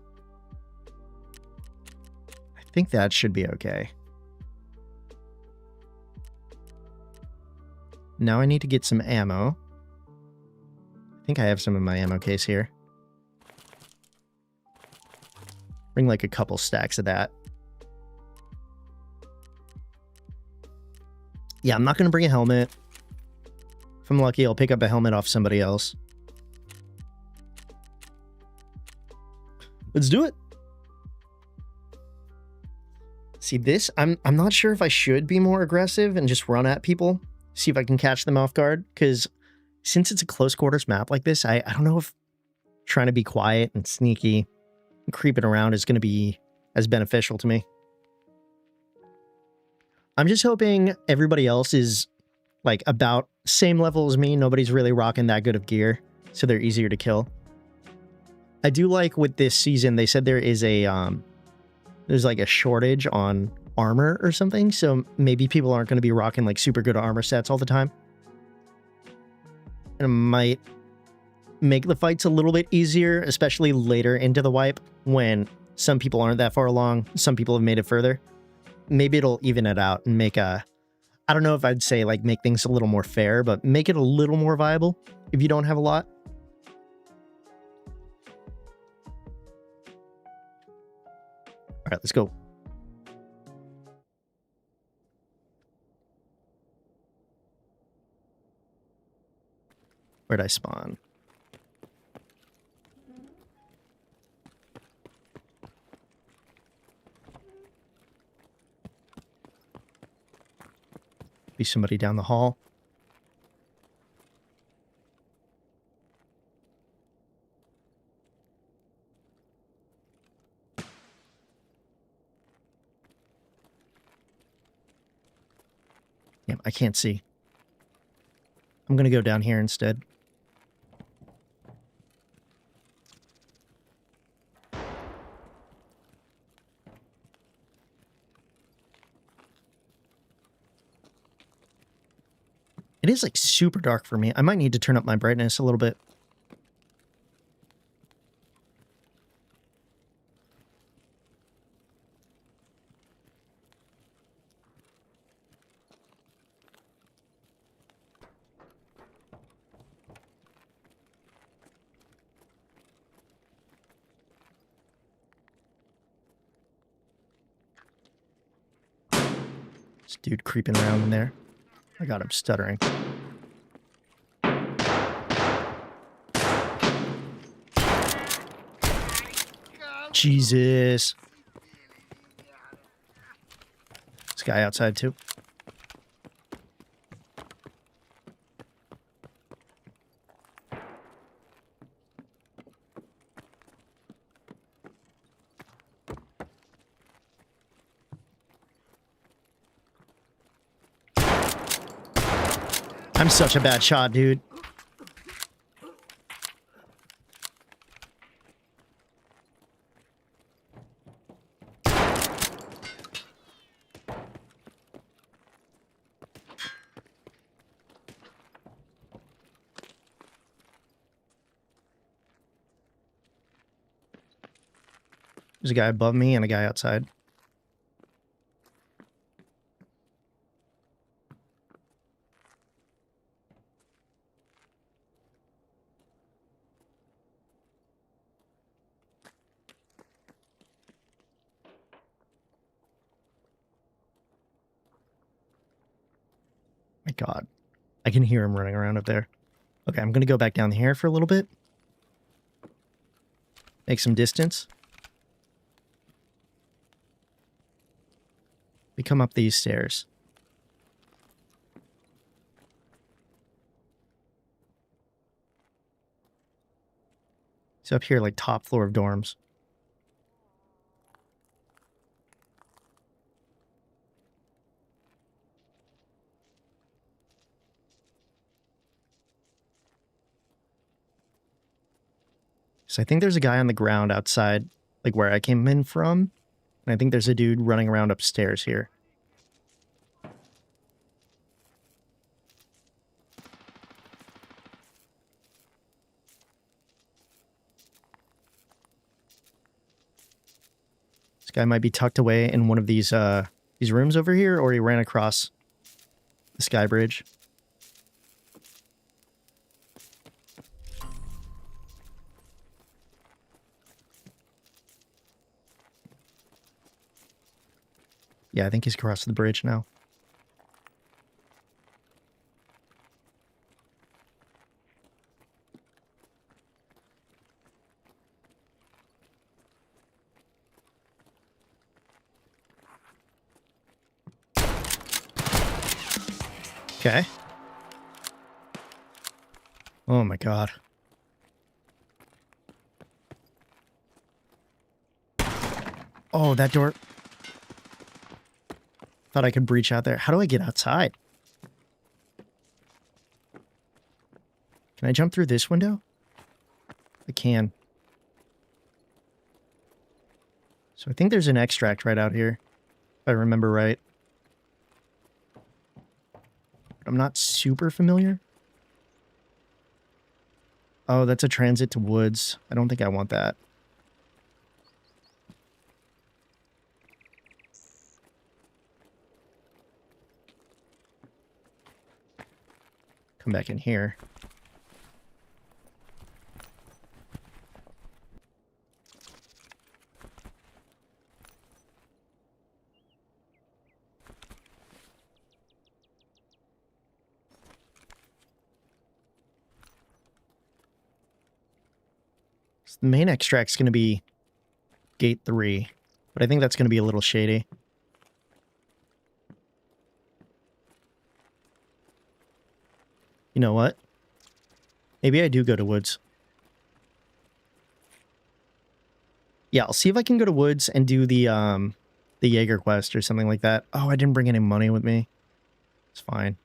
I think that should be okay. Now I need to get some ammo. I think I have some in my ammo case here. Bring like a couple stacks of that. Yeah, I'm not going to bring a helmet. If I'm lucky, I'll pick up a helmet off somebody else. Let's do it. See this? I'm not sure if I should be more aggressive and just run at people. See if I can catch them off guard. Because since it's a close quarters map like this, I don't know if trying to be quiet and sneaky and creeping around is going to be as beneficial to me. I'm just hoping everybody else is like about same level as me. Nobody's really rocking that good of gear, so they're easier to kill. I do like with this season, they said there is a there's like a shortage on armor or something, so maybe people aren't going to be rocking like super good armor sets all the time. And it might make the fights a little bit easier, especially later into the wipe when some people aren't that far along, some people have made it further. Maybe it'll even it out and make I don't know if I'd say like make things a little more fair, but make it a little more viable if you don't have a lot. All right, let's go. Where'd I spawn? Be somebody down the hall. I can't see. I'm gonna go down here instead. It is like super dark for me. I might need to turn up my brightness a little bit. This dude creeping around in there. I got him stuttering. Jesus. This guy outside too. I'm such a bad shot, dude. There's a guy above me and a guy outside. My God. I can hear him running around up there. Okay, I'm going to go back down here for a little bit. Make some distance. We come up these stairs. It's up here, like top floor of dorms. So I think there's a guy on the ground outside, like where I came in from. And I think there's a dude running around upstairs here. This guy might be tucked away in one of these rooms over here, or he ran across the sky bridge. Yeah, I think he's across the bridge now. Okay. Oh my God. Oh, that door. Thought I could breach out there. How do I get outside? Can I jump through this window? I can. So I think there's an extract right out here, if I remember right. But I'm not super familiar. Oh, that's a transit to woods. I don't think I want that. Come back in here. So the main extract's going to be gate 3, but I think that's going to be a little shady. You know what? Maybe I do go to woods. Yeah, I'll see if I can go to woods and do the Jaeger quest or something like that. Oh, I didn't bring any money with me. It's fine.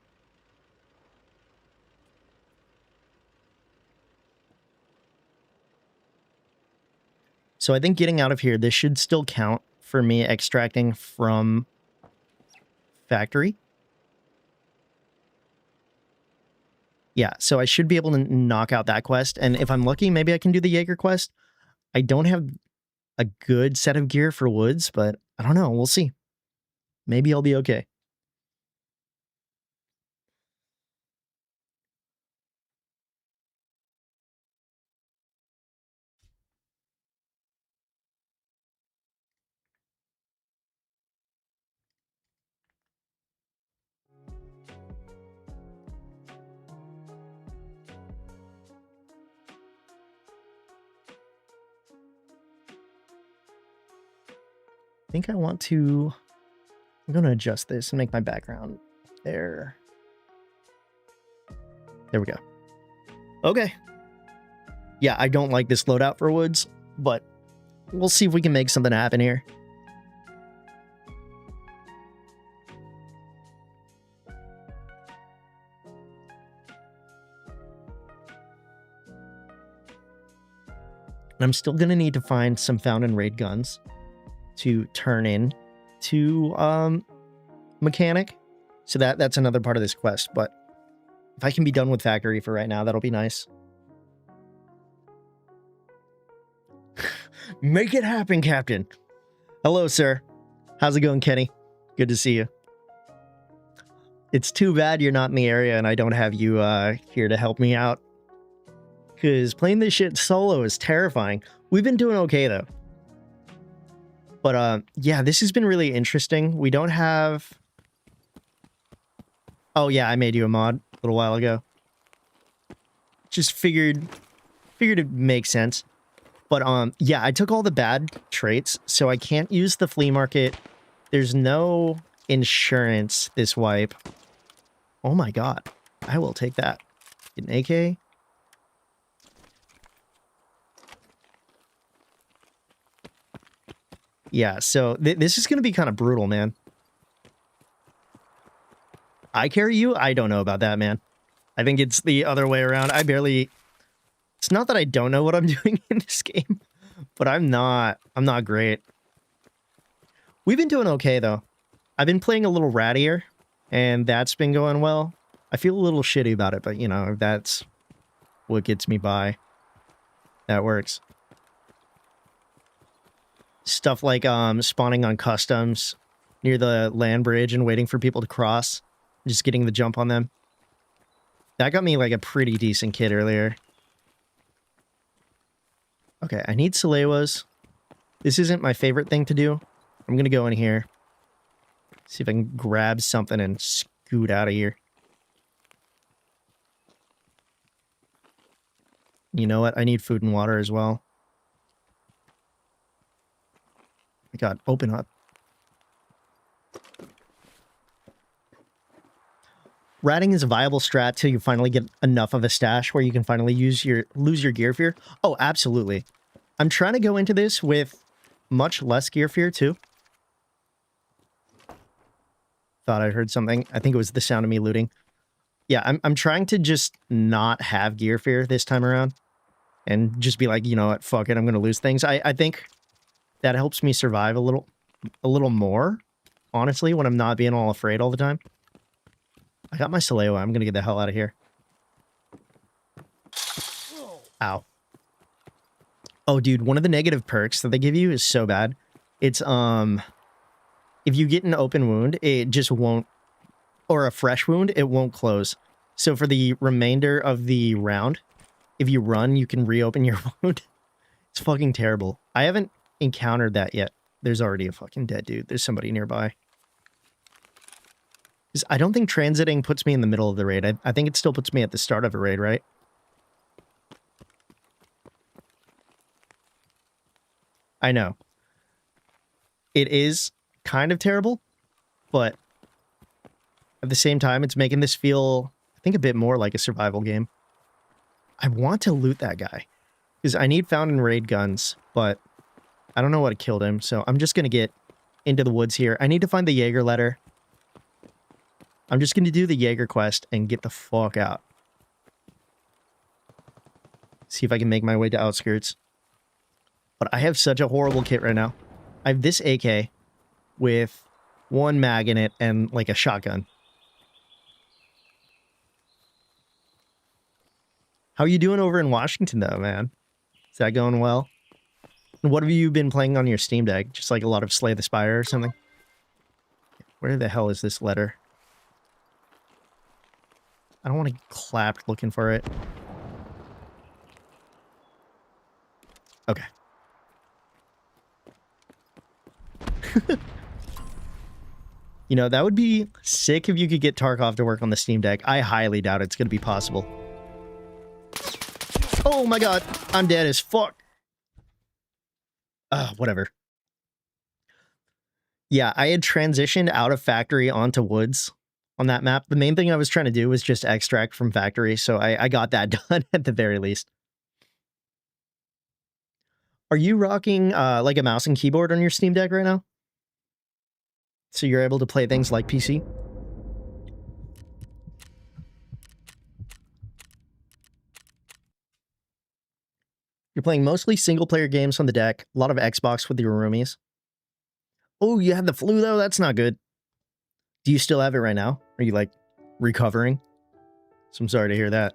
So I think getting out of here, this should still count for me extracting from factory. Yeah, so I should be able to knock out that quest. And if I'm lucky, maybe I can do the Jaeger quest. I don't have a good set of gear for woods, but I don't know. We'll see. Maybe I'll be okay. I think I want to... I'm going to adjust this and make my background there. There we go. Okay. Yeah, I don't like this loadout for woods, but we'll see if we can make something happen here. I'm still going to need to find some found and raid guns to turn in to mechanic. So that's another part of this quest, but if I can be done with factory for right now, that'll be nice. Make it happen, Captain. Hello, sir. How's it going, Kenny? Good to see you. It's too bad you're not in the area and I don't have you here to help me out. Because playing this shit solo is terrifying. We've been doing okay, though. But, yeah, this has been really interesting. We don't have... Oh, yeah, I made you a mod a little while ago. Just figured it makes sense. But, yeah, I took all the bad traits, so I can't use the flea market. There's no insurance this wipe. Oh, my God. I will take that. Get an AK. Yeah, so this is going to be kind of brutal, man. I carry you? I don't know about that, man. I think it's the other way around. It's not that I don't know what I'm doing in this game, but I'm not great. We've been doing okay, though. I've been playing a little rattier, and that's been going well. I feel a little shitty about it, but, you know, if that's what gets me by, that works. Stuff like spawning on customs near the land bridge and waiting for people to cross. Just getting the jump on them. That got me like a pretty decent kit earlier. Okay, I need Salewas. This isn't my favorite thing to do. I'm going to go in here. See if I can grab something and scoot out of here. You know what? I need food and water as well. My God, open up. Ratting is a viable strat till you finally get enough of a stash where you can finally lose your gear fear. Oh, absolutely. I'm trying to go into this with much less gear fear too. Thought I heard something. I think it was the sound of me looting. Yeah, I'm trying to just not have gear fear this time around. And just be like, you know what, fuck it, I'm gonna lose things. I think that helps me survive a little more, honestly, when I'm not being all afraid all the time. I got my Salewa. I'm gonna get the hell out of here. Ow. Oh, dude, one of the negative perks that they give you is so bad. It's, if you get an open wound, it just won't, or a fresh wound, it won't close. So for the remainder of the round, if you run, you can reopen your wound. It's fucking terrible. I haven't encountered that yet. There's already a fucking dead dude. There's somebody nearby. I don't think transiting puts me in the middle of the raid. I think it still puts me at the start of a raid, right? I know. It is kind of terrible, but at the same time, it's making this feel, I think, a bit more like a survival game. I want to loot that guy, because I need found and raid guns, but I don't know what killed him, so I'm just going to get into the woods here. I need to find the Jaeger letter. I'm just going to do the Jaeger quest and get the fuck out. See if I can make my way to outskirts. But I have such a horrible kit right now. I have this AK with 1 mag in it and like a shotgun. How are you doing over in Washington though, man? Is that going well? And what have you been playing on your Steam Deck? Just like a lot of Slay the Spire or something? Where the hell is this letter? I don't want to get clapped looking for it. Okay. You know, that would be sick if you could get Tarkov to work on the Steam Deck. I highly doubt it's going to be possible. Oh my god, I'm dead as fuck. Whatever. Yeah, I had transitioned out of factory onto woods on that map. The main thing I was trying to do was just extract from factory, so I got that done at the very least. Are you rocking like a mouse and keyboard on your Steam Deck right now? So you're able to play things like PC? You're playing mostly single-player games on the deck, a lot of Xbox with your roomies. Oh, you had the flu, though? That's not good. Do you still have it right now? Are you, like, recovering? So I'm sorry to hear that.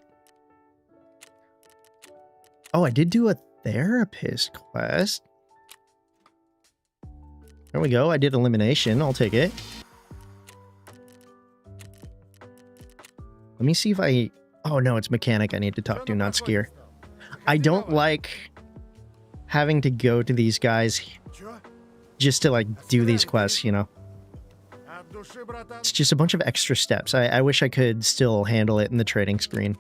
Oh, I did do a therapist quest. There we go. I did elimination. I'll take it. Let me see if I... Oh, no, it's mechanic I need to talk to, not skier. I don't like having to go to these guys just to, like, do these quests, you know? It's just a bunch of extra steps. I wish I could still handle it in the trading screen.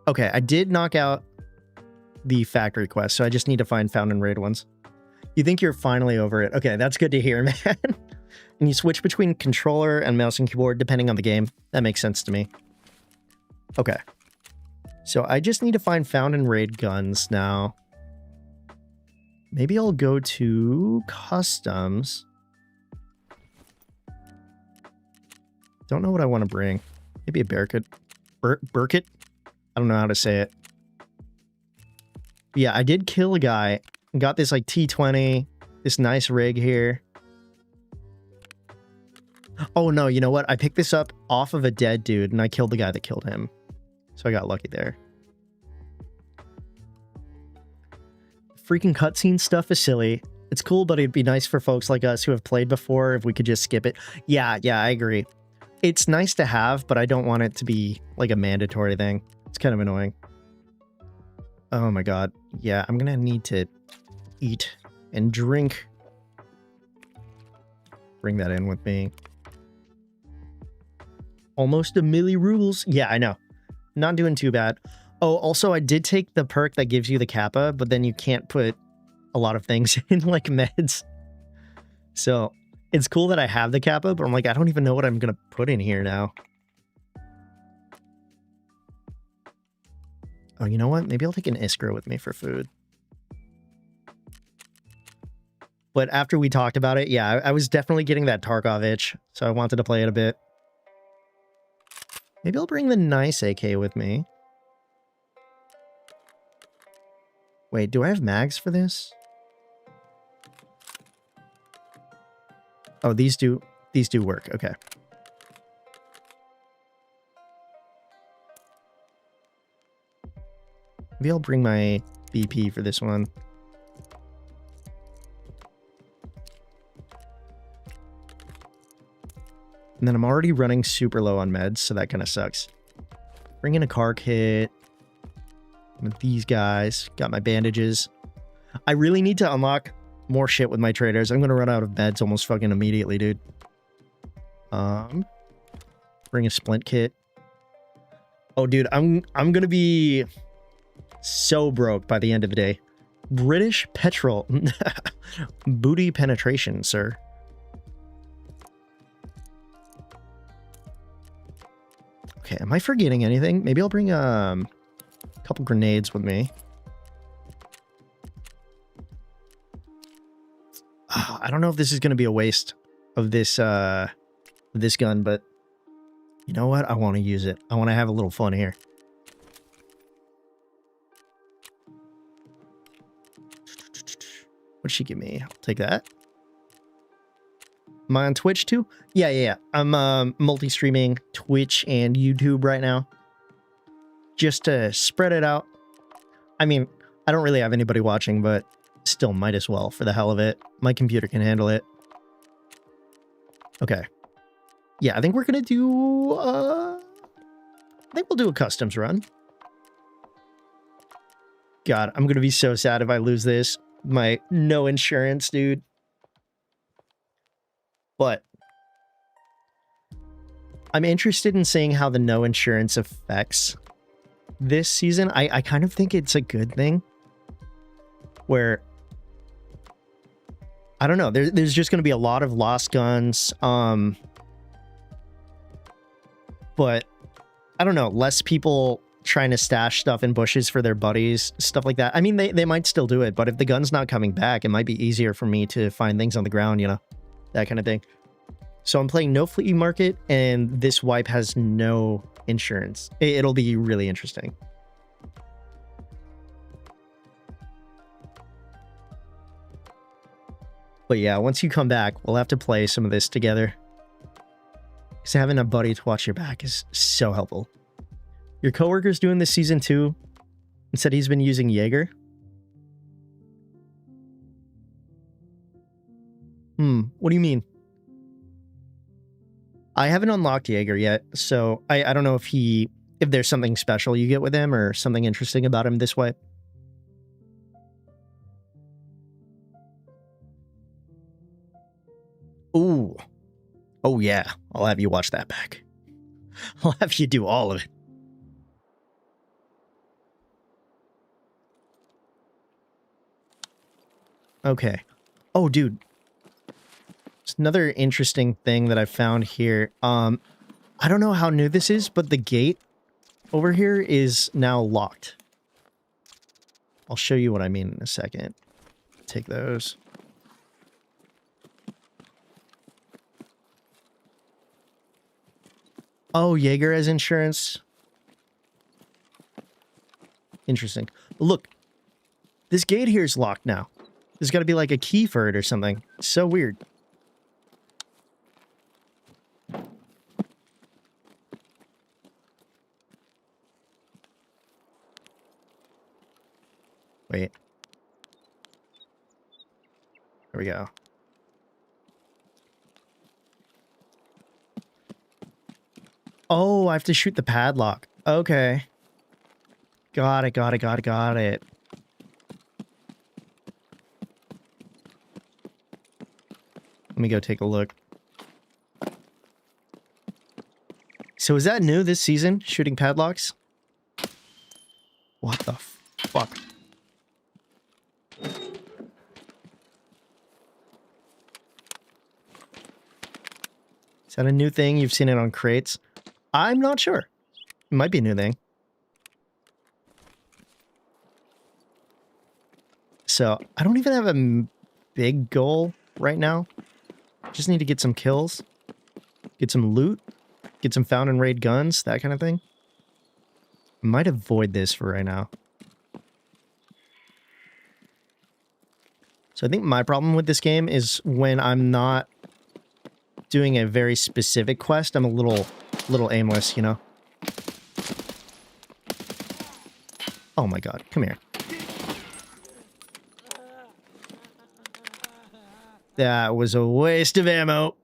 Okay, I did knock out the factory quest, so I just need to find found and raid ones. You think you're finally over it? Okay, that's good to hear, man. And you switch between controller and mouse and keyboard depending on the game. That makes sense to me. Okay. So I just need to find found and raid guns now. Maybe I'll go to customs. Don't know what I want to bring. Maybe a Berkut. Berkut? I don't know how to say it. Yeah, I did kill a guy. Got this like T20. This nice rig here. Oh no, you know what? I picked this up off of a dead dude and I killed the guy that killed him. So I got lucky there. Freaking cutscene stuff is silly. It's cool, but it'd be nice for folks like us who have played before if we could just skip it. Yeah, I agree. It's nice to have, but I don't want it to be like a mandatory thing. It's kind of annoying. Oh my god. Yeah, I'm gonna need to eat and drink. Bring that in with me. Almost a milli rules. Yeah, I know. Not doing too bad. Oh, also, I did take the perk that gives you the kappa, but then you can't put a lot of things in, like meds. So, it's cool that I have the kappa, but I'm like, I don't even know what I'm going to put in here now. Oh, you know what? Maybe I'll take an Iskra with me for food. But after we talked about it, yeah, I was definitely getting that Tarkov itch, so I wanted to play it a bit. Maybe I'll bring the nice AK with me. Wait, do I have mags for this? Oh, these do work. Okay. Maybe I'll bring my BP for this one. And then I'm already running super low on meds, so that kind of sucks. Bring in a car kit. With these guys. Got my bandages. I really need to unlock more shit with my traders. I'm going to run out of meds almost fucking immediately, dude. Bring a splint kit. Oh, dude, I'm going to be so broke by the end of the day. British petrol. Booty penetration, sir. Okay, am I forgetting anything? Maybe I'll bring a couple grenades with me. I I don't know if this is going to be a waste of this this gun, but you know what? I want to use it. I want to have a little fun here. What'd she give me? I'll take that. Am I on Twitch too? Yeah. I'm multi-streaming Twitch and YouTube right now. Just to spread it out. I mean, I don't really have anybody watching, but still might as well for the hell of it. My computer can handle it. Okay. Yeah, I think we're gonna do I think we'll do a customs run. God, I'm gonna be so sad if I lose this. My no insurance, dude. But I'm interested in seeing how the no insurance affects this season. I kind of think it's a good thing. Where I don't know, there's just going to be a lot of lost guns. But I don't know, less people trying to stash stuff in bushes for their buddies, stuff like that. I mean, they might still do it, but if the gun's not coming back, it might be easier for me to find things on the ground, you know, that kind of thing. So I'm playing no flea market, and this wipe has no insurance. It'll be really interesting. But yeah, once you come back, we'll have to play some of this together. Because having a buddy to watch your back is so helpful. Your coworker's doing this season too, and said he's been using Jaeger. What do you mean? I haven't unlocked Jaeger yet, so I don't know if there's something special you get with him or something interesting about him this way. Ooh. Oh yeah, I'll have you watch that back. I'll have you do all of it. Okay. Oh, dude. It's another interesting thing that I found here. I don't know how new this is, but the gate over here is now locked. I'll show you what I mean in a second. Take those. Oh, Jaeger has insurance. Interesting. Look, this gate here is locked now. There's got to be like a key for it or something. It's so weird. Wait. There we go. Oh, I have to shoot the padlock. Okay. Got it. Let me go take a look. So is that new this season? Shooting padlocks? What the fuck? Is that a new thing? You've seen it on crates? I'm not sure. It might be a new thing. So I don't even have a big goal right now. Just need to get some kills, get some loot, get some found and raid guns, that kind of thing. I might avoid this for right now. So I think my problem with this game is when I'm not doing a very specific quest, I'm a little aimless, you know? Oh my god, come here. That was a waste of ammo.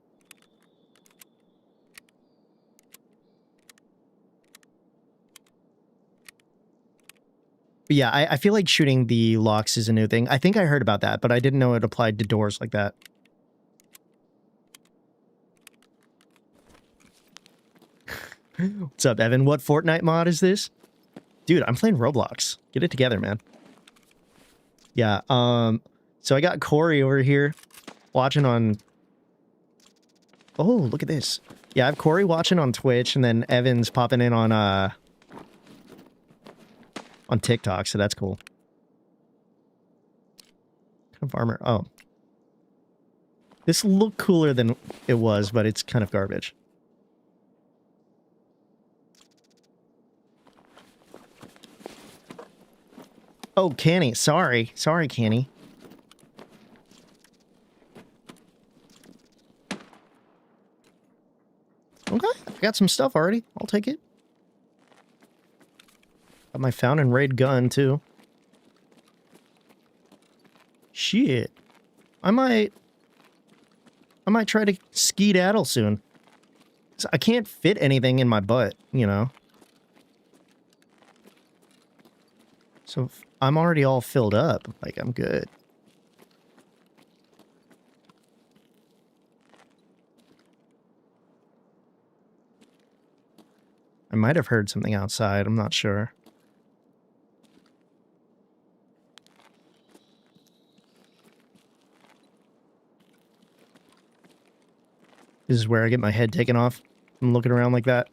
But yeah, I feel like shooting the locks is a new thing. I think I heard about that, but I didn't know it applied to doors like that. What's up, Evan? What Fortnite mod is this? Dude, I'm playing Roblox. Get it together, man. Yeah, so I got Corey over here watching on... Oh, look at this. Yeah, I have Corey watching on Twitch, and then Evan's popping in on TikTok, so that's cool. What kind of armor? Oh. This looked cooler than it was, but it's kind of garbage. Oh, Canny. Sorry. Sorry, Canny. Okay, I got some stuff already. I'll take it. Got my found and raid gun, too. Shit. I might try to skedaddle soon. I can't fit anything in my butt, you know? So I'm already all filled up. Like, I'm good. I might have heard something outside. I'm not sure. This is where I get my head taken off. I'm looking around like that.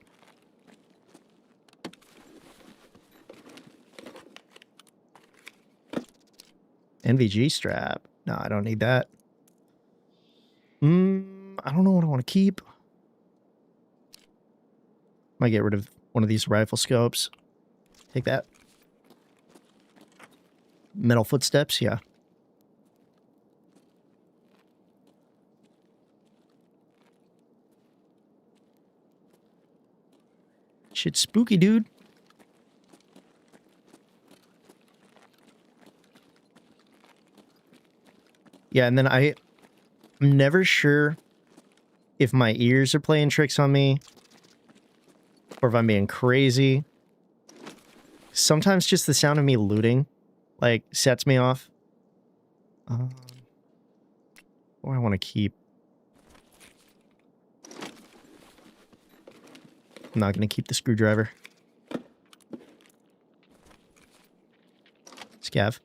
NVG strap. No, I don't need that. I don't know what I want to keep. Might get rid of one of these rifle scopes. Take that. Metal footsteps, yeah. Shit's spooky, dude. Yeah, and then I'm never sure if my ears are playing tricks on me or if I'm being crazy. Sometimes just the sound of me looting, like, sets me off. What do I want to keep? I'm not going to keep the screwdriver. Scav.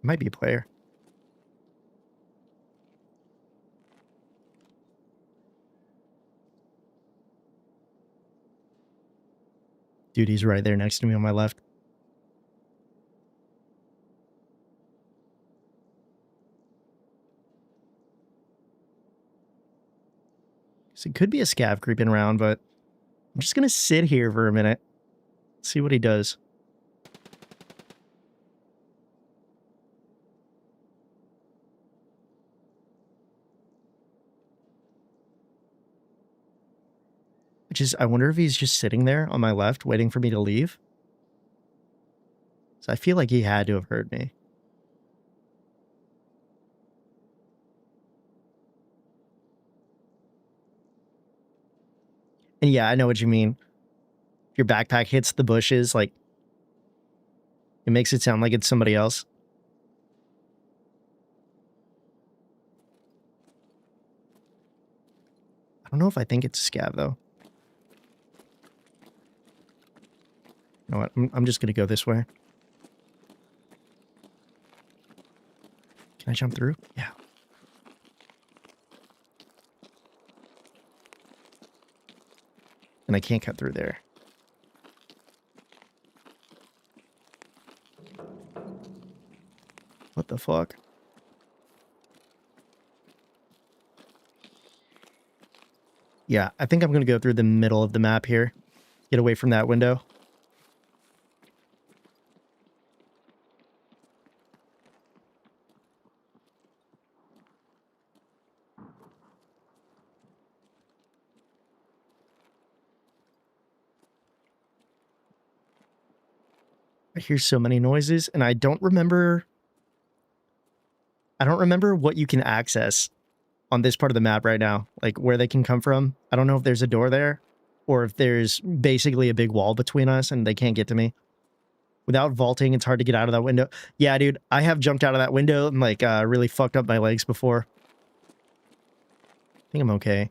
Might be a player. Dude, he's right there next to me on my left. So it could be a scav creeping around, but I'm just going to sit here for a minute. See what he does. Which is, I wonder if he's just sitting there on my left waiting for me to leave. So I feel like he had to have heard me. And yeah, I know what you mean. If your backpack hits the bushes, like, it makes it sound like it's somebody else. I don't know if I think it's a scav, though. You know what? I'm just going to go this way. Can I jump through? Yeah. And I can't cut through there. What the fuck? Yeah, I think I'm going to go through the middle of the map here. Get away from that window. I hear so many noises, and I don't remember what you can access on this part of the map right now, like where they can come from. I don't know if there's a door there or if there's basically a big wall between us and they can't get to me. Without vaulting, it's hard to get out of that window. Yeah, dude, I have jumped out of that window and like really fucked up my legs before. I think I'm okay.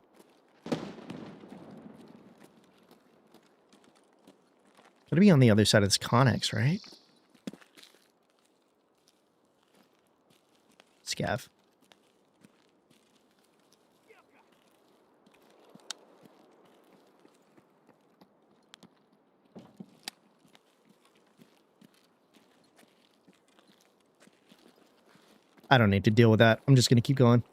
Gotta be on the other side of this Connex, right? scav. I don't need to deal with that. I'm just going to keep going.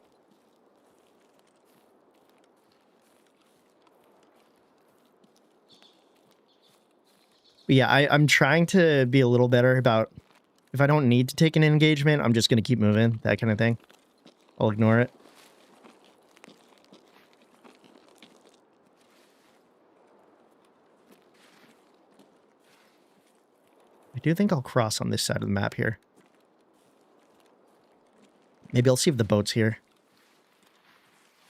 But yeah, I'm trying to be a little better about if I don't need to take an engagement, I'm just going to keep moving, that kind of thing. I'll ignore it. I do think I'll cross on this side of the map here. Maybe I'll see if the boat's here.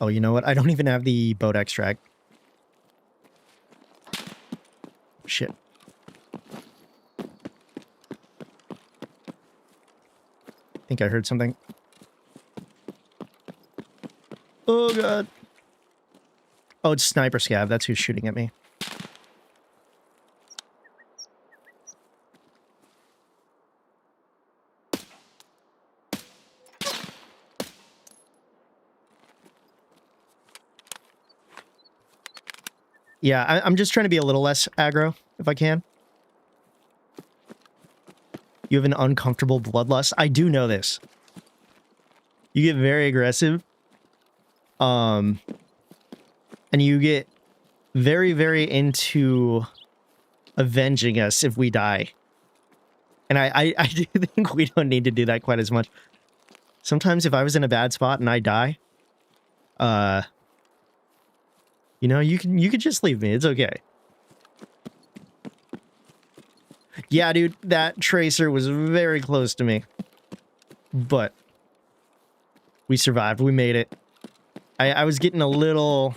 Oh, you know what? I don't even have the boat extract. Shit. I think I heard something. Oh, God. Oh, it's Sniper Scav. That's who's shooting at me. Yeah, I'm just trying to be a little less aggro, if I can. You have an uncomfortable bloodlust. I do know this. You get very aggressive. And you get very, very into avenging us if we die. And I do think we don't need to do that quite as much. Sometimes if I was in a bad spot and I die, you know, you could just leave me. It's okay. Yeah, dude, that tracer was very close to me. But we survived. We made it. I was getting a little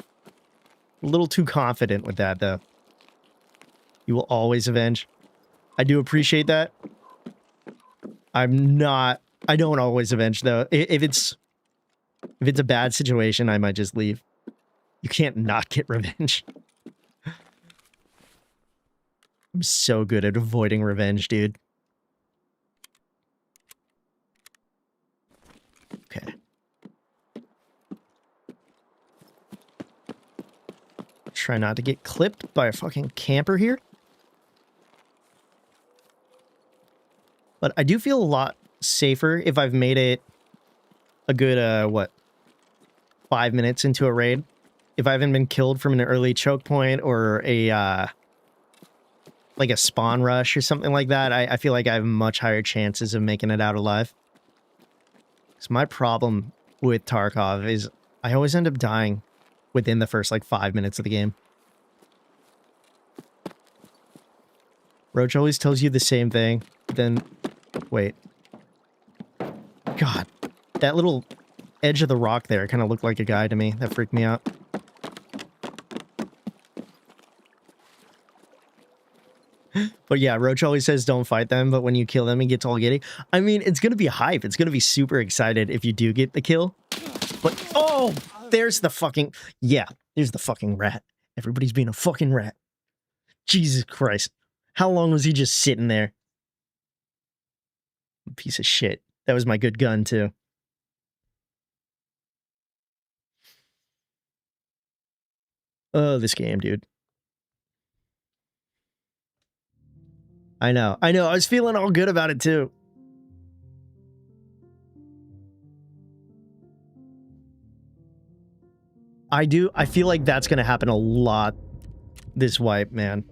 too confident with that, though. You will always avenge. I do appreciate that. I don't always avenge, though. If it's a bad situation, I might just leave. You can't not get revenge. I'm so good at avoiding revenge, dude. Okay. Try not to get clipped by a fucking camper here. But I do feel a lot safer if I've made it a good, what, 5 minutes into a raid. If I haven't been killed from an early choke point or a, like a spawn rush or something like that, I feel like I have much higher chances of making it out alive. So my problem with Tarkov is I always end up dying within the first, like, 5 minutes of the game. Roach always tells you the same thing, but then... Wait. God. That little edge of the rock there kind of looked like a guy to me. That freaked me out. But yeah, Roach always says don't fight them, but when you kill them, he gets all giddy. I mean, it's going to be hype. It's going to be super excited if you do get the kill. But, oh, there's the fucking... Yeah, there's the fucking rat. Everybody's being a fucking rat. Jesus Christ. How long was he just sitting there? Piece of shit. That was my good gun, too. Oh, this game, dude. I know. I was feeling all good about it, too. I feel like that's going to happen a lot this wipe, man.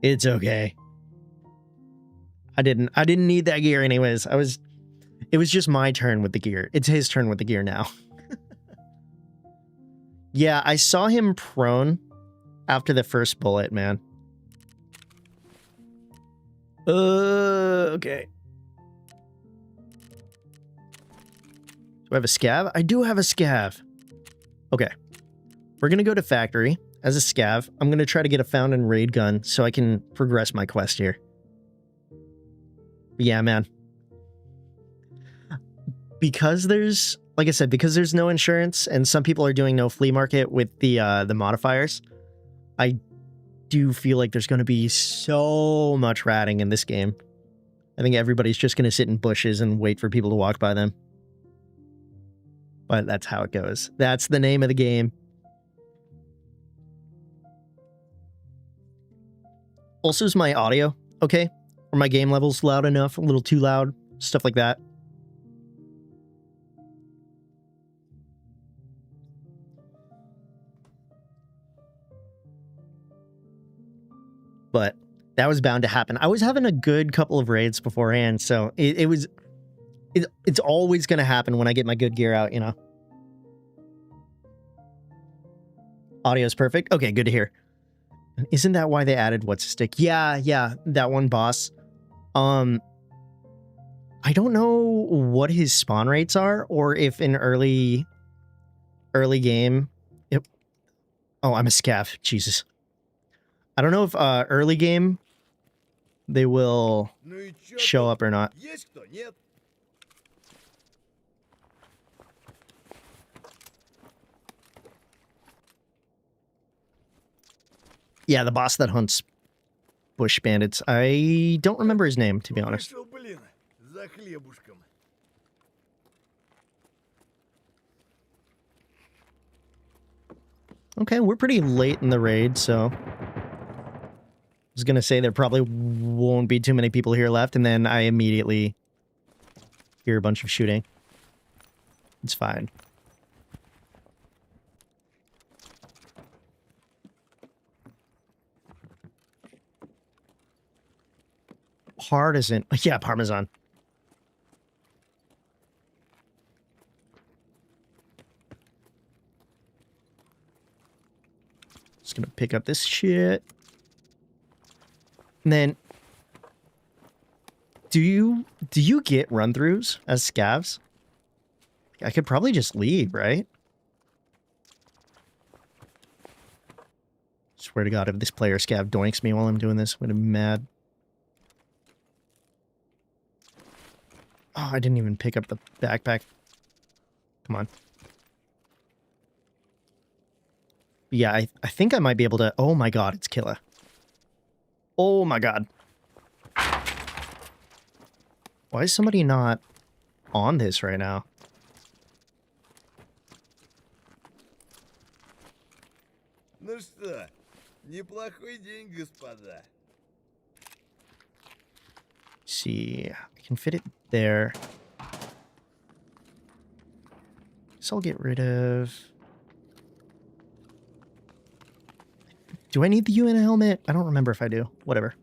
It's okay. I didn't need that gear anyways. It was just my turn with the gear. It's his turn with the gear now. Yeah, I saw him prone after the first bullet, man. Okay. Do I have a scav? I do have a scav. Okay. We're going to go to factory as a scav. I'm going to try to get a found and raid gun so I can progress my quest here. But yeah, man. Because there's, like I said, because there's no insurance and some people are doing no flea market with the modifiers, I do feel like there's going to be so much ratting in this game. I think everybody's just going to sit in bushes and wait for people to walk by them. But that's how it goes. That's the name of the game. Also, is my audio okay? Are my game levels loud enough? A little too loud? Stuff like that. But that was bound to happen. I was having a good couple of raids beforehand, so it's always going to happen when I get my good gear out, you know? Audio's perfect? Okay, good to hear. Isn't that why they added what's a stick? Yeah, that one boss. I don't know what his spawn rates are, or if in early game... Oh, I'm a scav. Jesus. I don't know if early game they will show up or not. Yeah, the boss that hunts bush bandits. I don't remember his name, to be honest. Okay, we're pretty late in the raid, so... I was going to say there probably won't be too many people here left, and then I immediately hear a bunch of shooting. It's fine. Partisan. Yeah, Parmesan. Just going to pick up this shit. And then, do you get run-throughs as scavs? I could probably just leave, right? Swear to God, if this player scav doinks me while I'm doing this, I'm gonna be mad. Oh, I didn't even pick up the backpack. Come on. Yeah, I think I might be able to... Oh my God, it's killer. Oh my God. Why is somebody not on this right now? Ну что, неплохой день, господа. See, I can fit it there. So I'll get rid of... Do I need the UN helmet? I don't remember if I do. Whatever.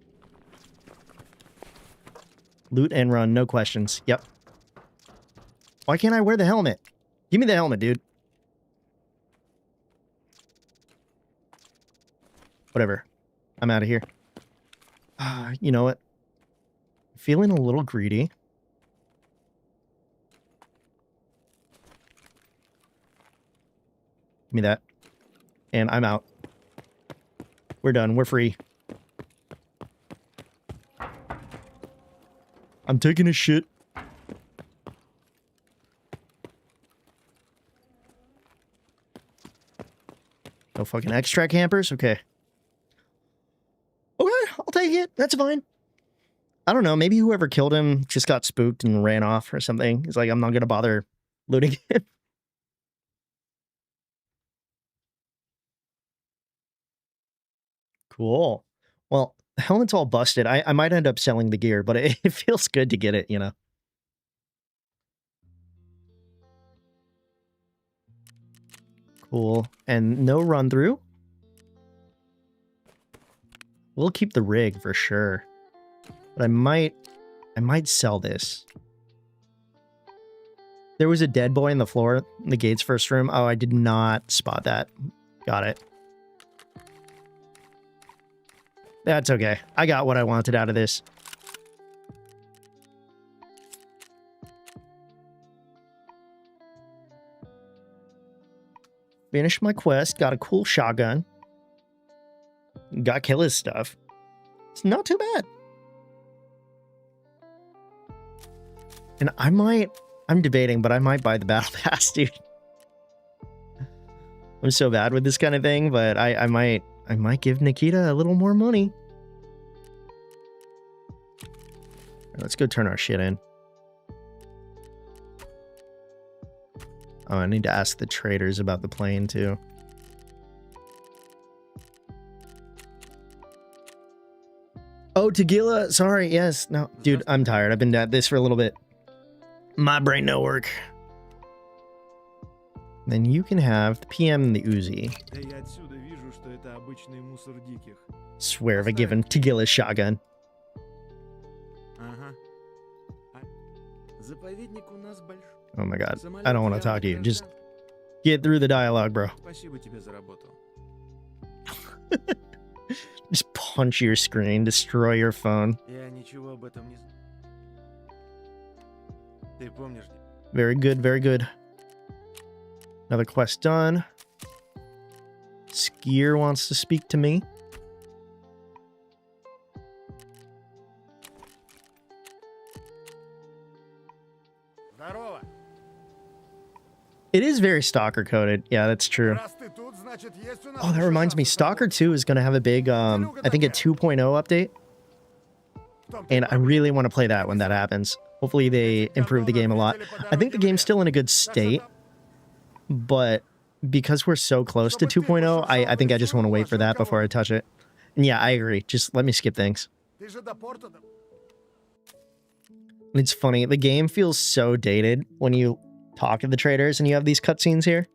Loot and run, no questions. Yep. Why can't I wear the helmet? Give me the helmet, dude. Whatever. I'm out of here. You know what? Feeling a little greedy. Give me that. And I'm out. We're done. We're free. I'm taking a shit. No fucking extract campers? Okay. Okay, I'll take it. That's fine. I don't know. Maybe whoever killed him just got spooked and ran off or something. He's like, I'm not going to bother looting him. Cool. Well, the helmet's all busted. I might end up selling the gear, but it feels good to get it, you know. Cool. And no run through. We'll keep the rig for sure. But I might sell this. There was a dead boy on the floor in the gate's first room. Oh, I did not spot that. Got it. That's okay. I got what I wanted out of this. Finished my quest. Got a cool shotgun. Got killer's stuff. It's not too bad. And I'm debating, but I might buy the battle pass, dude. I'm so bad with this kind of thing, but I might give Nikita a little more money. Let's go turn our shit in. Oh, I need to ask the traders about the plane too. Oh, tequila. Sorry. Yes. No, dude, I'm tired. I've been at this for a little bit. My brain no work. Then you can have the PM and the Uzi. Да я отсюда вижу, что это обычный мусор диких. Swear if I give him tequila shotgun. Ага. Заповедник у нас большой. Oh my god. I don't want to talk to you. Just get through the dialogue, bro. Спасибо тебе за работу. Just punch your screen, destroy your phone. Я ничего об этом не знаю. Ты помнишь? Very good, very good. Another quest done. Skier wants to speak to me. Здорово. It is very stalker coded. Yeah, that's true. Раз ты тут, значит, есть у нас Oh, that еще reminds me. шанс Stalker 2 is going to have a big, I think a 2.0 update. в том-то And и I really want to play that when that happens. Hopefully they improve the game a lot. I think the game's still in a good state. But because we're so close to 2.0, I think I just want to wait for that before I touch it. And yeah, I agree. Just let me skip things. Ты же до порта... It's funny. The game feels so dated when you talk to the traders and you have these cutscenes here.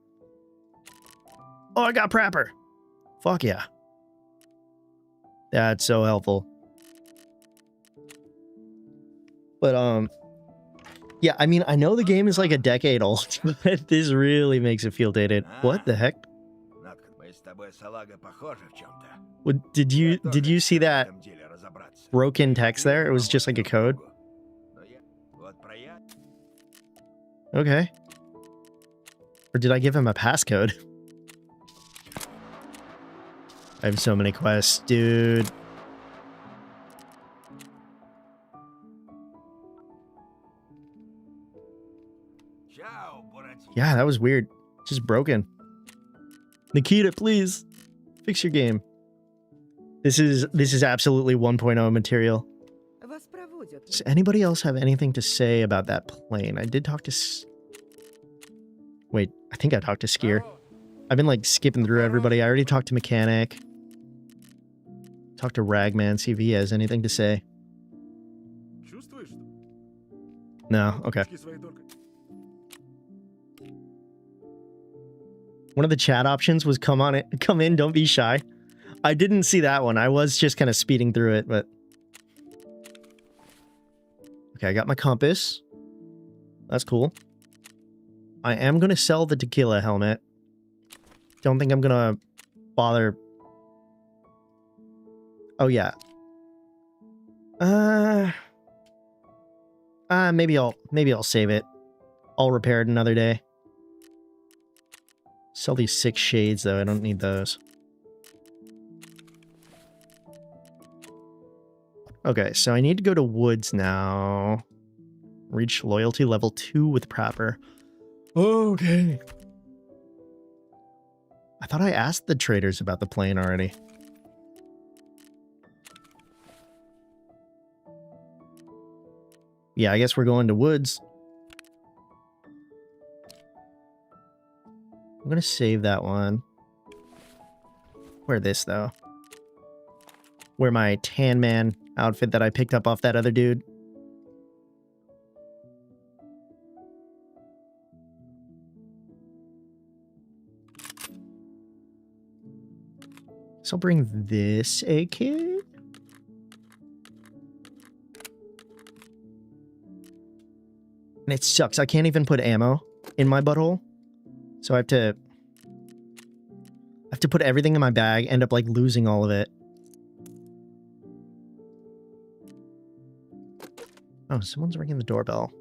Oh, I got Prapper. Fuck yeah. That's so helpful. But, yeah, I mean, I know the game is like a decade old, but this really makes it feel dated. What the heck? Мы с тобой, салага, похожи в чем-то. What, did you see that broken text there? It was just like a code. Okay. Or did I give him a passcode? I have so many quests, dude. Yeah, that was weird. Just broken. Nikita, please fix your game. This is absolutely 1.0 material. Вас проводят. Does anybody else have anything to say about that plane? I did talk to... Wait, I think I talked to Skier. I've been like skipping through everybody. I already talked to Mechanic. Talked to Ragman, see if he has anything to say. Чувствуешь? No, okay. Ручки свои торкай. One of the chat options was come in, don't be shy. I didn't see that one. I was just kind of speeding through it, but... Okay, I got my compass. That's cool. I am going to sell the tequila helmet. Don't think I'm going to bother... Oh, yeah. Maybe I'll save it. I'll repair it another day. Sell these 6 shades, though. I don't need those. Okay, so I need to go to Woods now. Reach loyalty level 2 with Prapper. Okay. I thought I asked the traders about the plane already. Yeah, I guess we're going to Woods. I'm going to save that one. Wear this, though. Wear my Tan Man outfit that I picked up off that other dude. So I'll bring this AK. And it sucks. I can't even put ammo in my butthole. So I have to put everything in my bag, end up like losing all of it. Oh, someone's ringing the doorbell.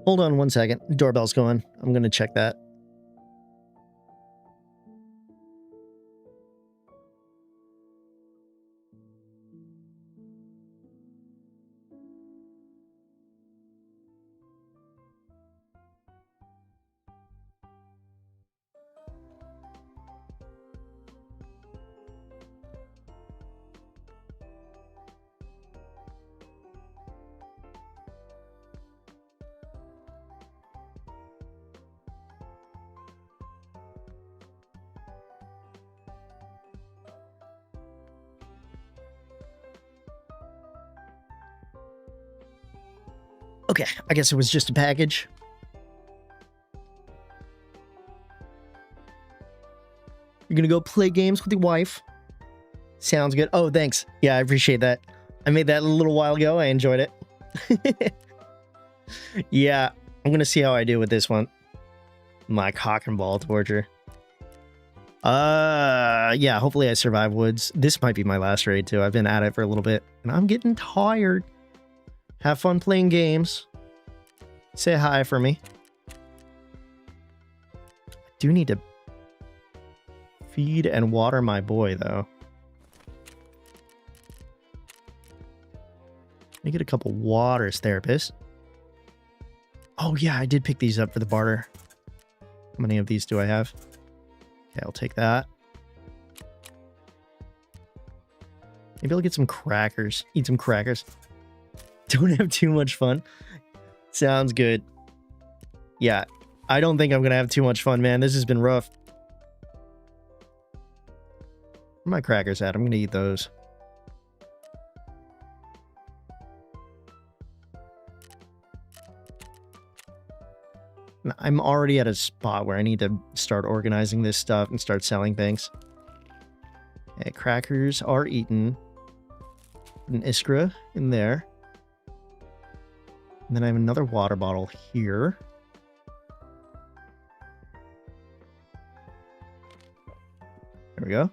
Hold on 1 second. Doorbell's going. I'm going to check that. Okay, I guess it was just a package. You're gonna go play games with your wife. Sounds good. Oh, thanks. Yeah, I appreciate that. I made that a little while ago. I enjoyed it. Yeah, I'm gonna see how I do with this one. My cock and ball torture. Yeah, hopefully I survive woods. This might be my last raid too. I've been at it for a little bit and I'm getting tired. Have fun playing games. Say hi for me. I do need to feed and water my boy though. Let me get a couple waters, therapist. Oh yeah, I did pick these up for the barter. How many of these do I have? Okay, I'll take that. Maybe I'll get some crackers. Eat some crackers. Don't have too much fun. Sounds good. Yeah, I don't think I'm gonna have too much fun, man. This has been rough. Where are my crackers at? I'm gonna eat those. I'm already at a spot where I need to start organizing this stuff and start selling things. Okay, crackers are eaten. An Iskra in there. And then I have another water bottle here. There we go.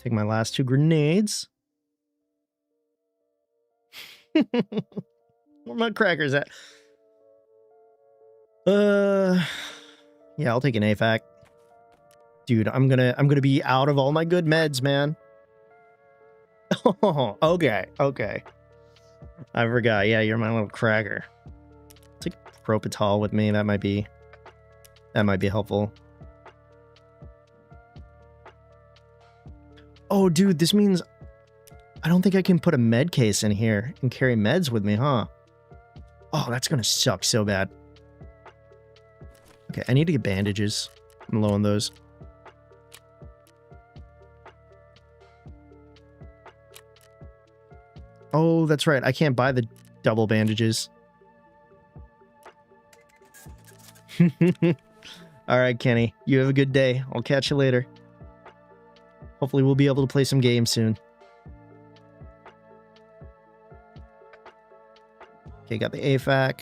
Take my last 2 grenades. Where my crackers at? Yeah, I'll take an AFAC. Dude, I'm gonna be out of all my good meds, man. Oh, okay, okay. I forgot. Yeah, you're my little cracker. Take Propital with me. That might be helpful. Oh, dude, this means I don't think I can put a med case in here and carry meds with me, huh? Oh, that's gonna suck so bad. Okay, I need to get bandages. I'm low on those. Oh, that's right. I can't buy the double bandages. All right, Kenny. You have a good day. I'll catch you later. Hopefully we'll be able to play some games soon. Okay, got the AFAC.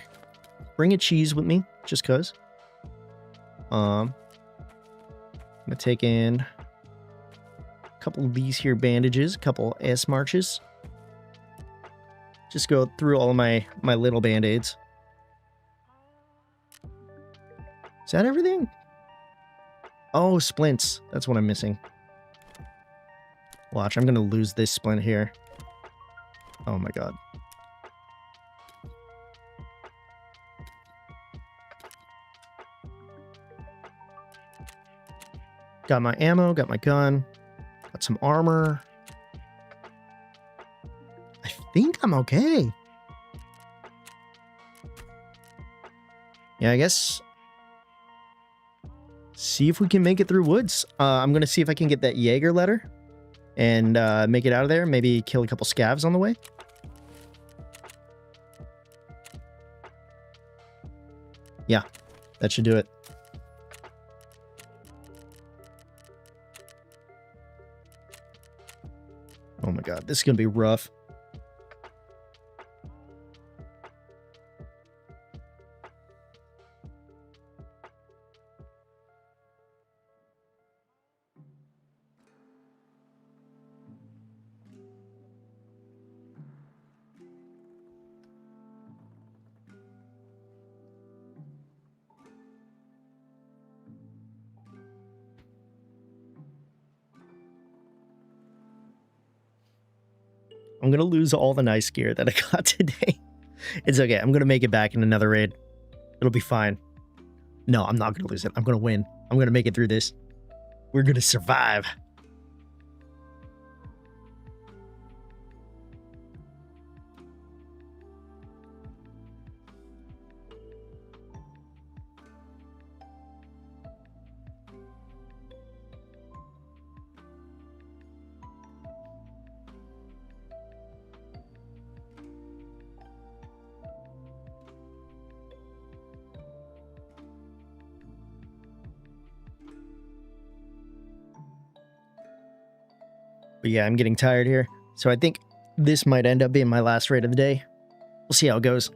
Bring a cheese with me, just cause. I'm gonna take in a couple of these here bandages, a couple S marches. Just go through all of my little band-aids. Is that everything? Oh, splints. That's what I'm missing. Watch, I'm gonna lose this splint here. Oh my god. Got my ammo, got my gun, got some armor. I think I'm okay. Yeah, I guess. See if we can make it through woods. I'm going to see if I can get that Jaeger letter and make it out of there. Maybe kill a couple scavs on the way. Yeah, that should do it. Oh my god, this is going to be rough. I'm going to lose all the nice gear that I got today. It's okay. I'm going to make it back in another raid. It'll be fine. No, I'm not going to lose it. I'm going to win. I'm going to make it through this. We're going to survive. But yeah, I'm getting tired here. So I think this might end up being my last raid of the day. We'll see how it goes.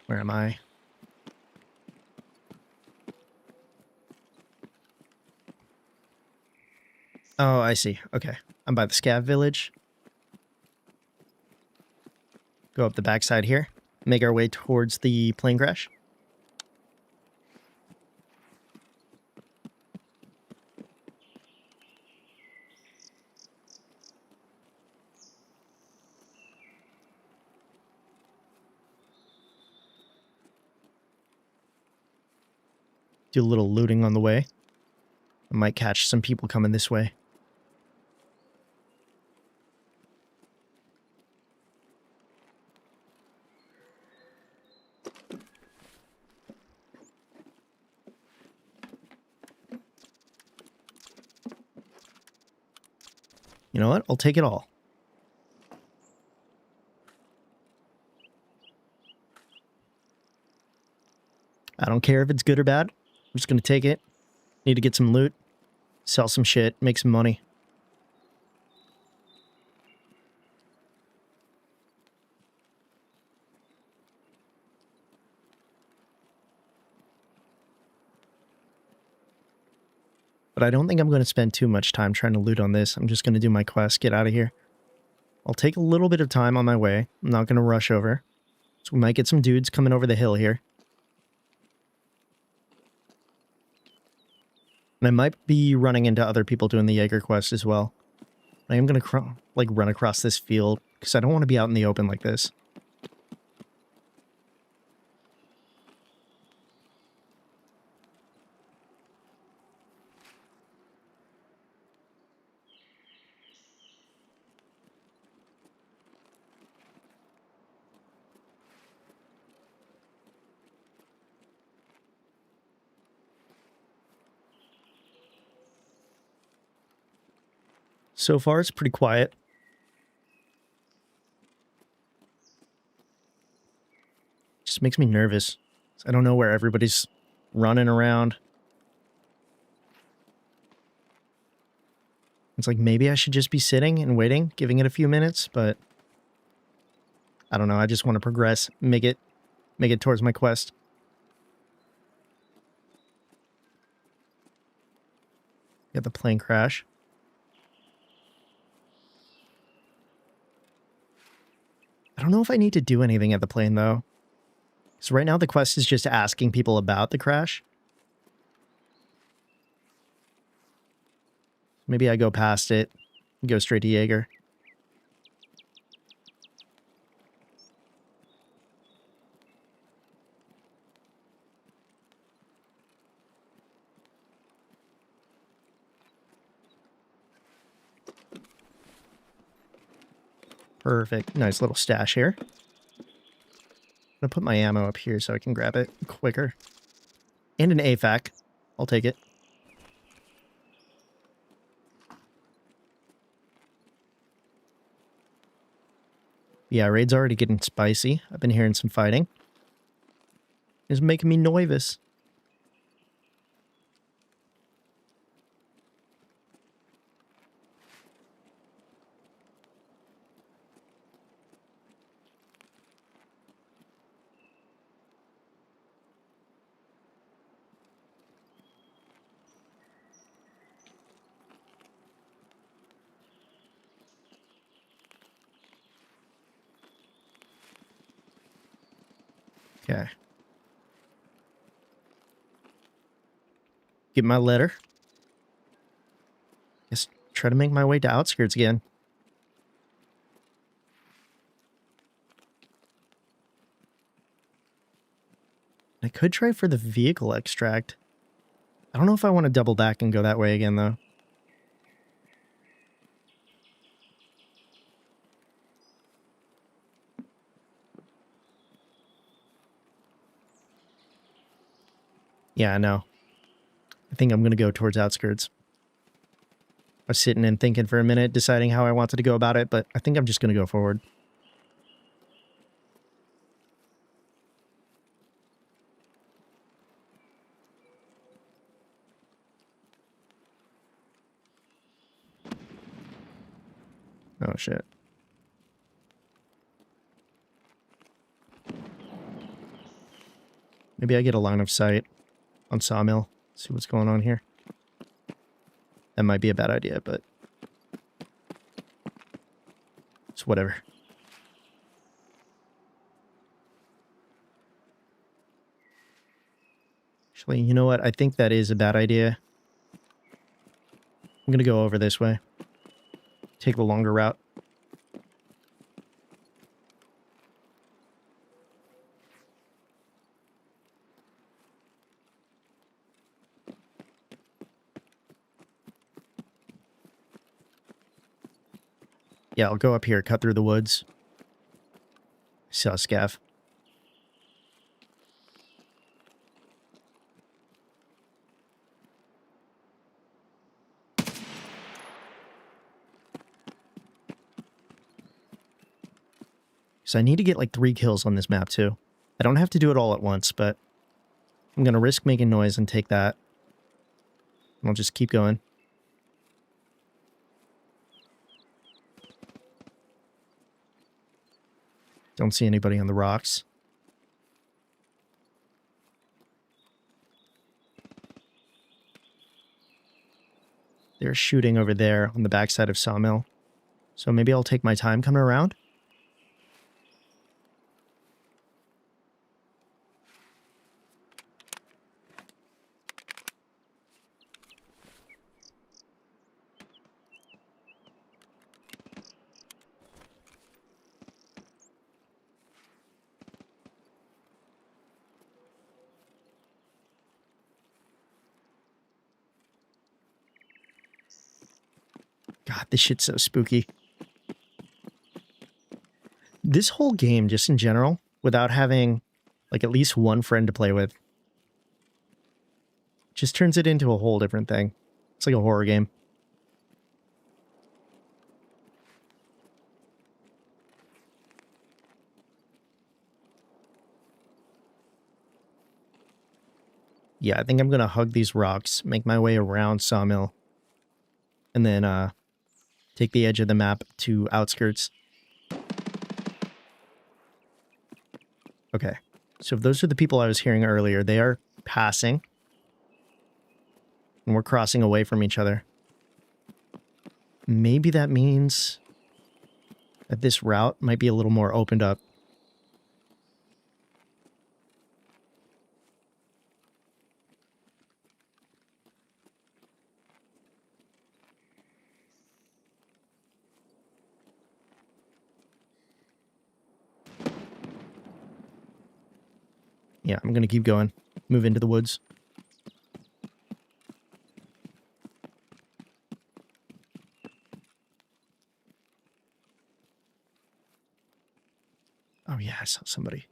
Where am I? Oh, I see. Okay. I'm by the scav village. Go up the backside here. Make our way towards the plane crash. Do a little looting on the way. I might catch some people coming this way. You know what? I'll take it all. I don't care if it's good or bad. I'm just going to take it. Need to get some loot. Sell some shit. Make some money. But I don't think I'm going to spend too much time trying to loot on this. I'm just going to do my quest, get out of here. I'll take a little bit of time on my way. I'm not going to rush over. So we might get some dudes coming over the hill here. And I might be running into other people doing the Jaeger quest as well. I am going to run across this field because I don't want to be out in the open like this. So far, it's pretty quiet. Just makes me nervous. I don't know where everybody's running around. It's like maybe I should just be sitting and waiting, giving it a few minutes, but I don't know. I just want to progress, make it towards my quest. Got the plane crash. I don't know if I need to do anything at the plane, though. So right now the quest is just asking people about the crash. Maybe I go past it and go straight to Jaeger. Perfect. Nice little stash here. I'm going to put my ammo up here so I can grab it quicker. And an AFAC. I'll take it. Yeah, raid's already getting spicy. I've been hearing some fighting. It's making me nervous. Okay. Get my letter. Just try to make my way to outskirts again. I could try for the vehicle extract. I don't know if I want to double back and go that way again, though. Yeah, I know. I think I'm going to go towards outskirts. I was sitting and thinking for a minute, deciding how I wanted to go about it, but I think I'm just going to go forward. Oh, shit. Maybe I get a line of sight on Sawmill. See what's going on here. That might be a bad idea, but it's whatever. Actually, you know what? I think that is a bad idea. I'm going to go over this way. Take the longer route. Yeah, I'll go up here, cut through the woods. I saw a scav. So I need to get like 3 kills on this map too. I don't have to do it all at once, but I'm going to risk making noise and take that. I'll just keep going. Don't see anybody on the rocks. They're shooting over there on the backside of Sawmill. So maybe I'll take my time coming around. God, this shit's so spooky. This whole game, just in general, without having like at least one friend to play with, just turns it into a whole different thing. It's like a horror game. Yeah, I think I'm going to hug these rocks, make my way around Sawmill, and then take the edge of the map to outskirts. Okay, so if those are the people I was hearing earlier, they are passing. And we're crossing away from each other. Maybe that means that this route might be a little more opened up. Yeah, I'm going to keep going. Move into the woods. Oh yeah, I saw somebody.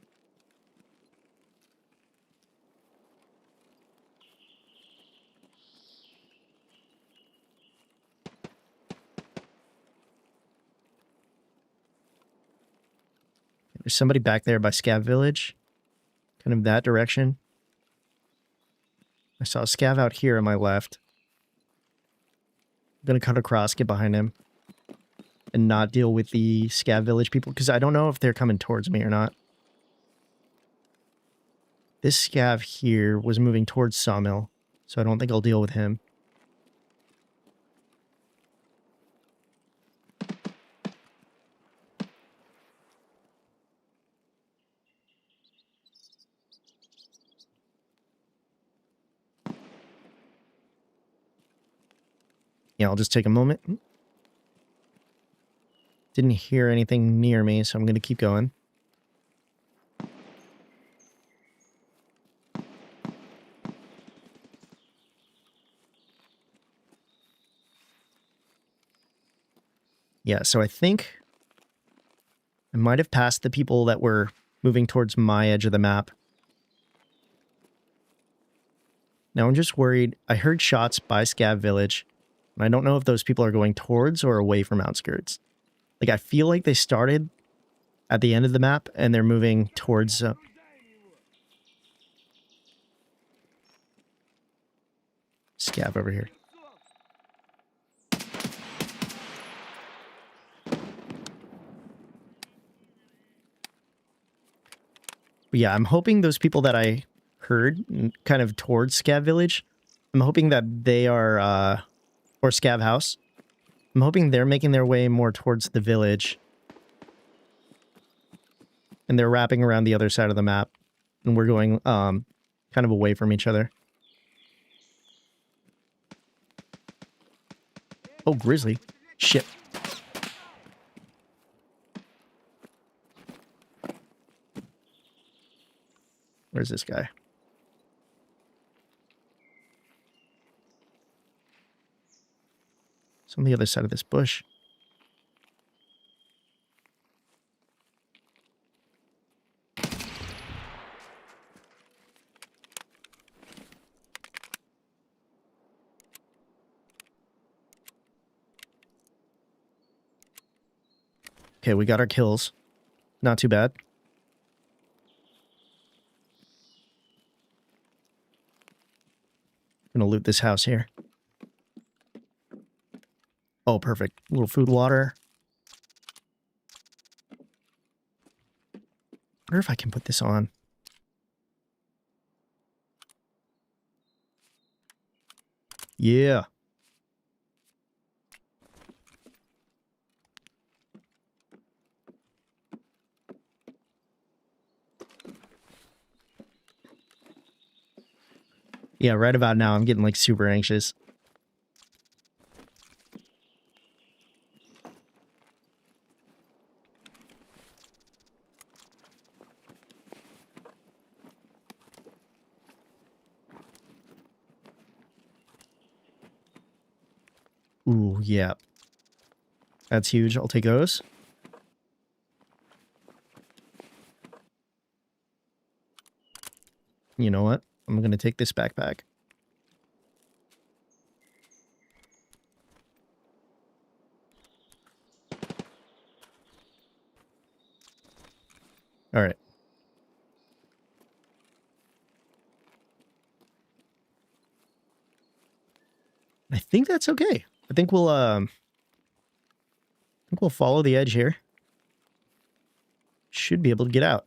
There's somebody back there by Scav Village. Kind of that direction. I saw a Scav out here on my left. I'm going to cut across, get behind him. And not deal with the Scav Village people, because I don't know if they're coming towards me or not. This Scav here was moving towards Sawmill, so I don't think I'll deal with him. Yeah, I'll just take a moment. Didn't hear anything near me, so I'm going to keep going. Yeah, so I think I might have passed the people that were moving towards my edge of the map. Now I'm just worried. I heard shots by Scav Village, and I don't know if those people are going towards or away from outskirts. Like, I feel like they started at the end of the map, and they're moving towards... Scav over here. Yeah, I'm hoping those people that I heard kind of towards Scav Village, I'm hoping that they are, or Scav House, I'm hoping they're making their way more towards the village. And they're wrapping around the other side of the map. And we're going, kind of away from each other. Oh, Grizzly. Shit. Where's this guy? It's on the other side of this bush. Okay, we got our kills. Not too bad. Gonna loot this house here. Oh, perfect. A little food, water. Wonder if I can put this on. Yeah. Yeah, right about now, I'm getting like super anxious. Ooh, yeah. That's huge. I'll take those. You know what? I'm gonna take this backpack. All right. I think that's okay. I think we'll follow the edge here. Should be able to get out.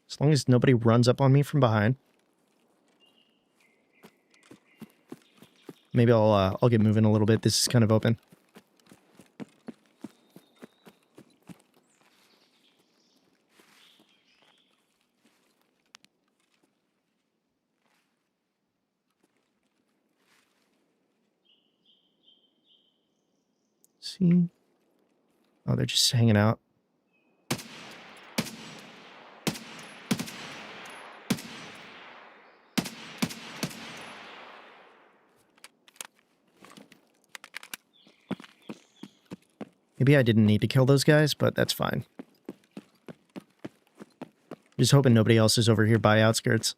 As long as nobody runs up on me from behind. Maybe I'll get moving a little bit. This is kind of open. See? Oh, they're just hanging out. Maybe I didn't need to kill those guys, but that's fine. Just hoping nobody else is over here by outskirts.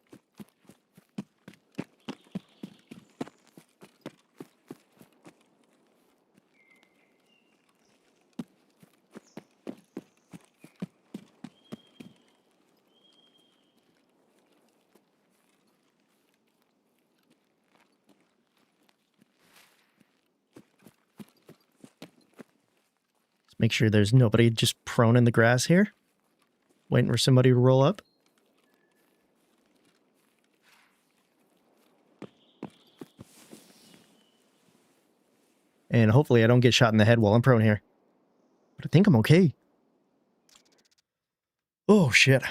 Make sure there's nobody just prone in the grass here. Waiting for somebody to roll up. And hopefully I don't get shot in the head while I'm prone here. But I think I'm okay. Oh, shit.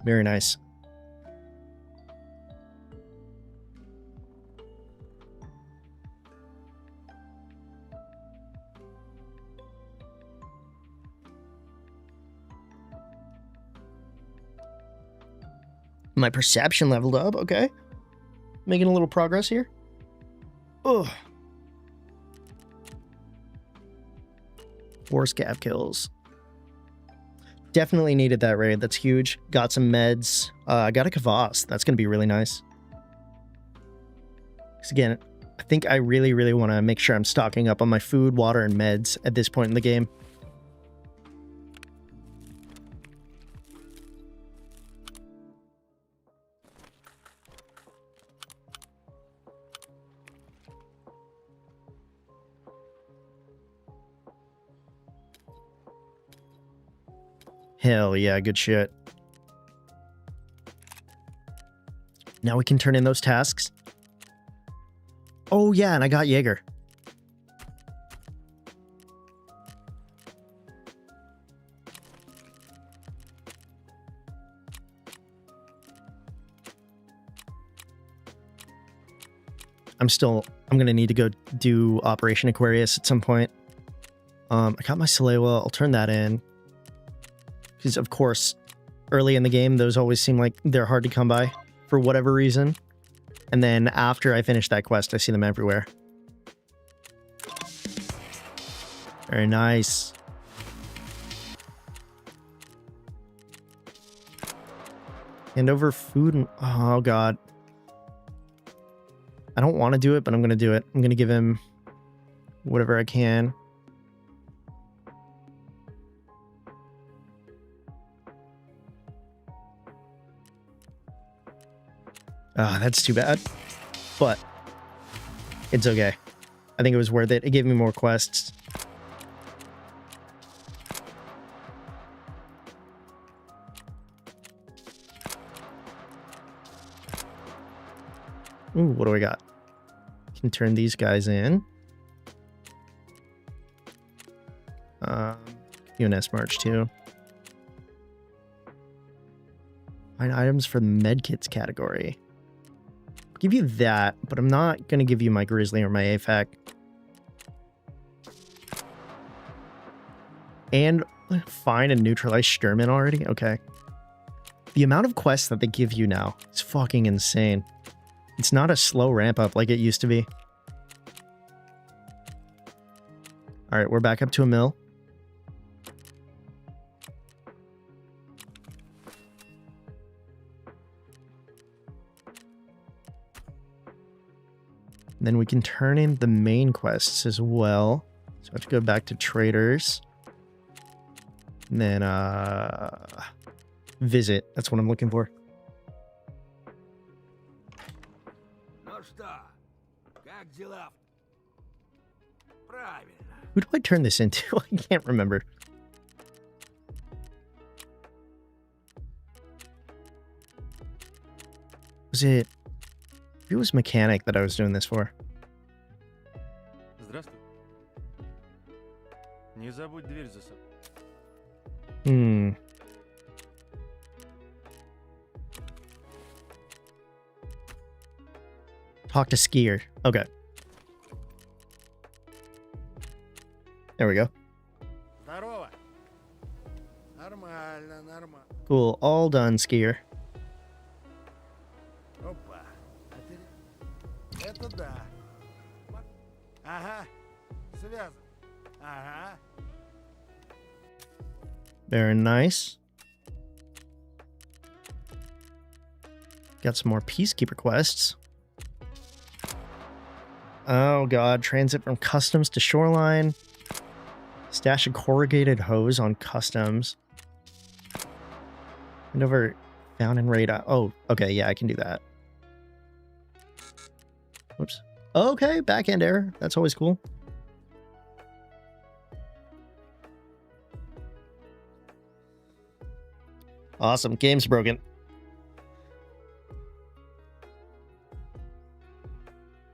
Very nice. My perception leveled up, okay. Making a little progress here. Ugh. 4 scav kills. Definitely needed that raid. That's huge. Got some meds. I got a kvass. That's going to be really nice. Because again, I think I really, really want to make sure I'm stocking up on my food, water, and meds at this point in the game. Hell yeah, good shit. Now we can turn in those tasks. Oh yeah, and I got Jaeger. I'm gonna need to go do Operation Aquarius at some point. I got my Salewa, I'll turn that in. Because of course, early in the game, those always seem like they're hard to come by for whatever reason. And then after I finish that quest, I see them everywhere. Very nice. Hand over food and... Oh, God. I don't want to do it, but I'm going to do it. I'm going to give him whatever I can. Ah, that's too bad. But it's okay. I think it was worth it. It gave me more quests. Ooh, what do we got? Can turn these guys in. UNS March too. Find items for the medkits category. I'll give you that, but I'm not gonna give you my Grizzly or my AFAC. And find and neutralize Sturman already? Okay. The amount of quests that they give you now is fucking insane. It's not a slow ramp up like it used to be. Alright, we're back up to a mill. And then we can turn in the main quests as well. So I have to go back to traders. And then visit. That's what I'm looking for. Who do I turn this into? I can't remember. Was it... It was mechanic that I was doing this for. Здравствуй. Не забудь дверь за собой. Talk to skier. Okay. There we go. Здорово. Нормально, нормально. Cool. All done, skier. Опа. Это да. Ага. Связан. Ага. Very nice. Got some more peacekeeper quests. Oh god, transit from customs to shoreline. Stash a corrugated hose on customs. And over found and raid. Oh, okay, yeah, I can do that. Whoops. Okay, backhand error. That's always cool. Awesome. Game's broken.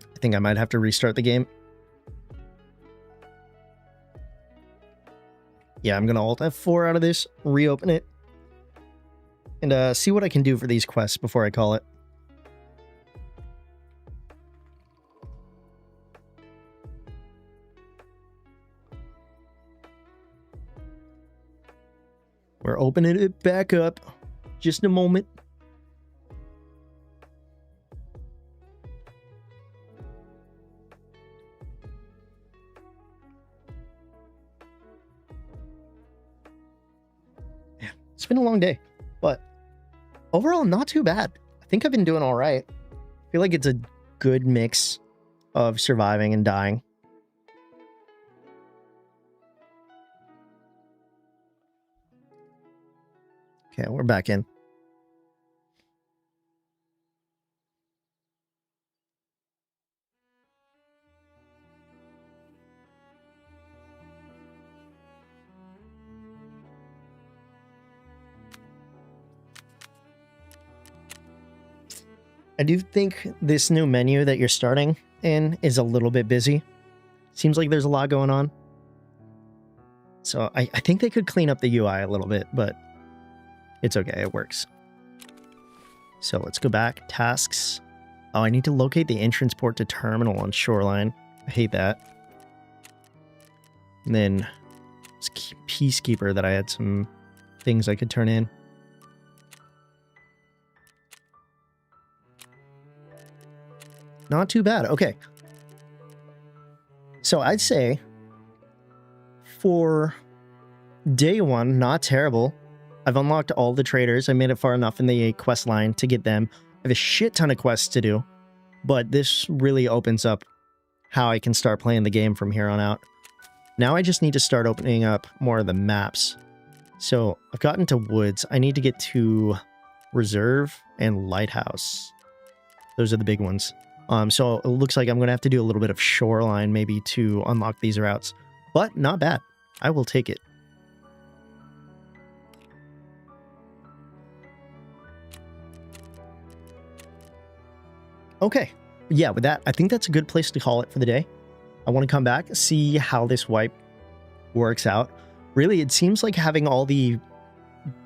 I think I might have to restart the game. Yeah, I'm going to Alt F4 out of this, reopen it, and see what I can do for these quests before I call it. We're opening it back up. Just a moment. Man, it's been a long day, but overall, not too bad. I think I've been doing all right. I feel like it's a good mix of surviving and dying. Okay, we're back in. I do think this new menu that you're starting in is a little bit busy. Seems like there's a lot going on. So I think they could clean up the UI a little bit, but it's okay. It works. So let's go back. Tasks. Oh, I need to locate the entrance port to terminal on Shoreline. I hate that. And then it's Peacekeeper that I had some things I could turn in. Not too bad. Okay. So I'd say for day one, not terrible. I've unlocked all the traders. I made it far enough in the quest line to get them. I have a shit ton of quests to do, but this really opens up how I can start playing the game from here on out. Now I just need to start opening up more of the maps. So I've gotten to Woods. I need to get to Reserve and Lighthouse. Those are the big ones. So it looks like I'm going to have to do a little bit of Shoreline maybe to unlock these routes, but not bad. I will take it. Okay. Yeah, with that, I think that's a good place to call it for the day. I want to come back, see how this wipe works out. Really, it seems like having all the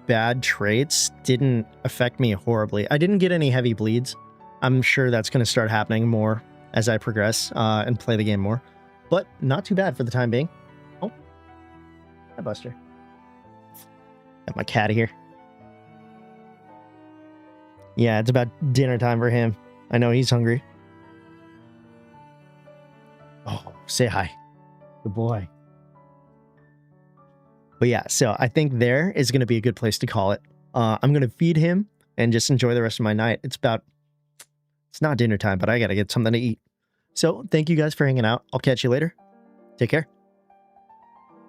bad traits didn't affect me horribly. I didn't get any heavy bleeds. I'm sure that's going to start happening more as I progress and play the game more. But not too bad for the time being. Oh. Hi, Buster. Got my cat here. Yeah, it's about dinner time for him. I know he's hungry. Oh, say hi. Good boy. But yeah, so I think there is going to be a good place to call it. I'm going to feed him and just enjoy the rest of my night. It's not dinner time, but I got to get something to eat. So thank you guys for hanging out. I'll catch you later. Take care.